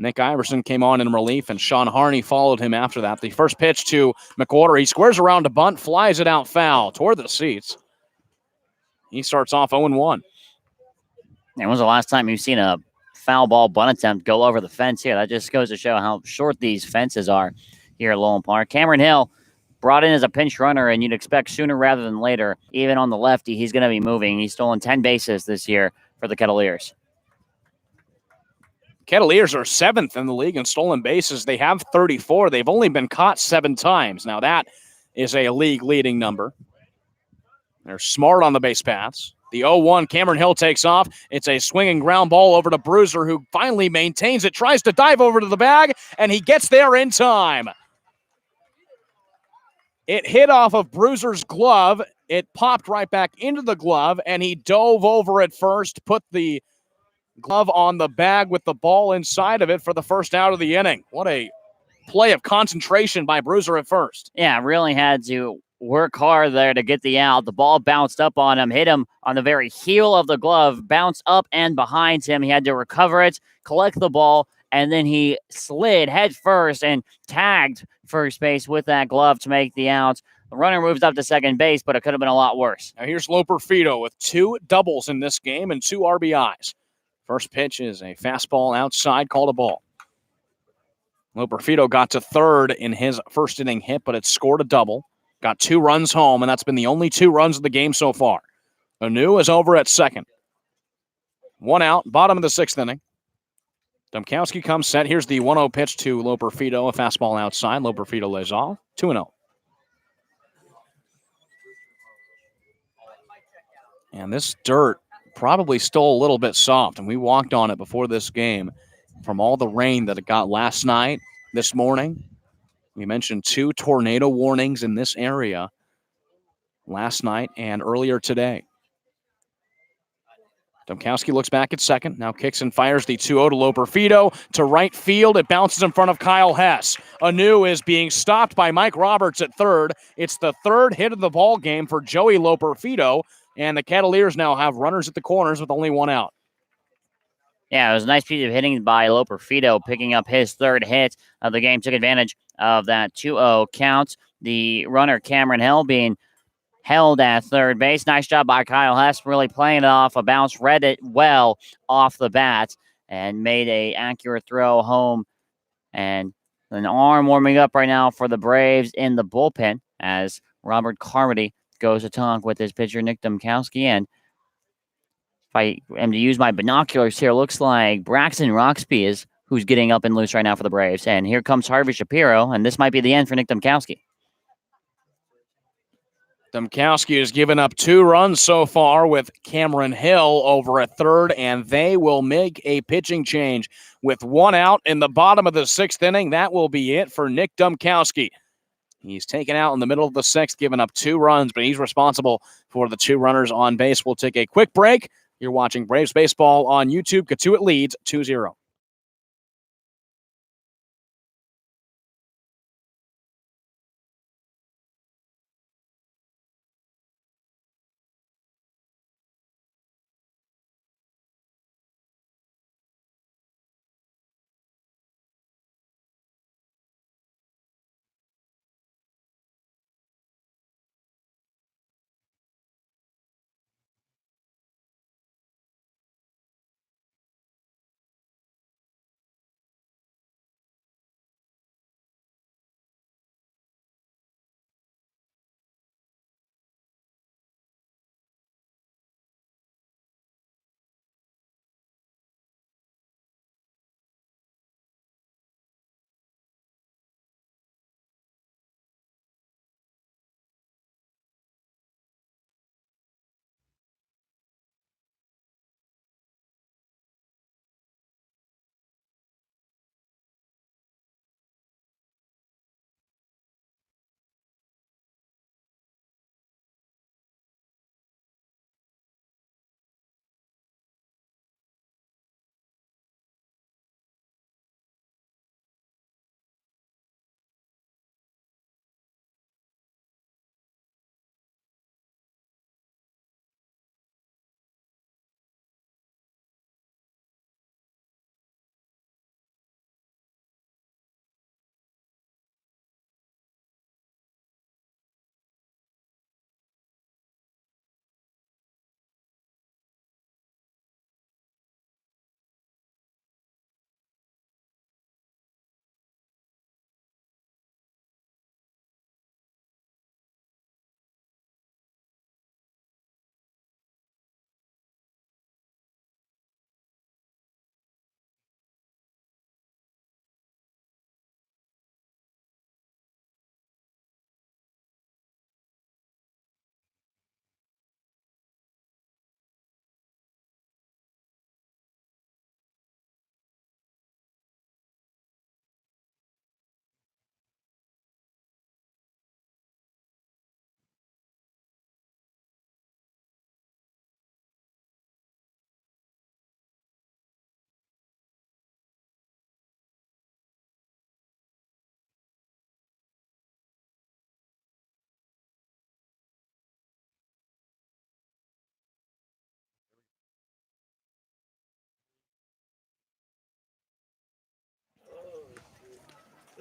Nick Iverson came on in relief, and Sean Harney followed him after that. The first pitch to McWhorter. He squares around a bunt, flies it out foul toward the seats. He starts off 0-1. And when was the last time you've seen a foul ball bunt attempt go over the fence here? That just goes to show how short these fences are here at Lowell Park. Cameron Hill brought in as a pinch runner, and you'd expect sooner rather than later, even on the lefty, he's going to be moving. He's stolen 10 bases this year for the Kettleers. Kettleers are 7th in the league in stolen bases. They have 34. They've only been caught 7 times. Now that is a league-leading number. They're smart on the base paths. The 0-1, Cameron Hill takes off. It's a swinging ground ball over to Bruiser, who finally maintains it, tries to dive over to the bag, and he gets there in time. It hit off of Bruiser's glove. It popped right back into the glove, and he dove over at first, put the glove on the bag with the ball inside of it for the first out of the inning. What a play of concentration by Bruiser at first. Yeah, really had to work hard there to get the out. The ball bounced up on him, hit him on the very heel of the glove, bounced up and behind him. He had to recover it, collect the ball, and then he slid head first and tagged first base with that glove to make the out. The runner moves up to second base, but it could have been a lot worse. Now here's Loperfido with 2 doubles in this game and 2 RBIs. First pitch is a fastball outside, called a ball. Loperfido got to third in his first inning hit, but it scored a double. Got 2 runs home, and that's been the only 2 runs of the game so far. Anu is over at second. 1 out, bottom of the 6th inning. Domkowski comes set. Here's the 1-0 pitch to Loperfido, a fastball outside. Loperfido lays off, 2-0. And this dirt probably still a little bit soft, and we walked on it before this game from all the rain that it got last night, this morning. We mentioned 2 tornado warnings in this area last night and earlier today. Domkowski looks back at second, now kicks and fires the 2-0 to Loperfido to right field. It bounces in front of Kyle Hess. Anu is being stopped by Mike Roberts at third. It's the 3rd hit of the ball game for Joey Loperfido. And the Kettleers now have runners at the corners with only 1 out. Yeah, it was a nice piece of hitting by Loperfido, picking up his 3rd hit of the game. Took advantage of that 2-0 count. The runner, Cameron Hill, being held at third base. Nice job by Kyle Hess, really playing it off a bounce, read it well off the bat, and made a accurate throw home. And an arm warming up right now for the Braves in the bullpen as Robert Carmody goes to talk with his pitcher, Nick Domkowski. And if I am to use my binoculars here, looks like Braxton Roxby is who's getting up and loose right now for the Braves. And here comes Harvey Shapiro, and this might be the end for Nick Domkowski. Domkowski has given up 2 runs so far with Cameron Hill over at third, and they will make a pitching change with 1 out in the bottom of the 6th inning. That will be it for Nick Domkowski. He's taken out in the middle of the 6th, giving up 2 runs, but he's responsible for the 2 runners on base. We'll take a quick break. You're watching Braves Baseball on YouTube. Cotuit leads 2-0.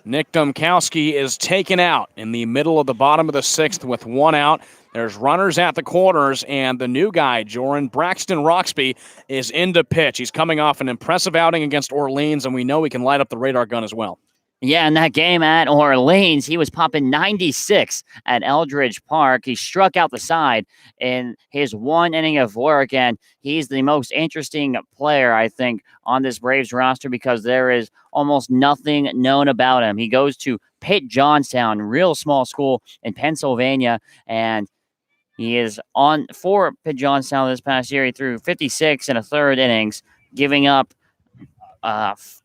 Nick Domkowski is taken out in the middle of the bottom of the 6th with 1 out. There's runners at the corners, and the new guy, Joran Braxton Roxby, is in to pitch. He's coming off an impressive outing against Orleans, and we know he can light up the radar gun as well. Yeah, in that game at Orleans, he was popping 96 at Eldridge Park. He struck out the side in his 1 inning of work, and he's the most interesting player, I think, on this Braves roster because there is almost nothing known about him. He goes to Pitt Johnstown, real small school in Pennsylvania, and he is on for Pitt Johnstown this past year. He threw 56 and a third innings, giving up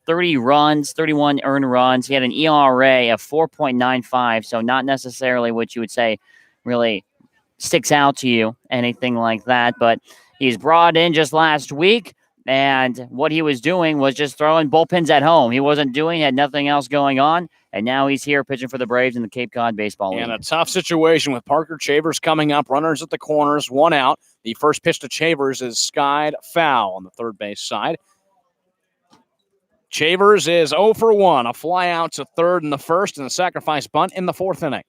30 runs, 31 earned runs. He had an ERA of 4.95, so not necessarily what you would say really sticks out to you, anything like that. But he's brought in just last week, and what he was doing was just throwing bullpens at home. He wasn't doing, had nothing else going on, and now he's here pitching for the Braves in the Cape Cod Baseball League. And a tough situation with Parker Chavers coming up, runners at the corners, 1 out. The first pitch to Chavers is skied foul on the third base side. Chavers is 0 for 1, a fly out to third in the first and a sacrifice bunt in the 4th inning.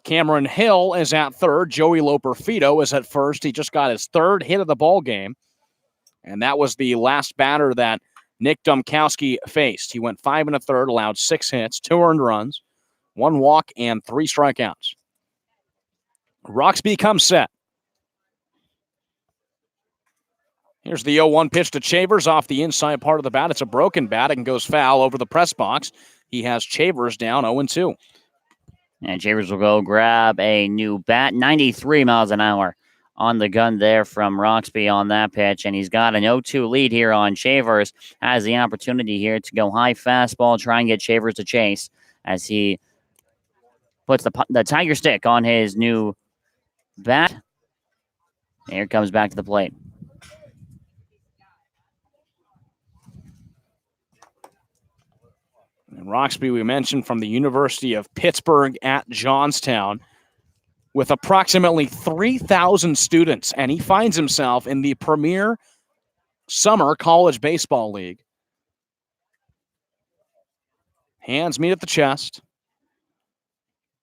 Cameron Hill is at third. Joey Loperfido is at first. He just got his 3rd hit of the ball game, and that was the last batter that Nick Domkowski faced. He went 5 1/3, allowed 6 hits, 2 earned runs, 1 walk, and 3 strikeouts. Roxby comes set. Here's the 0-1 pitch to Chavers off the inside part of the bat. It's a broken bat and goes foul over the press box. He has Chavers down 0-2. And Chavers will go grab a new bat. 93 miles an hour on the gun there from Roxby on that pitch. And he's got an 0-2 lead here on Chavers. Has the opportunity here to go high fastball, try and get Chavers to chase as he puts the Tiger stick on his new bat. Here comes back to the plate. And Roxby, we mentioned, from the University of Pittsburgh at Johnstown, with approximately 3,000 students, and he finds himself in the premier summer college baseball league. Hands meet at the chest.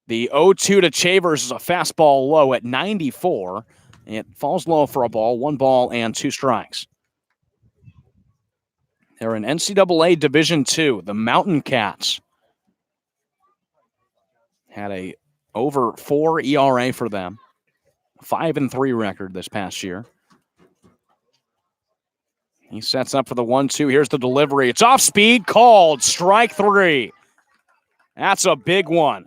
The 0-2 to Chavers is a fastball low at 94. It falls low for a ball, 1 ball and 2 strikes. They're in NCAA Division II. The Mountain Cats had a over 4 ERA for them. 5-3 record this past year. He sets up for the 1-2. Here's the delivery. It's off speed, called. Strike 3. That's a big one.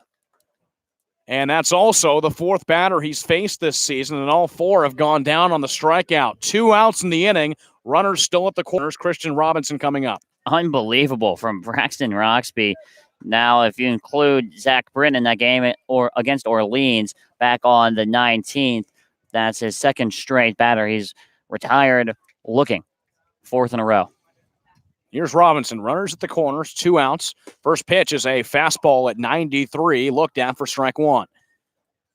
And that's also the 4th batter he's faced this season, and all 4 have gone down on the strikeout. 2 outs in the inning. Runners still at the corners. Christian Robinson coming up. Unbelievable from Braxton Roxby. Now, if you include Zach Britton in that game against Orleans back on the 19th, that's his 2nd straight batter. He's retired looking. 4th in a row. Here's Robinson. Runners at the corners, 2 outs. First pitch is a fastball at 93, looked at for strike 1.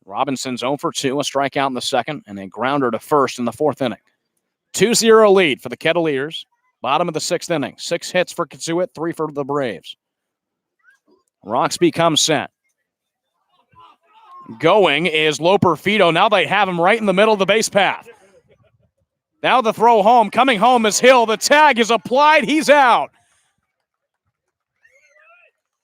Robinson's 0 for 2, a strikeout in the 2nd, and a grounder to first in the 4th inning. 2-0 lead for the Kettleers. Bottom of the 6th inning. 6 hits for Cotuit, 3 for the Braves. Roxby comes set. Going is Loperfido. Now they have him right in the middle of the base path. Now the throw home. Coming home is Hill. The tag is applied. He's out.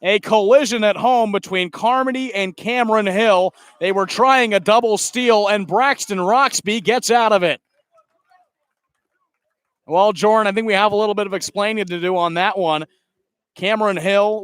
A collision at home between Carmody and Cameron Hill. They were trying a double steal, and Braxton Roxby gets out of it. Well, Jordan, I think we have a little bit of explaining to do on that one. Cameron Hill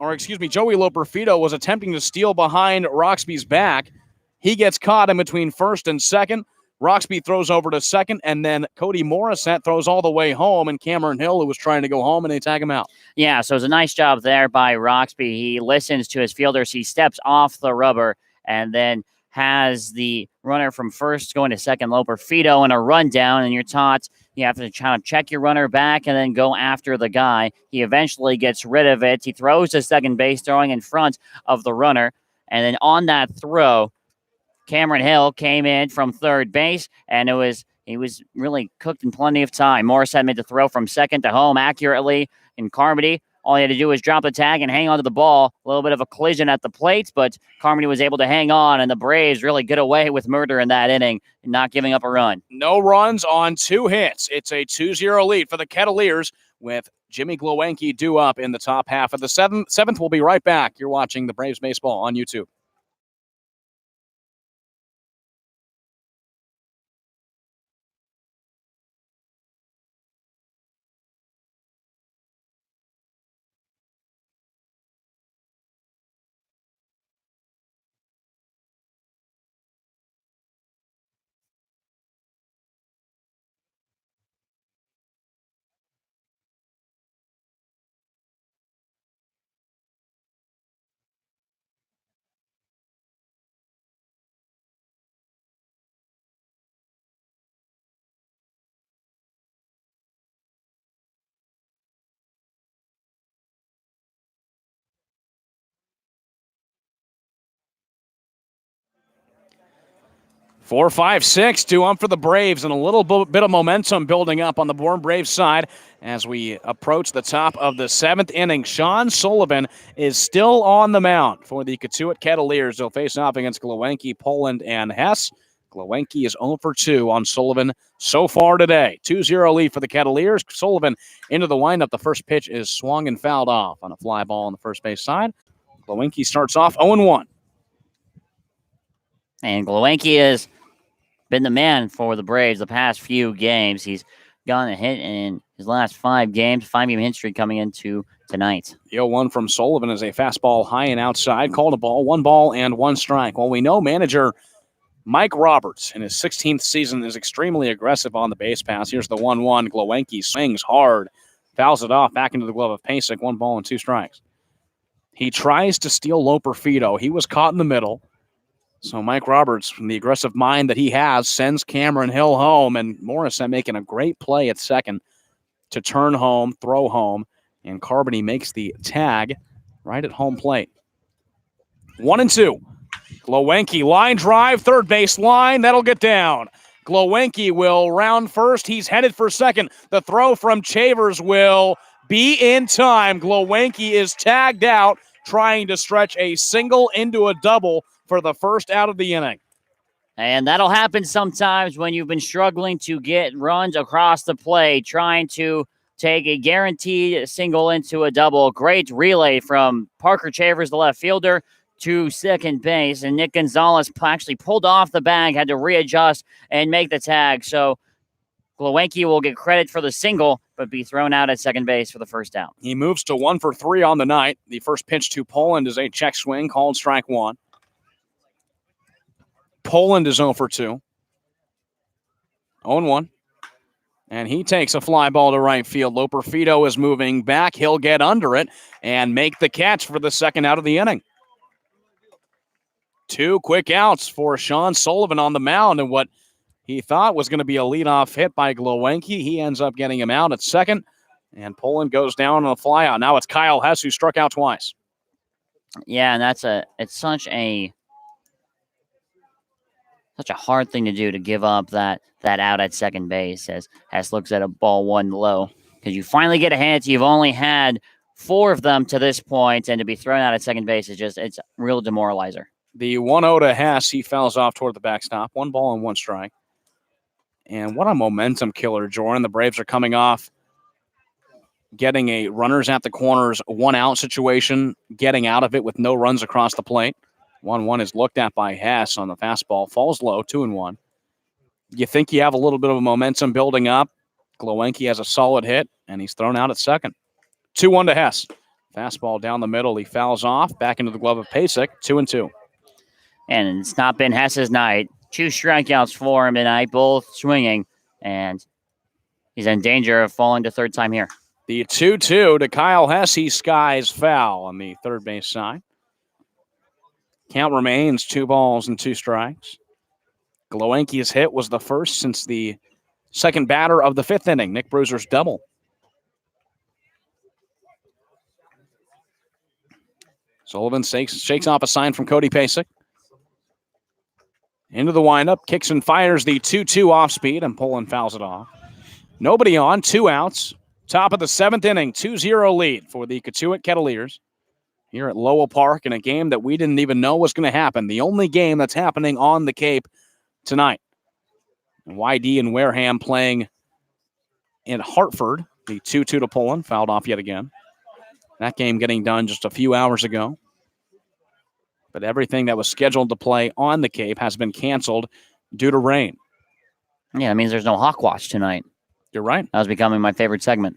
Joey Loperfido was attempting to steal behind Roxby's back. He gets caught in between first and second. Roxby throws over to second, and then Cody Morissette throws all the way home, and Cameron Hill, who was trying to go home, and they tag him out. Yeah, so it was a nice job there by Roxby. He listens to his fielders. He steps off the rubber and then has the runner from first going to second, Loperfido, in a rundown, and you're taught you have to kind of check your runner back and then go after the guy. He eventually gets rid of it. He throws to second base, throwing in front of the runner, and then on that throw, Cameron Hill came in from third base, and he was really cooked in plenty of time. Morissette made the throw from second to home accurately in Carmody. All he had to do was drop the tag and hang on to the ball. A little bit of a collision at the plate, but Carmody was able to hang on, and the Braves really get away with murder in that inning, not giving up a run. No runs on 2 hits. It's a 2-0 lead for the Kettleers with Jimmy Glowenke due up in the top half of the 7th. We'll be right back. You're watching the Braves baseball on YouTube. Four, five, six, 2-1 for the Braves, and a little bit of momentum building up on the Bourne Braves side as we approach the top of the 7th inning. Sean Sullivan is still on the mound for the Cotuit Kettleers. They'll face off against Glowenke, Poland, and Hess. Glowenke is 0 for 2 on Sullivan so far today. 2-0 lead for the Kettleers. Sullivan into the windup. The first pitch is swung and fouled off on a fly ball on the first base side. Glowenke starts off 0-1. And Glowenke has been the man for the Braves the past few games. He's gotten a hit in his last 5 games, 5-game hit streak coming into tonight. The 0-1 from Sullivan is a fastball high and outside. Called a ball, 1 ball and 1 strike. Well, we know manager Mike Roberts in his 16th season is extremely aggressive on the base pass. Here's the 1-1. Glowenke swings hard, fouls it off back into the glove of Pasek. 1 ball and 2 strikes. He tries to steal Loperfido. He was caught in the middle. So Mike Roberts, from the aggressive mind that he has, sends Cameron Hill home, and Morrison making a great play at second to turn home, throw home, and Carbony makes the tag right at home plate. 1-2. Glowenke, line drive, third base line. That'll get down. Glowenke will round first. He's headed for second. The throw from Chavers will be in time. Glowenke is tagged out, trying to stretch a single into a double for the first out of the inning. And that'll happen sometimes when you've been struggling to get runs across the plate, trying to take a guaranteed single into a double. Great relay from Parker Chavers, the left fielder, to second base. And Nick Gonzalez actually pulled off the bag, had to readjust and make the tag. So Glowenke will get credit for the single, but be thrown out at second base for the first out. He moves to 1 for 3 on the night. The first pitch to Poland is a check swing, called strike one. Poland is 0 for 2. 0-1. And he takes a fly ball to right field. Loperfido is moving back. He'll get under it and make the catch for the second out of the inning. 2 quick outs for Sean Sullivan on the mound, and what he thought was going to be a leadoff hit by Glowenke. He ends up getting him out at second, and Poland goes down on a fly out. Now it's Kyle Hess, who struck out twice. Yeah, and it's such a hard thing to do, to give up that out at second base, as Hess looks at a ball one low, because you finally get a hit. You've only had 4 of them to this point, and to be thrown out at second base it's a real demoralizer. The 1-0 to Hess. He fouls off toward the backstop. 1 ball and 1 strike. And what a momentum killer, Jordan. The Braves are coming off getting a runners at the corners, 1 out situation, getting out of it with no runs across the plate. 1-1 is looked at by Hess on the fastball. Falls low, 2-1. You think you have a little bit of a momentum building up. Glowenke has a solid hit, and he's thrown out at second. 2-1 to Hess. Fastball down the middle. He fouls off. Back into the glove of Pasek. 2-2. And it's not been Hess's night. 2 strikeouts for him tonight, both swinging, and he's in danger of falling to third time here. The 2-2 to Kyle Hess. He skies foul on the third base side. Count remains 2 balls and 2 strikes. Glowenke's hit was the first since the second batter of the 5th inning. Nick Bruiser's double. Sullivan shakes off a sign from Cody Pasek. Into the windup, kicks and fires the 2-2 off speed, and Poland fouls it off. Nobody on, 2 outs. Top of the 7th inning, 2-0 lead for the Cotuit Kettleers here at Lowell Park in a game that we didn't even know was going to happen. The only game that's happening on the Cape tonight. YD and Wareham playing in Hartford. The 2-2 to Poland, fouled off yet again. That game getting done just a few hours ago. But everything that was scheduled to play on the Cape has been canceled due to rain. Yeah, that means there's no Hawk Watch tonight. You're right. That was becoming my favorite segment.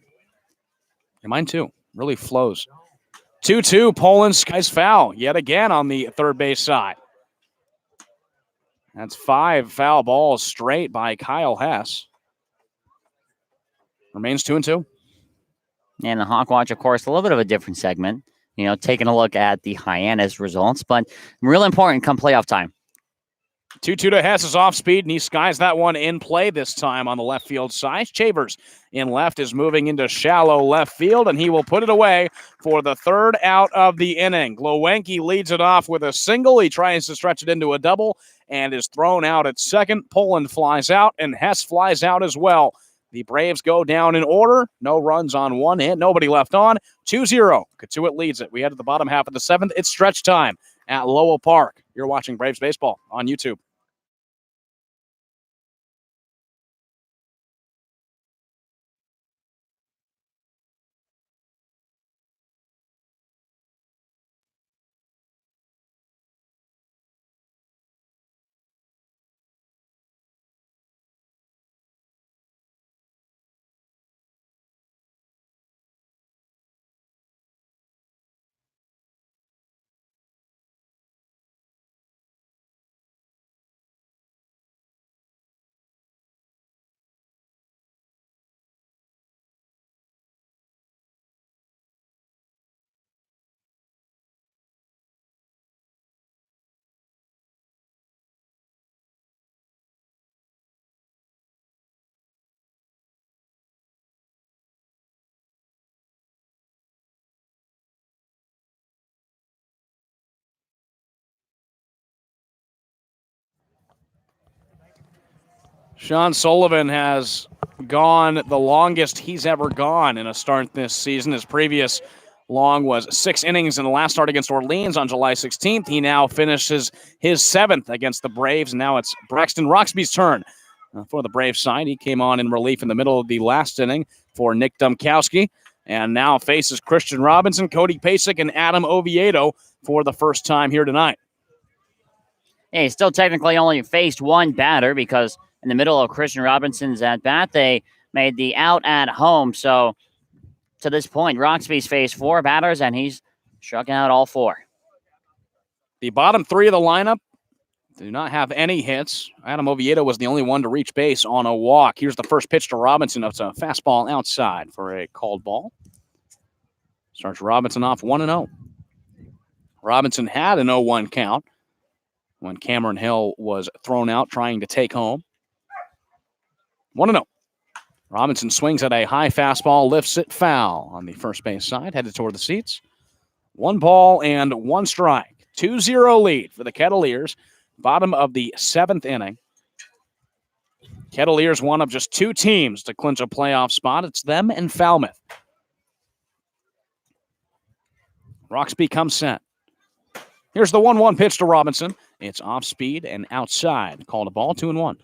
Yeah, mine too. Really flows. 2-2, Poland skies foul yet again on the third base side. That's 5 foul balls straight by Kyle Hess. Remains 2-2. And the Hawk Watch, of course, a little bit of a different segment. Taking a look at the Hyannis results, but real important come playoff time. 2-2 to Hess is off speed, and he skies that one in play this time on the left field side. Chavers in left is moving into shallow left field, and he will put it away for the third out of the inning. Glowenke leads it off with a single. He tries to stretch it into a double and is thrown out at second. Poland flies out, and Hess flies out as well. The Braves go down in order. No runs on 1 hit. Nobody left on. 2-0. Cotuit leads it. We head to the bottom half of the 7th. It's stretch time at Lowell Park. You're watching Braves Baseball on YouTube. Sean Sullivan has gone the longest he's ever gone in a start this season. His previous long was 6 innings in the last start against Orleans on July 16th. He now finishes his 7th against the Braves, and now it's Braxton Roxby's turn. For the Braves side, he came on in relief in the middle of the last inning for Nick Dumkowski, and now faces Christian Robinson, Cody Pasek, and Adam Oviedo for the first time here tonight. Yeah, he still technically only faced one batter because in the middle of Christian Robinson's at-bat, they made the out at home. So to this point, Roxby's faced 4 batters, and he's struck out all 4. The bottom 3 of the lineup do not have any hits. Adam Oviedo was the only one to reach base on a walk. Here's the first pitch to Robinson. It's a fastball outside for a called ball. Starts Robinson off 1-0. Robinson had an 0-1 count when Cameron Hill was thrown out trying to take home. 1-0. Robinson swings at a high fastball, lifts it foul on the first base side, headed toward the seats. 1 ball and 1 strike. 2-0 lead for the Kettleers. Bottom of the 7th inning. Kettleers one of just 2 teams to clinch a playoff spot. It's them and Falmouth. Roxby comes set. Here's the 1-1 pitch to Robinson. It's off speed and outside. Called a ball, 2-1.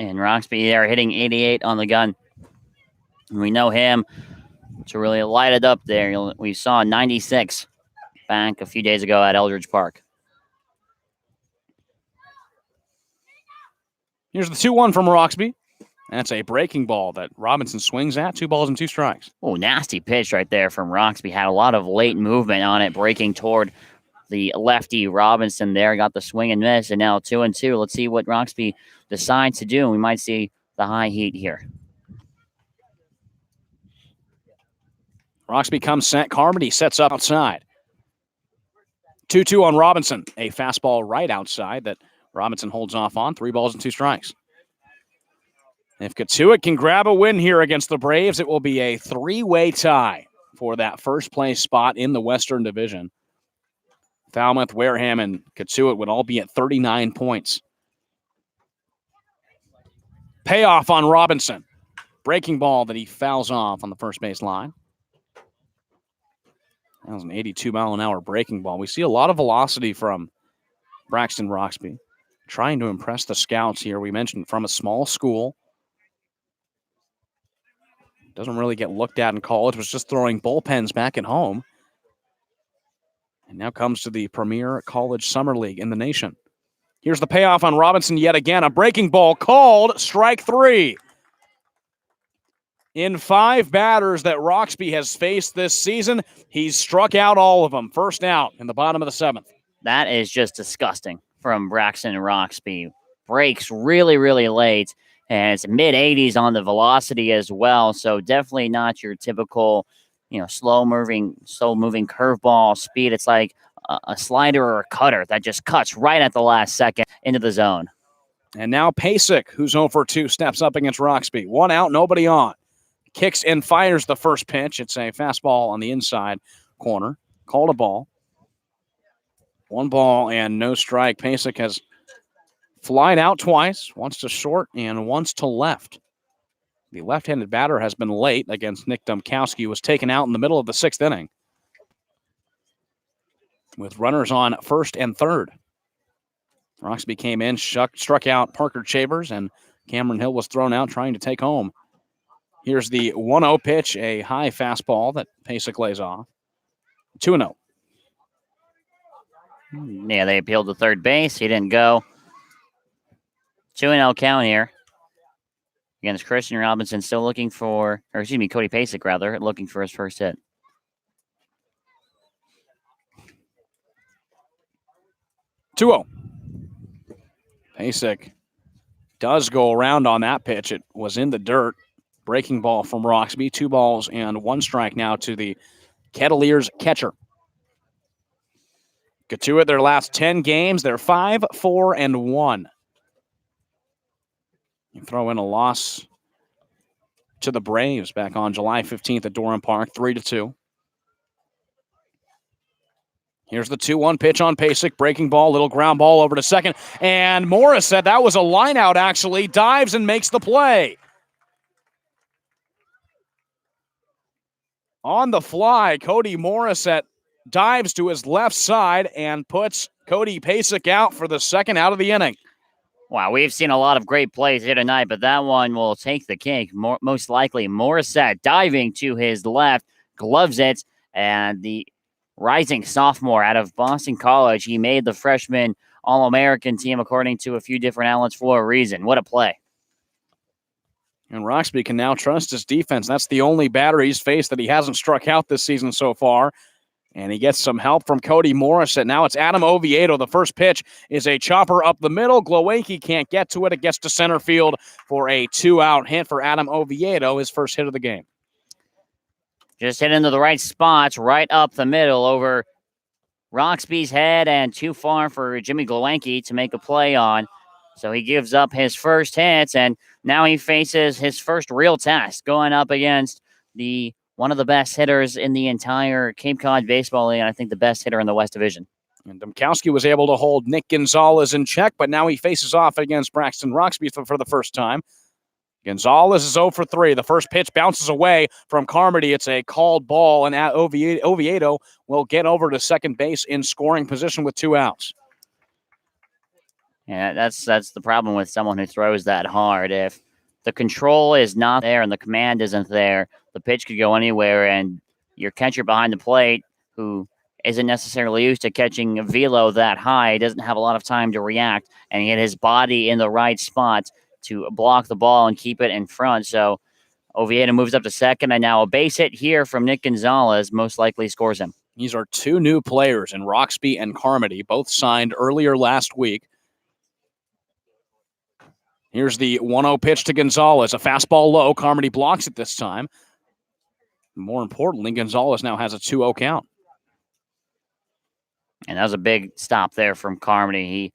And Roxby there hitting 88 on the gun. We know him to really light it up there. We saw 96 back a few days ago at Eldridge Park. Here's the 2-1 from Roxby. That's a breaking ball that Robinson swings at. 2 balls and 2 strikes. Oh, nasty pitch right there from Roxby. Had a lot of late movement on it, breaking toward the lefty Robinson there. Got the swing and miss, and now 2-2. Let's see what Roxby decides to do. We might see the high heat here. Roxby comes set. Carmody sets up outside. 2-2 on Robinson. A fastball right outside that Robinson holds off on. 3 balls and 2 strikes. If Cotuit can grab a win here against the Braves, it will be a 3-way tie for that first place spot in the Western Division. Falmouth, Wareham, and Cotuit would all be at 39 points. Payoff on Robinson. Breaking ball that he fouls off on the first base line. That was an 82-mile-an-hour breaking ball. We see a lot of velocity from Braxton Roxby. Trying to impress the scouts here. We mentioned from a small school. Doesn't really get looked at in college. Was just throwing bullpens back at home. And now comes to the premier college summer league in the nation. Here's the payoff on Robinson yet again. A breaking ball called strike 3. In 5 batters that Roxby has faced this season, he's struck out all of them. First out in the bottom of the 7th. That is just disgusting from Braxton Roxby. Breaks really, really late. And it's mid-80s on the velocity as well. So definitely not your typical, slow-moving curveball speed. It's like a slider or a cutter that just cuts right at the last second into the zone. And now Pasek, who's 0 for 2, steps up against Roxby. 1 out, nobody on. Kicks and fires the first pitch. It's a fastball on the inside corner. Called a ball. 1 ball and no strike. Pasek has flied out twice, once to short and once to left. The left-handed batter has been late against Nick Dumkowski, who was taken out in the middle of the 6th inning with runners on 1st and 3rd. Roxby came in, struck out Parker Chavers, and Cameron Hill was thrown out trying to take home. Here's the 1-0 pitch, a high fastball that Pasek lays off. 2-0. Yeah, they appealed to third base. He didn't go. 2-0 count here against Christian Robinson, still looking for, Cody Pasek, rather, looking for his first hit. Pasek does go around on that pitch. It was in the dirt. Breaking ball from Roxby. 2 balls and 1 strike now to the Kettleers catcher. Cotuit, their last 10 games, they're 5-4-1. You throw in a loss to the Braves back on July 15th at Durham Park, 3-2. Here's the 2-1 pitch on Pasek. Breaking ball, little ground ball over to second. And Morissette, that was a line out actually, dives and makes the play. On the fly, Cody Morissette dives to his left side and puts Cody Pasek out for the second out of the inning. Wow, we've seen a lot of great plays here tonight, but that one will take the cake. Most likely, Morissette diving to his left, gloves it, and the rising sophomore out of Boston College, he made the freshman All-American team according to a few different outlets for a reason. What a play. And Roxby can now trust his defense. That's the only batter he's faced that he hasn't struck out this season so far. And he gets some help from Cody Morissette. Now it's Adam Oviedo. The first pitch is a chopper up the middle. Glowanke can't get to it. It gets to center field for a 2-out hit for Adam Oviedo, his first hit of the game. Just hit into the right spots, right up the middle over Roxby's head and too far for Jimmy Glowanke to make a play on. So he gives up his first hits, and now he faces his first real test going up against one of the best hitters in the entire Cape Cod Baseball League, and I think the best hitter in the West Division. And Domkowski was able to hold Nick Gonzalez in check, but now he faces off against Braxton Roxby for the first time. Gonzalez is 0 for 3. The first pitch bounces away from Carmody. It's a called ball, and Oviedo will get over to second base in scoring position with 2 outs. Yeah, that's the problem with someone who throws that hard. If the control is not there and the command isn't there, the pitch could go anywhere, and your catcher behind the plate, who isn't necessarily used to catching a velo that high, doesn't have a lot of time to react and get his body in the right spot to block the ball and keep it in front. So Oviedo moves up to second, and now a base hit here from Nick Gonzalez most likely scores him. These are 2 new players in Roxby and Carmody, both signed earlier last week. Here's the 1-0 pitch to Gonzalez. A fastball low. Carmody blocks it this time. More importantly, Gonzalez now has a 2-0 count. And that was a big stop there from Carmody. He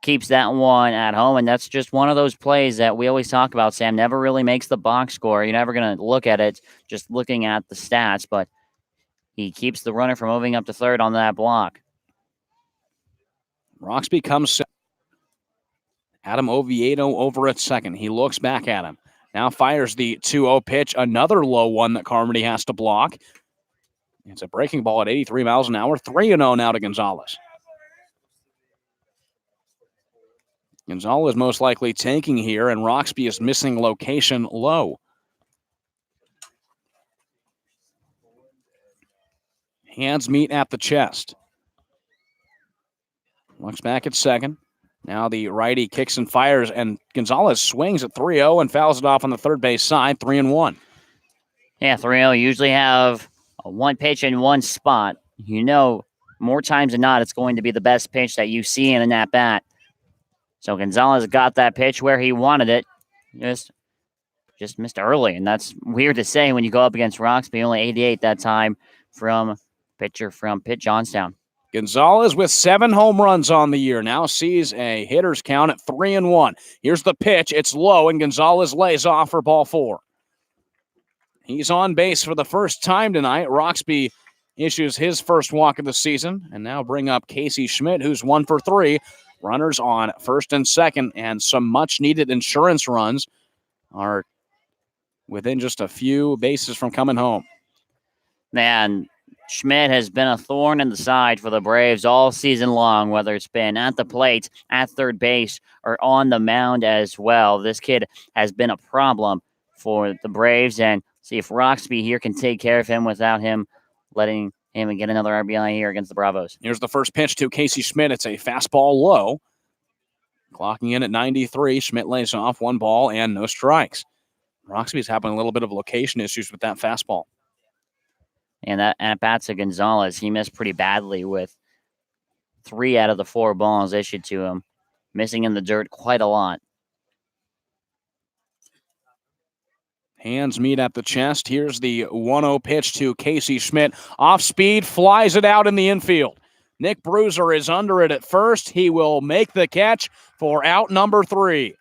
keeps that one at home, and that's just one of those plays that we always talk about, Sam. Never really makes the box score. You're never going to look at it just looking at the stats, but he keeps the runner from moving up to third on that block. Roxby comes set. Adam Oviedo over at second. He looks back at him. Now fires the 2-0 pitch, another low one that Carmody has to block. It's a breaking ball at 83 miles an hour. 3-0 now to Gonzalez. Gonzalez most likely tanking here, and Roxby is missing location low. Hands meet at the chest. Looks back at second. Now the righty kicks and fires, and Gonzalez swings at 3-0 and fouls it off on the third base side, 3-1. Yeah, 3-0 usually have a one pitch in one spot. You know, more times than not, it's going to be the best pitch that you see in an at-bat. So Gonzalez got that pitch where he wanted it. Just missed early, and that's weird to say when you go up against Roxby. Only 88 that time from pitcher from Pitt Johnstown. Gonzalez with 7 home runs on the year now sees a hitter's count at 3-1. Here's the pitch. It's low, and Gonzalez lays off for ball 4. He's on base for the first time tonight. Roxby issues his first walk of the season, and now bring up Casey Schmidt, who's 1 for 3. Runners on first and second, and some much-needed insurance runs are within just a few bases from coming home. Man, Schmidt has been a thorn in the side for the Braves all season long, whether it's been at the plate, at third base, or on the mound as well. This kid has been a problem for the Braves, and see if Roxby here can take care of him without him letting him get another RBI here against the Bravos. Here's the first pitch to Casey Schmidt. It's a fastball low. Clocking in at 93. Schmidt lays off 1 ball and no strikes. Roxby's having a little bit of location issues with that fastball. And that at-bat to Gonzalez, he missed pretty badly with 3 out of the 4 balls issued to him. Missing in the dirt quite a lot. Hands meet at the chest. Here's the 1-0 pitch to Casey Schmidt. Off speed, flies it out in the infield. Nick Bruiser is under it at first. He will make the catch for out number 3.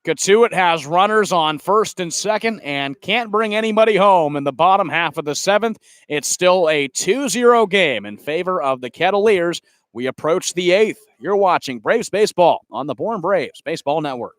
Cotuit has runners on first and second and can't bring anybody home in the bottom half of the seventh. It's still a 2-0 game in favor of the Kettleers. We approach the eighth. You're watching Braves Baseball on the Bourne Braves Baseball Network.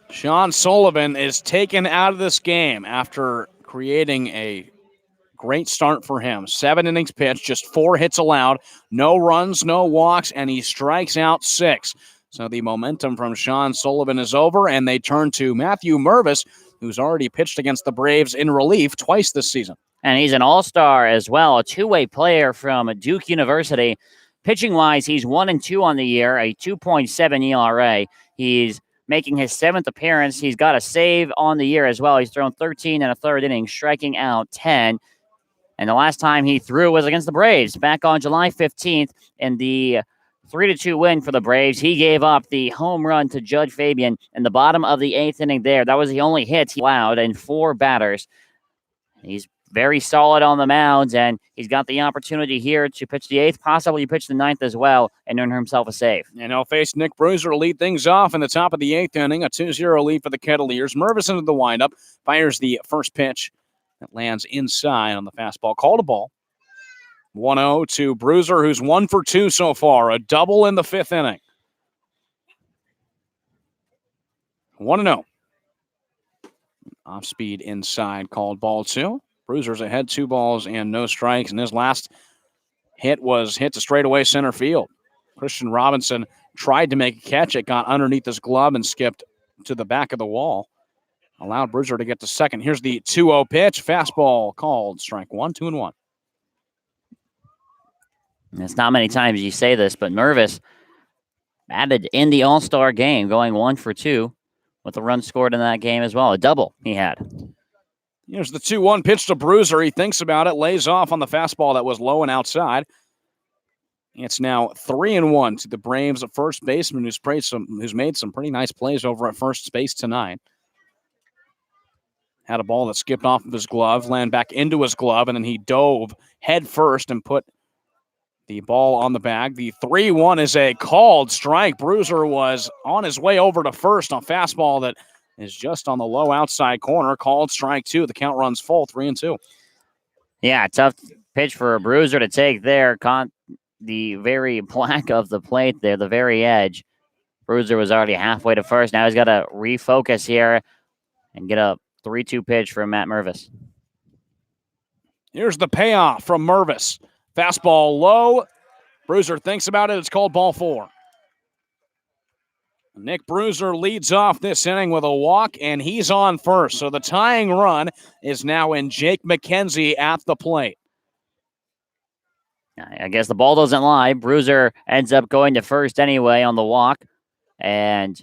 Sean Sullivan is taken out of this game after creating a great start for him. 7 innings pitched, just 4 hits allowed, no runs, no walks, and he strikes out 6. So the momentum from Sean Sullivan is over, and they turn to Matthew Mervis, who's already pitched against the Braves in relief twice this season. And he's an all-star as well, a two-way player from Duke University. Pitching-wise, he's 1-2 on the year, a 2.7 ERA. He's making his 7th appearance. He's got a save on the year as well. He's thrown 13 and a third innings, striking out 10. And the last time he threw was against the Braves back on July 15th in the 3-2 win for the Braves. He gave up the home run to Judge Fabian in the bottom of the 8th inning there. That was the only hit he allowed in 4 batters. He's very solid on the mounds, and he's got the opportunity here to pitch the 8th, possibly pitch the 9th as well, and earn himself a save. And he'll face Nick Bruiser to lead things off in the top of the 8th inning, a 2-0 lead for the Kettleers. Mervis into the windup, fires the first pitch that lands inside on the fastball. Called a ball. 1-0 to Bruiser, who's 1 for 2 so far, a double in the 5th inning. 1-0. Off speed inside, called ball 2. Bruiser's ahead 2 balls and no strikes, and his last hit was hit to straightaway center field. Christian Robinson tried to make a catch. It got underneath his glove and skipped to the back of the wall. Allowed Bruiser to get to second. Here's the 2-0 pitch. Fastball called. Strike 1, 2-1. It's not many times you say this, but Mervis batted in the All-Star game, going 1 for 2 with a run scored in that game as well. A double he had. Here's the 2-1 pitch to Bruiser. He thinks about it, lays off on the fastball that was low and outside. It's now 3-1 to the Braves' first baseman who's made some pretty nice plays over at first base tonight. Had a ball that skipped off of his glove, landed back into his glove, and then he dove head first and put the ball on the bag. The 3-1 is a called strike. Bruiser was on his way over to first on fastball that is just on the low outside corner. Called strike 2. The count runs full, 3-2. Yeah, tough pitch for a Bruiser to take there. Caught the very black of the plate there, the very edge. Bruiser was already halfway to first. Now he's got to refocus here and get a 3-2 pitch from Matt Mervis. Here's the payoff from Mervis. Fastball low. Bruiser thinks about it. It's called ball 4. Nick Bruiser leads off this inning with a walk, and he's on first. So the tying run is now in Jake McKenzie at the plate. I guess the ball doesn't lie. Bruiser ends up going to first anyway on the walk. And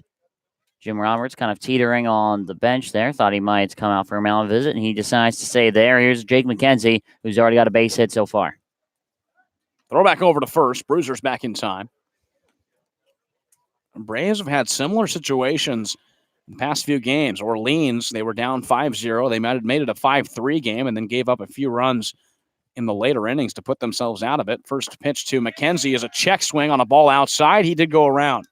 Jim Roberts kind of teetering on the bench there. Thought he might come out for a mound visit, and he decides to stay there. Here's Jake McKenzie, who's already got a base hit so far. Throw back over to first. Bruiser's back in time. Braves have had similar situations in the past few games. Orleans, they were down 5-0. They made it a 5-3 game and then gave up a few runs in the later innings to put themselves out of it. First pitch to McKenzie is a check swing on a ball outside. He did go around.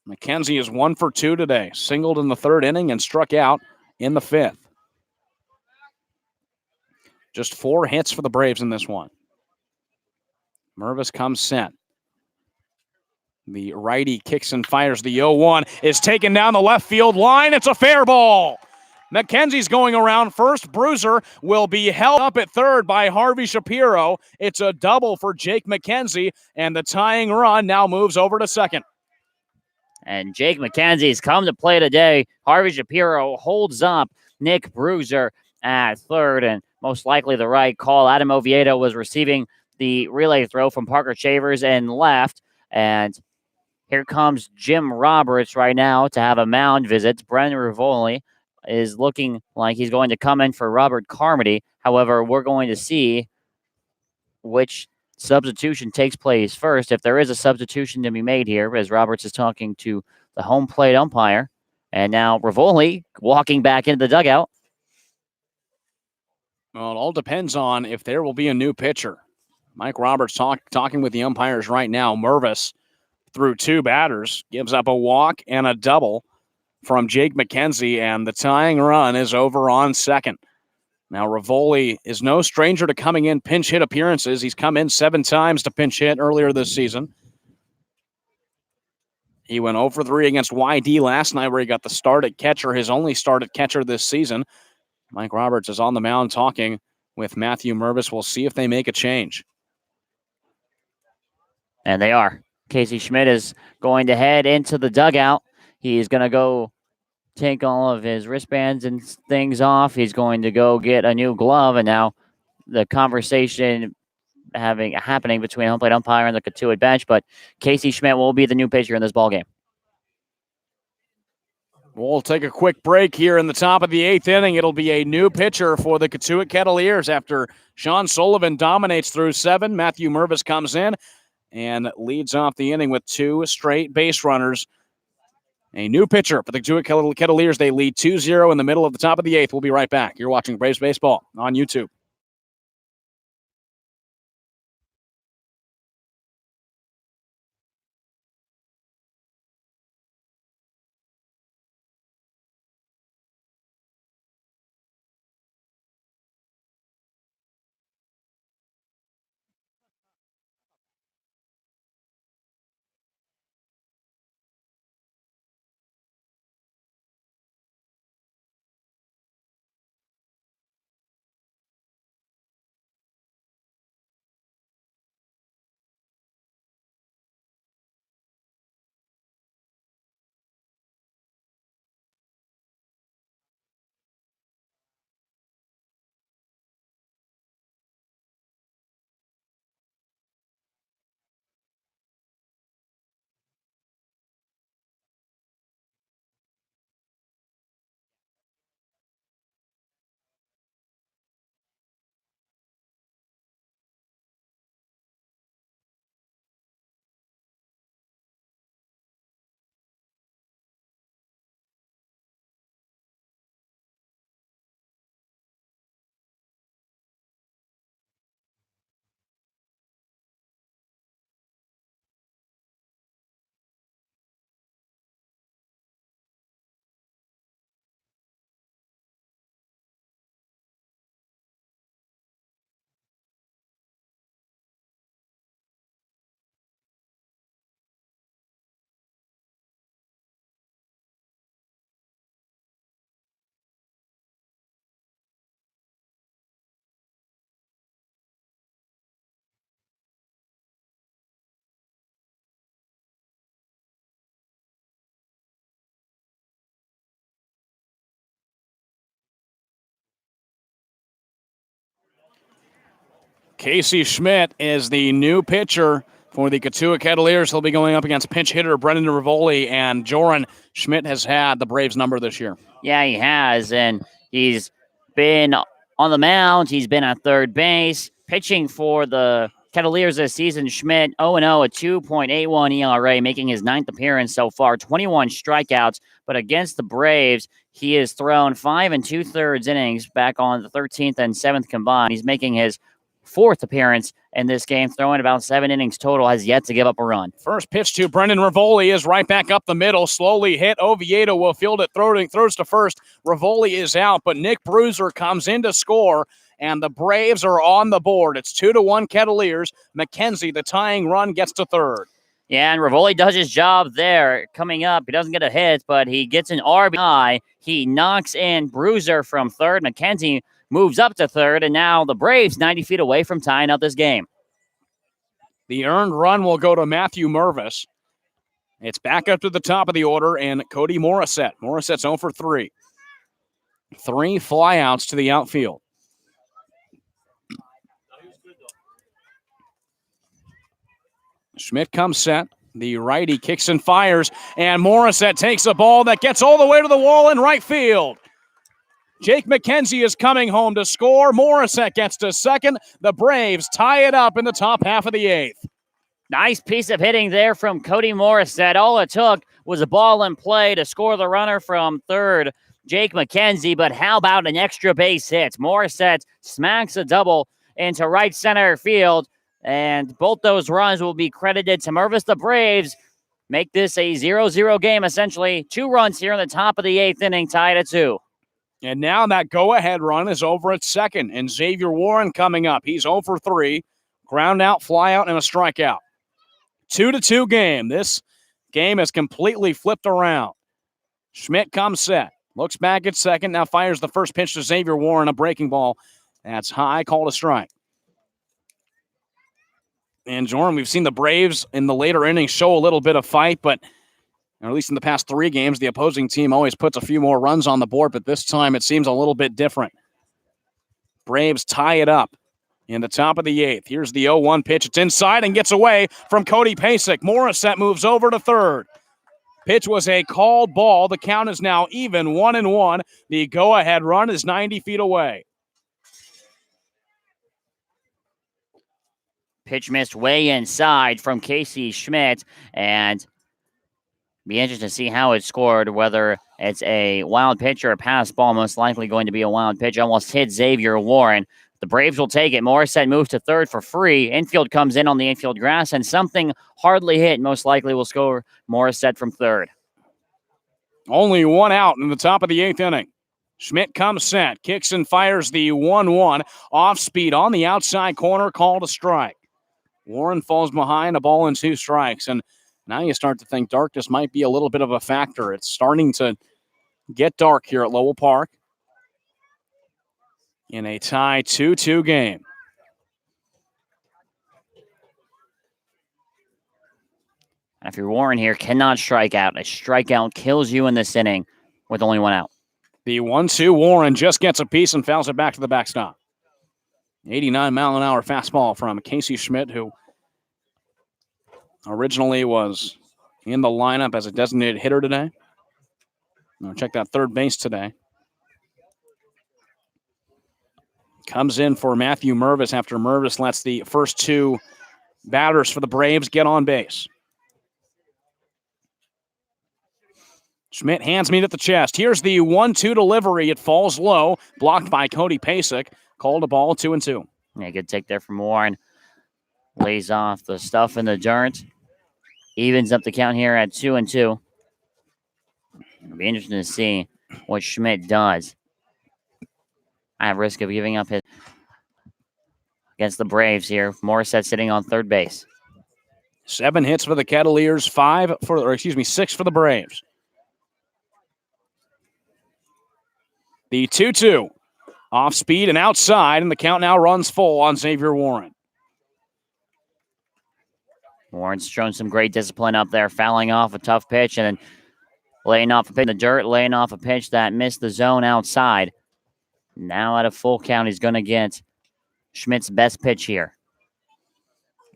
McKenzie is 1 for 2 today. Singled in the third inning and struck out in the fifth. Just 4 hits for the Braves in this one. Mervis comes set. The righty kicks and fires. The 0-1 is taken down the left field line. It's a fair ball. McKenzie's going around first. Bruiser will be held up at third by Harvey Shapiro. It's a double for Jake McKenzie, and the tying run now moves over to second. And Jake McKenzie's come to play today. Harvey Shapiro holds up Nick Bruiser at third, and most likely the right call. Adam Oviedo was receiving the relay throw from Parker Shavers and left. And here comes Jim Roberts right now to have a mound visit. Brendan Rivoli is looking like he's going to come in for Robert Carmody. However, we're going to see which substitution takes place first, if there is a substitution to be made here, as Roberts is talking to the home plate umpire. And now Rivoli walking back into the dugout. Well, it all depends on if there will be a new pitcher. Mike Roberts talking with the umpires right now. Mervis through 2 batters, gives up a walk and a double from Jake McKenzie, and the tying run is over on second. Now, Rivoli is no stranger to coming in pinch hit appearances. He's come in 7 times to pinch hit earlier this season. He went 0 for 3 against YD last night, where he got the start at catcher, his only start at catcher this season. Mike Roberts is on the mound talking with Matthew Mervis. We'll see if they make a change. And they are. Casey Schmidt is going to head into the dugout. He's going to go take all of his wristbands and things off. He's going to go get a new glove, and now the conversation happening between home plate umpire and the Cotuit bench, but Casey Schmidt will be the new pitcher in this ballgame. We'll take a quick break here in the top of the 8th inning. It'll be a new pitcher for the Cotuit Kettleers after Sean Sullivan dominates through 7. Matthew Mervis comes in and leads off the inning with 2 straight base runners. A new pitcher for the Cotuit Kettleers. They lead 2-0 in the middle of the top of the 8th. We'll be right back. You're watching Braves Baseball on YouTube. Casey Schmidt is the new pitcher For the Cotuit Kettleers, he'll be going up against pinch hitter Brendan Rivoli, and Joran Schmidt has had the Braves number this year. Yeah, he has, and he's been on the mound. He's been at third base. Pitching for the Kettleers this season, Schmidt 0-0 at 2.81 ERA, making his 9th appearance so far, 21 strikeouts. But against the Braves, he has thrown 5 2/3 innings back on the 13th and 7th combined. He's making his 4th appearance in this game, throwing about 7 innings total, has yet to give up a run. First pitch to Brendan Rivoli is right back up the middle, slowly hit. Oviedo will field it, throws to first. Rivoli is out, but Nick Bruiser comes in to score, and the Braves are on the board. It's 2-1 Kettleers. McKenzie, the tying run, gets to third. Yeah, and Rivoli does his job there. Coming up, he doesn't get a hit, but he gets an RBI. He knocks in Bruiser from third. McKenzie moves up to third, and now the Braves 90 feet away from tying up this game. The earned run will go to Matthew Mervis. It's back up to the top of the order, and Cody Morissette. Morissette's 0 for 3. 3 flyouts to the outfield. Schmidt comes set. The righty kicks and fires, and Morissette takes a ball that gets all the way to the wall in right field. Jake McKenzie is coming home to score. Morissette gets to second. The Braves tie it up in the top half of the 8th. Nice piece of hitting there from Cody Morissette. All it took was a ball in play to score the runner from third, Jake McKenzie. But how about an extra base hit? Morissette smacks a double into right center field, and both those runs will be credited to Mervis. The Braves make this a 0-0 game, essentially. 2 runs here in the top of the 8th inning, tied at 2. And now that go-ahead run is over at second, and Xavier Warren coming up. He's 0 for 3, ground out, fly out, and a strikeout. 2-2 game. This game has completely flipped around. Schmidt comes set, looks back at second, now fires the first pitch to Xavier Warren, a breaking ball. That's high, called a strike. And Jordan, we've seen the Braves in the later innings show a little bit of fight, but or at least in the past 3 games, the opposing team always puts a few more runs on the board, but this time it seems a little bit different. Braves tie it up in the top of the 8th. Here's the 0-1 pitch. It's inside and gets away from Cody Pasek. Morissette moves over to third. Pitch was a called ball. The count is now even, 1-1. The go-ahead run is 90 feet away. Pitch missed way inside from Casey Schmidt, and be interesting to see how it's scored, whether it's a wild pitch or a pass ball. Most likely going to be a wild pitch. Almost hit Xavier Warren. The Braves will take it. Morissette moves to third for free. Infield comes in on the infield grass, and something hardly hit most likely will score Morissette from third. Only 1 out in the top of the 8th inning. Schmidt comes set, kicks and fires the 1-1. Off speed on the outside corner, called a strike. Warren falls behind, a ball and 2 strikes, and now you start to think darkness might be a little bit of a factor. It's starting to get dark here at Lowell Park in a tie 2-2 game. If you're Warren here, cannot strike out. A strikeout kills you in this inning with only 1 out. The 1-2 Warren just gets a piece and fouls it back to the backstop. 89-mile-an-hour fastball from Casey Schmidt, who originally was in the lineup as a designated hitter today. Check that third base today. Comes in for Matthew Mervis after Mervis lets the first 2 batters for the Braves get on base. Schmidt hands meet at the chest. Here's the 1-2 delivery. It falls low, blocked by Cody Pasek. Called a ball, 2-2. Yeah, good take there from Warren. Lays off the stuff in the dirt. Evens up the count here at 2-2. It'll be interesting to see what Schmidt does. I have risk of giving up his against the Braves here. Morissette sitting on third base. 7 hits for the Kettleers, 6 for the Braves. The 2-2. Off speed and outside, and the count now runs full on Xavier Warren. Warren's shown some great discipline up there, fouling off a tough pitch and then laying off a pitch in the dirt, laying off a pitch that missed the zone outside. Now at a full count, he's going to get Schmidt's best pitch here.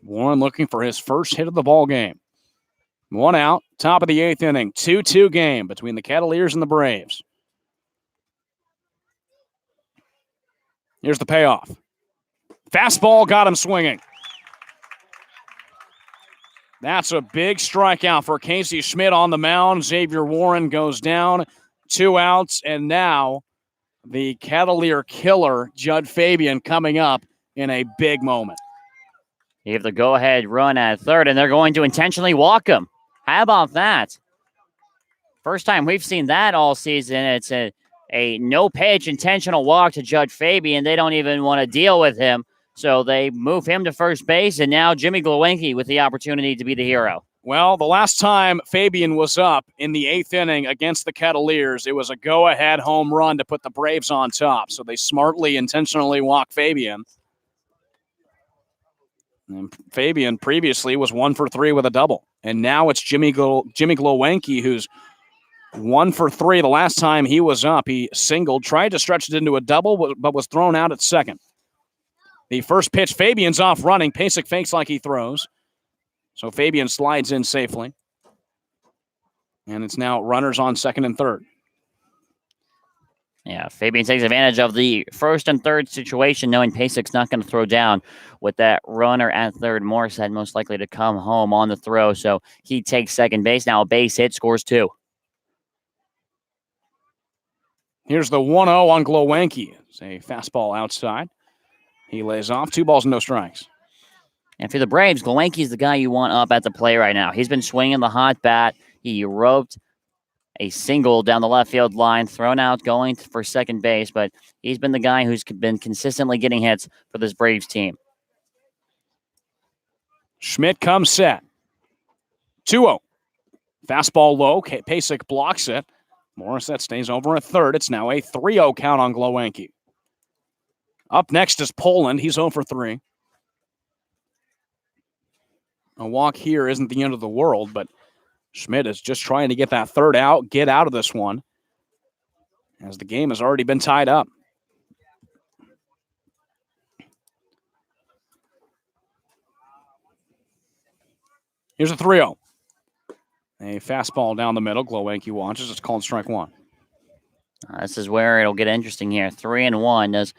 Warren looking for his first hit of the ball game. 1 out, top of the 8th inning. 2-2 game between the Kettleers and the Braves. Here's the payoff. Fastball got him swinging. That's a big strikeout for Casey Schmidt on the mound. Xavier Warren goes down. 2 outs, and now the Kettleer killer, Judd Fabian, coming up in a big moment. You have the go-ahead run at third, and they're going to intentionally walk him. How about that? First time we've seen that all season. It's a no-pitch intentional walk to Judd Fabian. They don't even want to deal with him, so they move him to first base, and now Jimmy Glowinski with the opportunity to be the hero. Well, the last time Fabian was up in the 8th inning against the Kettleers, it was a go-ahead home run to put the Braves on top, so they smartly, intentionally walk Fabian. And Fabian previously was 1 for 3 with a double. And now it's Jimmy Glowinski, who's 1 for 3. The last time he was up, he singled, tried to stretch it into a double, but was thrown out at second. The first pitch, Fabian's off running. Pasek fakes like he throws. So Fabian slides in safely. And it's now runners on second and third. Yeah, Fabian takes advantage of the first and third situation, knowing Pasek's not going to throw down with that runner at third. Morissette most likely to come home on the throw, so he takes second base. Now a base hit, scores 2. Here's the 1-0 on Glowinski. It's a fastball outside. He lays off. 2 balls and no strikes. And for the Braves, Glowinski's the guy you want up at the plate right now. He's been swinging the hot bat. He roped a single down the left field line, thrown out, going for second base, but he's been the guy who's been consistently getting hits for this Braves team. Schmidt comes set. 2-0. Fastball low. Pasek blocks it. Morissette stays over at third. It's now a 3-0 count on Glowinski. Up next is Poland. He's 0 for 3. A walk here isn't the end of the world, but Schmidt is just trying to get that third out, get out of this one, as the game has already been tied up. Here's a 3-0. A fastball down the middle. Glowinski watches. It's called strike 1. This is where it'll get interesting here. 3-1. Does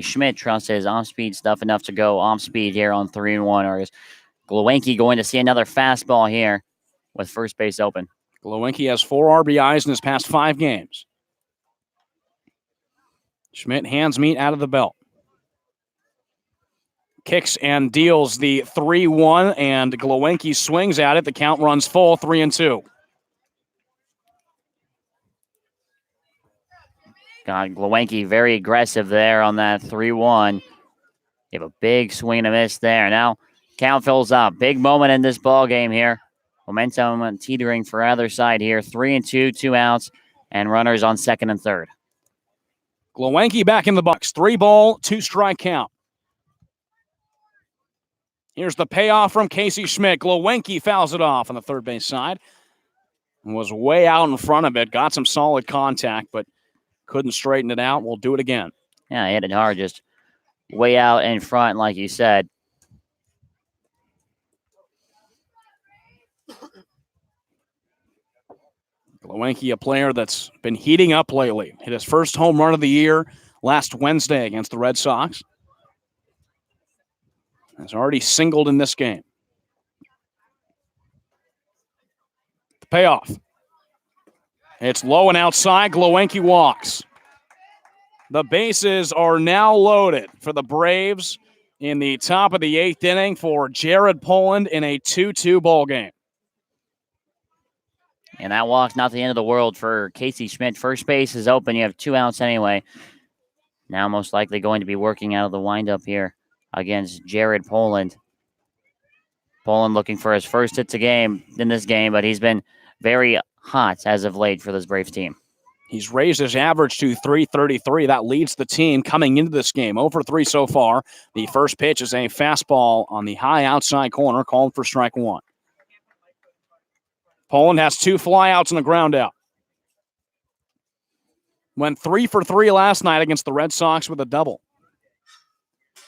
Schmidt trust his off-speed stuff enough to go off-speed here on 3-1, or is Glowinski going to see another fastball here with first base open? Glowinski has 4 RBIs in his past 5 games. Schmidt hands meat out of the belt. Kicks and deals the 3-1, and Glowinski swings at it. The count runs full, 3-2. God, Glowinski very aggressive there on that 3-1. You have a big swing and a miss there. Now count fills up. Big moment in this ball game here. Momentum teetering for either side here. 3-2, 2 outs, and runners on second and third. Glowinski back in the box. 3 ball, 2 strike count. Here's the payoff from Casey Schmidt. Glowinski fouls it off on the third base side. Was way out in front of it. Got some solid contact, but couldn't straighten it out. We'll do it again. Yeah, he hit it hard, just way out in front, like you said. Glowinski, a player that's been heating up lately. Hit his first home run of the year last Wednesday against the Red Sox. Has already singled in this game. The payoff. It's low and outside. Glowinski walks. The bases are now loaded for the Braves in the top of the 8th inning for Jared Poland in a 2-2 ball game. And that walk's not the end of the world for Casey Schmidt. First base is open. You have 2 outs anyway. Now most likely going to be working out of the windup here against Jared Poland. Poland looking for his first hits in this game, but he's been very hot as of late for this Braves team. He's raised his average to .333. That leads the team coming into this game. 0 for 3 so far. The first pitch is a fastball on the high outside corner, called for strike 1. Poland has 2 flyouts and a ground out. Went 3 for 3 last night against the Red Sox with a double.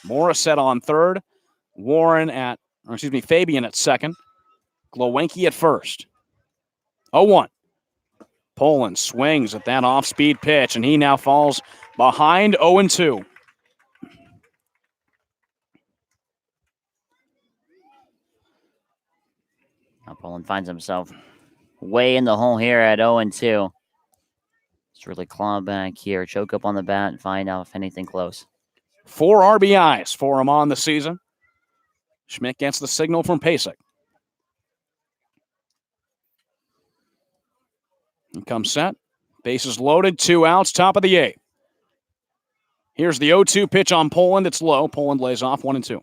Morissette on third. Fabian at second. Glowenke at first. 0-1. Poland swings at that off-speed pitch, and he now falls behind 0-2. Now Poland finds himself way in the hole here at 0-2. Just really claw back here, choke up on the bat, and find out if anything close. 4 RBIs for him on the season. Schmidt gets the signal from Pasek. He comes set. Bases loaded, 2 outs, top of the 8th. Here's the 0-2 pitch on Poland. It's low. Poland lays off 1-2.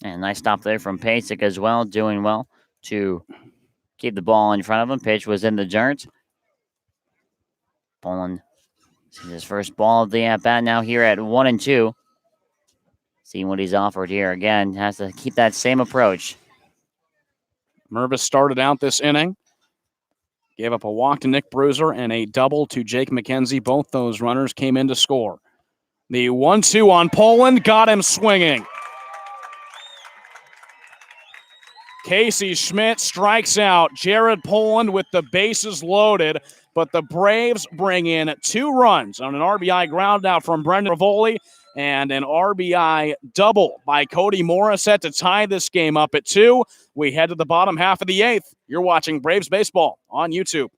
And nice stop there from Pasek as well, doing well to keep the ball in front of him. Pitch was in the dirt. Poland sees his first ball of the at-bat now here at 1-2. Seeing what he's offered here again. Has to keep that same approach. Mervis started out this inning. Gave up a walk to Nick Bruiser and a double to Jake McKenzie. Both those runners came in to score. The 1-2 on Poland got him swinging. Casey Schmidt strikes out Jared Poland with the bases loaded, but the Braves bring in 2 runs on an RBI ground out from Brendan Rivoli and an RBI double by Cody Morissette to tie this game up at 2. We head to the bottom half of the 8th. You're watching Braves Baseball on YouTube.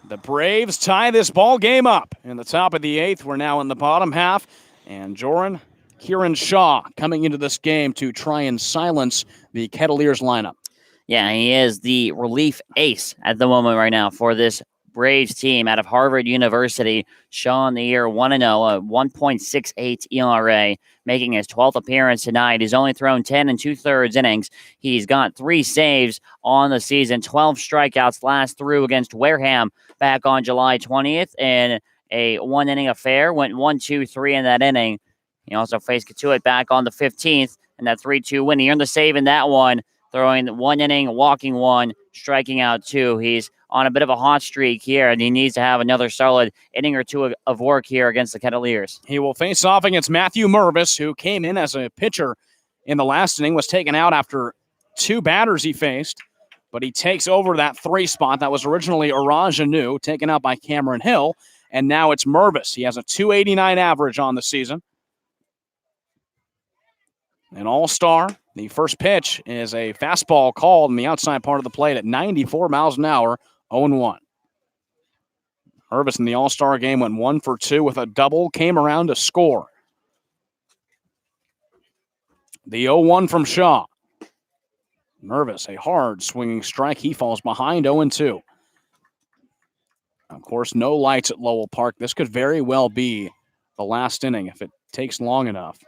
The Braves tie this ball game up in the top of the 8th. We're now in the bottom half, and Kieran Shaw coming into this game to try and silence the Kettleers lineup. Yeah, he is the relief ace at the moment right now for this Braves team out of Harvard University. Shaw in the year 1-0, a 1.68 ERA, making his 12th appearance tonight. He's only thrown 10 2/3 innings. He's got 3 saves on the season, 12 strikeouts last through against Wareham back on July 20th in a 1-inning affair. Went 1-2-3 in that inning. He also faced Cotuit back on the 15th in that 3-2 win. He earned the save in that one, throwing 1 inning, walking 1, striking out 2. He's on a bit of a hot streak here, and he needs to have another solid inning or 2 of work here against the Kettleers. He will face off against Matthew Mervis, who came in as a pitcher in the last inning, was taken out after 2 batters he faced, but he takes over that 3 spot. That was originally Araj Anu, taken out by Cameron Hill, and now it's Mervis. He has a 289 average on the season. An all-star. The first pitch is a fastball called in the outside part of the plate at 94 miles an hour, 0-1. Mervis in the all-star game went 1 for 2 with a double, came around to score. The 0-1 from Shaw. Mervis, a hard swinging strike. He falls behind 0-2. Of course, no lights at Lowell Park. This could very well be the last inning if it takes long enough.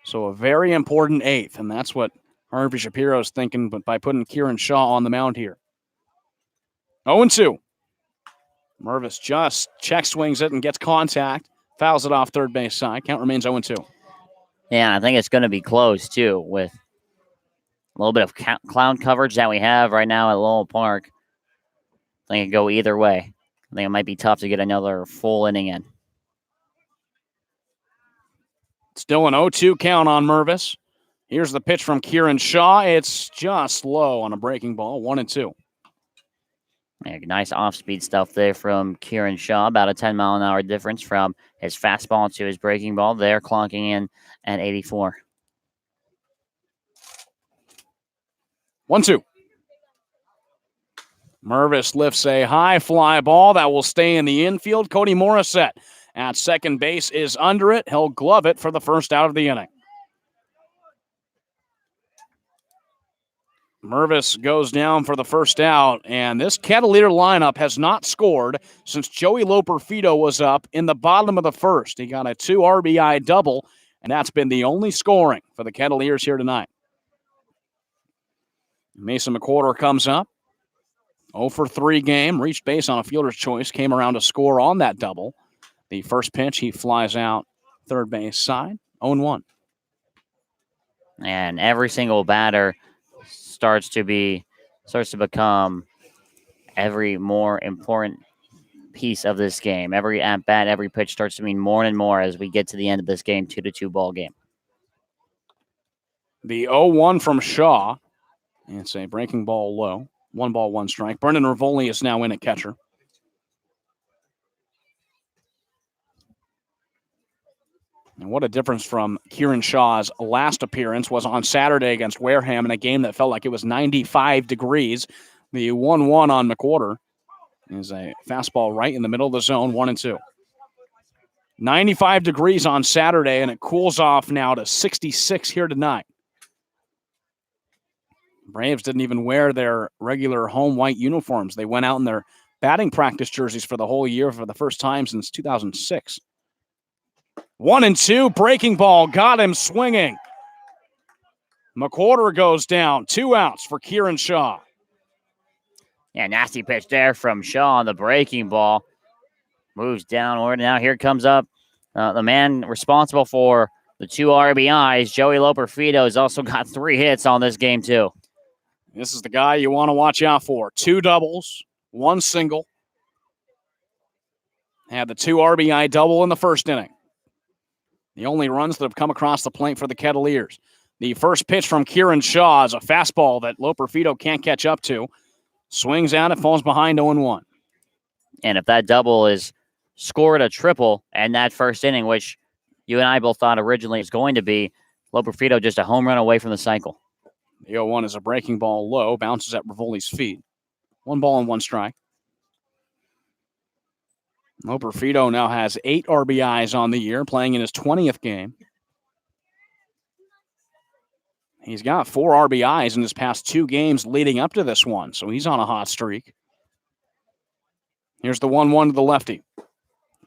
So a very important eighth, and that's what Harvey Shapiro is thinking, but by putting Kieran Shaw on the mound here. 0-2. Mervis just check swings it and gets contact. Fouls it off third base side. Count remains 0-2. Yeah, I think it's going to be close, too, with a little bit of clown coverage that we have right now at Lowell Park. I think it could go either way. I think it might be tough to get another full inning in. Still an 0-2 count on Mervis. Here's the pitch from Kieran Shaw. It's just low on a breaking ball, 1-2. Yeah, nice off-speed stuff there from Kieran Shaw. About a 10-mile-an-hour difference from his fastball to his breaking ball. There, clocking in at 84. 1-2. Mervis lifts a high fly ball that will stay in the infield. Cody Morissette at second base is under it. He'll glove it for the first out of the inning. Mervis goes down for the first out, and this Kettleer lineup has not scored since Joey Loperfido was up in the bottom of the first. He got a 2 RBI double, and that's been the only scoring for the Kettleers here tonight. Mason McWhorter comes up. 0-for-3 game, reached base on a fielder's choice, came around to score on that double. The first pitch, he flies out third base side, 0-1. And every single batter starts to become every more important piece of this game. Every at-bat, every pitch starts to mean more and more as we get to the end of this game, 2-2 ball game. The 0-1 from Shaw. It's a breaking ball low. 1 ball, 1 strike. Brendan Rivoli is now in at catcher. And what a difference from Kieran Shaw's last appearance was on Saturday against Wareham in a game that felt like it was 95 degrees. The 1-1 on McWhorter is a fastball right in the middle of the zone, 1-2. 95 degrees on Saturday, and it cools off now to 66 here tonight. Braves didn't even wear their regular home white uniforms. They went out in their batting practice jerseys for the whole year for the first time since 2006. 1-2, breaking ball, got him swinging. McWhorter goes down, 2 outs for Kieran Shaw. Yeah, nasty pitch there from Shaw on the breaking ball. Moves downward, now here comes up the man responsible for the 2 RBIs. Joey Loperfido has also got 3 hits on this game, too. This is the guy you want to watch out for. 2 doubles, 1 single. Had the 2 RBI double in the first inning. The only runs that have come across the plate for the Kettleers. The first pitch from Kieran Shaw is a fastball that Loperfido can't catch up to. Swings out, it falls behind 0-1. And if that double is scored a triple in that first inning, which you and I both thought originally it was going to be, Loperfido just a home run away from the cycle. The 0-1 is a breaking ball low, bounces at Rivoli's feet. 1 ball and 1 strike. Loperfido now has 8 RBIs on the year, playing in his 20th game. He's got 4 RBIs in his past 2 games leading up to this one, so he's on a hot streak. Here's the 1-1 to the lefty.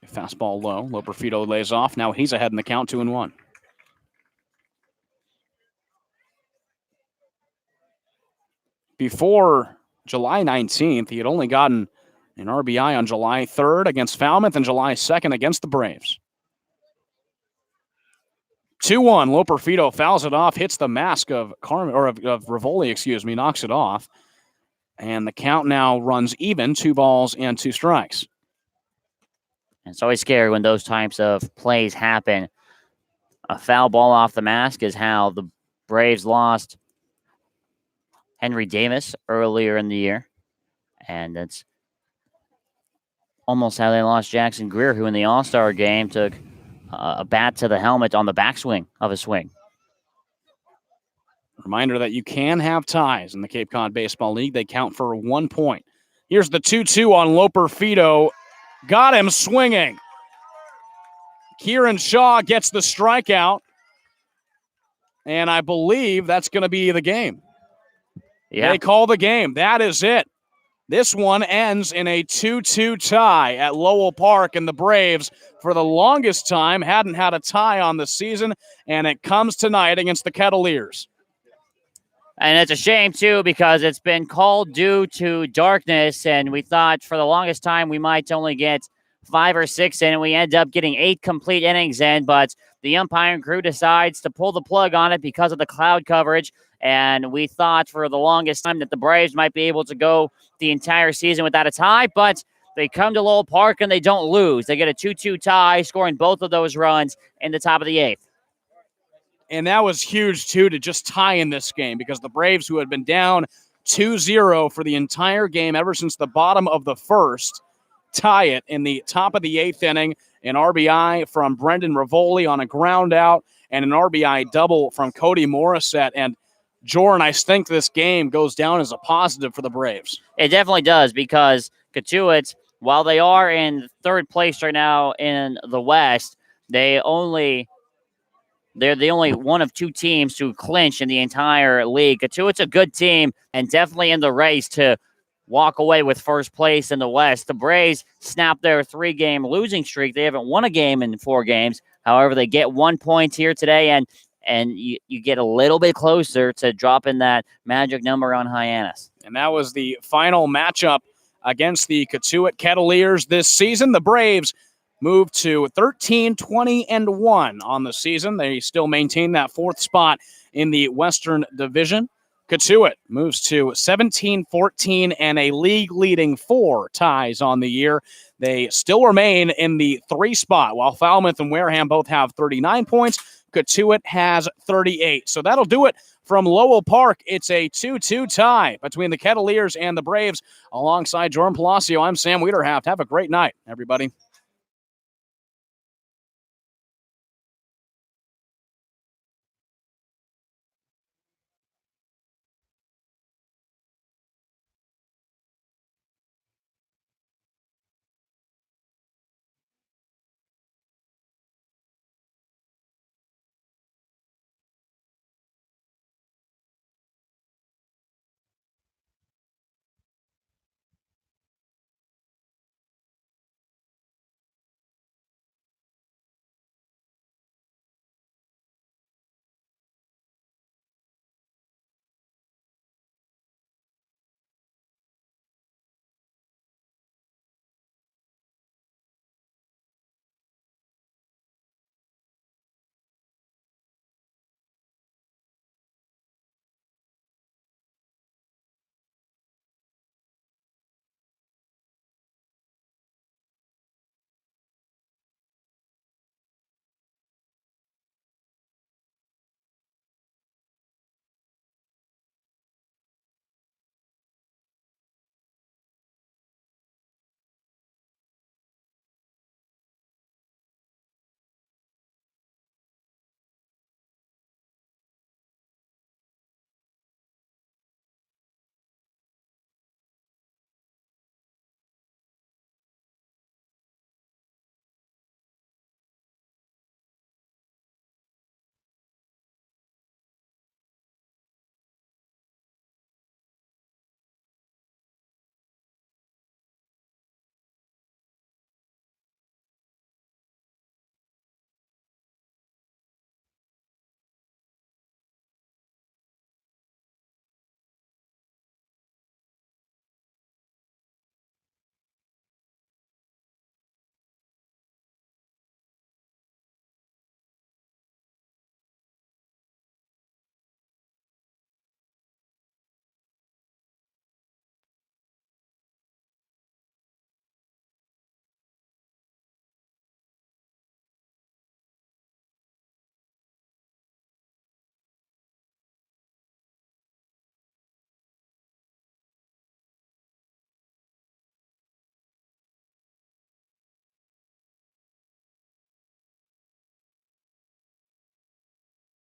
Fastball low. Loperfido lays off. Now he's ahead in the count, 2-1. Before July 19th, he had only gotten an RBI on July 3rd against Falmouth and July 2nd against the Braves. 2-1, Loperfido fouls it off, hits the mask of Rivoli, knocks it off. And the count now runs even, 2 balls and 2 strikes. It's always scary when those types of plays happen. A foul ball off the mask is how the Braves lost Henry Davis earlier in the year. And that's almost how they lost Jackson Greer, who in the All-Star game took a bat to the helmet on the backswing of a swing. Reminder that you can have ties in the Cape Cod Baseball League. They count for 1 point. Here's the 2-2 on Loperfido. Got him swinging. Kieran Shaw gets the strikeout. And I believe that's going to be the game. They call the game. That is it. This one ends in a 2-2 tie at Lowell Park, and the Braves, for the longest time, hadn't had a tie on the season, and it comes tonight against the Kettleers. And it's a shame, too, because it's been called due to darkness, and we thought for the longest time we might only get 5 or 6 in, and we end up getting 8 complete innings in, but the umpiring crew decides to pull the plug on it because of the cloud coverage, and we thought for the longest time that the Braves might be able to go the entire season without a tie, but they come to Lowell Park and they don't lose. They get a 2-2 tie, scoring both of those runs in the top of the 8th. And that was huge, too, to just tie in this game because the Braves, who had been down 2-0 for the entire game ever since the bottom of the first, tie it in the top of the 8th inning. An RBI from Brendan Rivoli on a ground out and an RBI double from Cody Morissette. And Jordan, I think this game goes down as a positive for the Braves. It definitely does because Cotuit, while they are in 3rd place right now in the West, they're the only one of 2 teams to clinch in the entire league. Cotuit's a good team and definitely in the race to walk away with first place in the West. The Braves snapped their 3-game losing streak. They haven't won a game in 4 games. However, they get 1 point here today, and you get a little bit closer to dropping that magic number on Hyannis. And that was the final matchup against the Cotuit Kettleers this season. The Braves moved to 13-20-1 on the season. They still maintain that 4th spot in the Western Division. Cotuit moves to 17-14 and a league-leading 4 ties on the year. They still remain in the 3 spot, while Falmouth and Wareham both have 39 points. Cotuit has 38. So that'll do it from Lowell Park. It's a 2-2 tie between the Kettleers and the Braves. Alongside Jordan Palacio, I'm Sam Wiederhaft. Have a great night, everybody.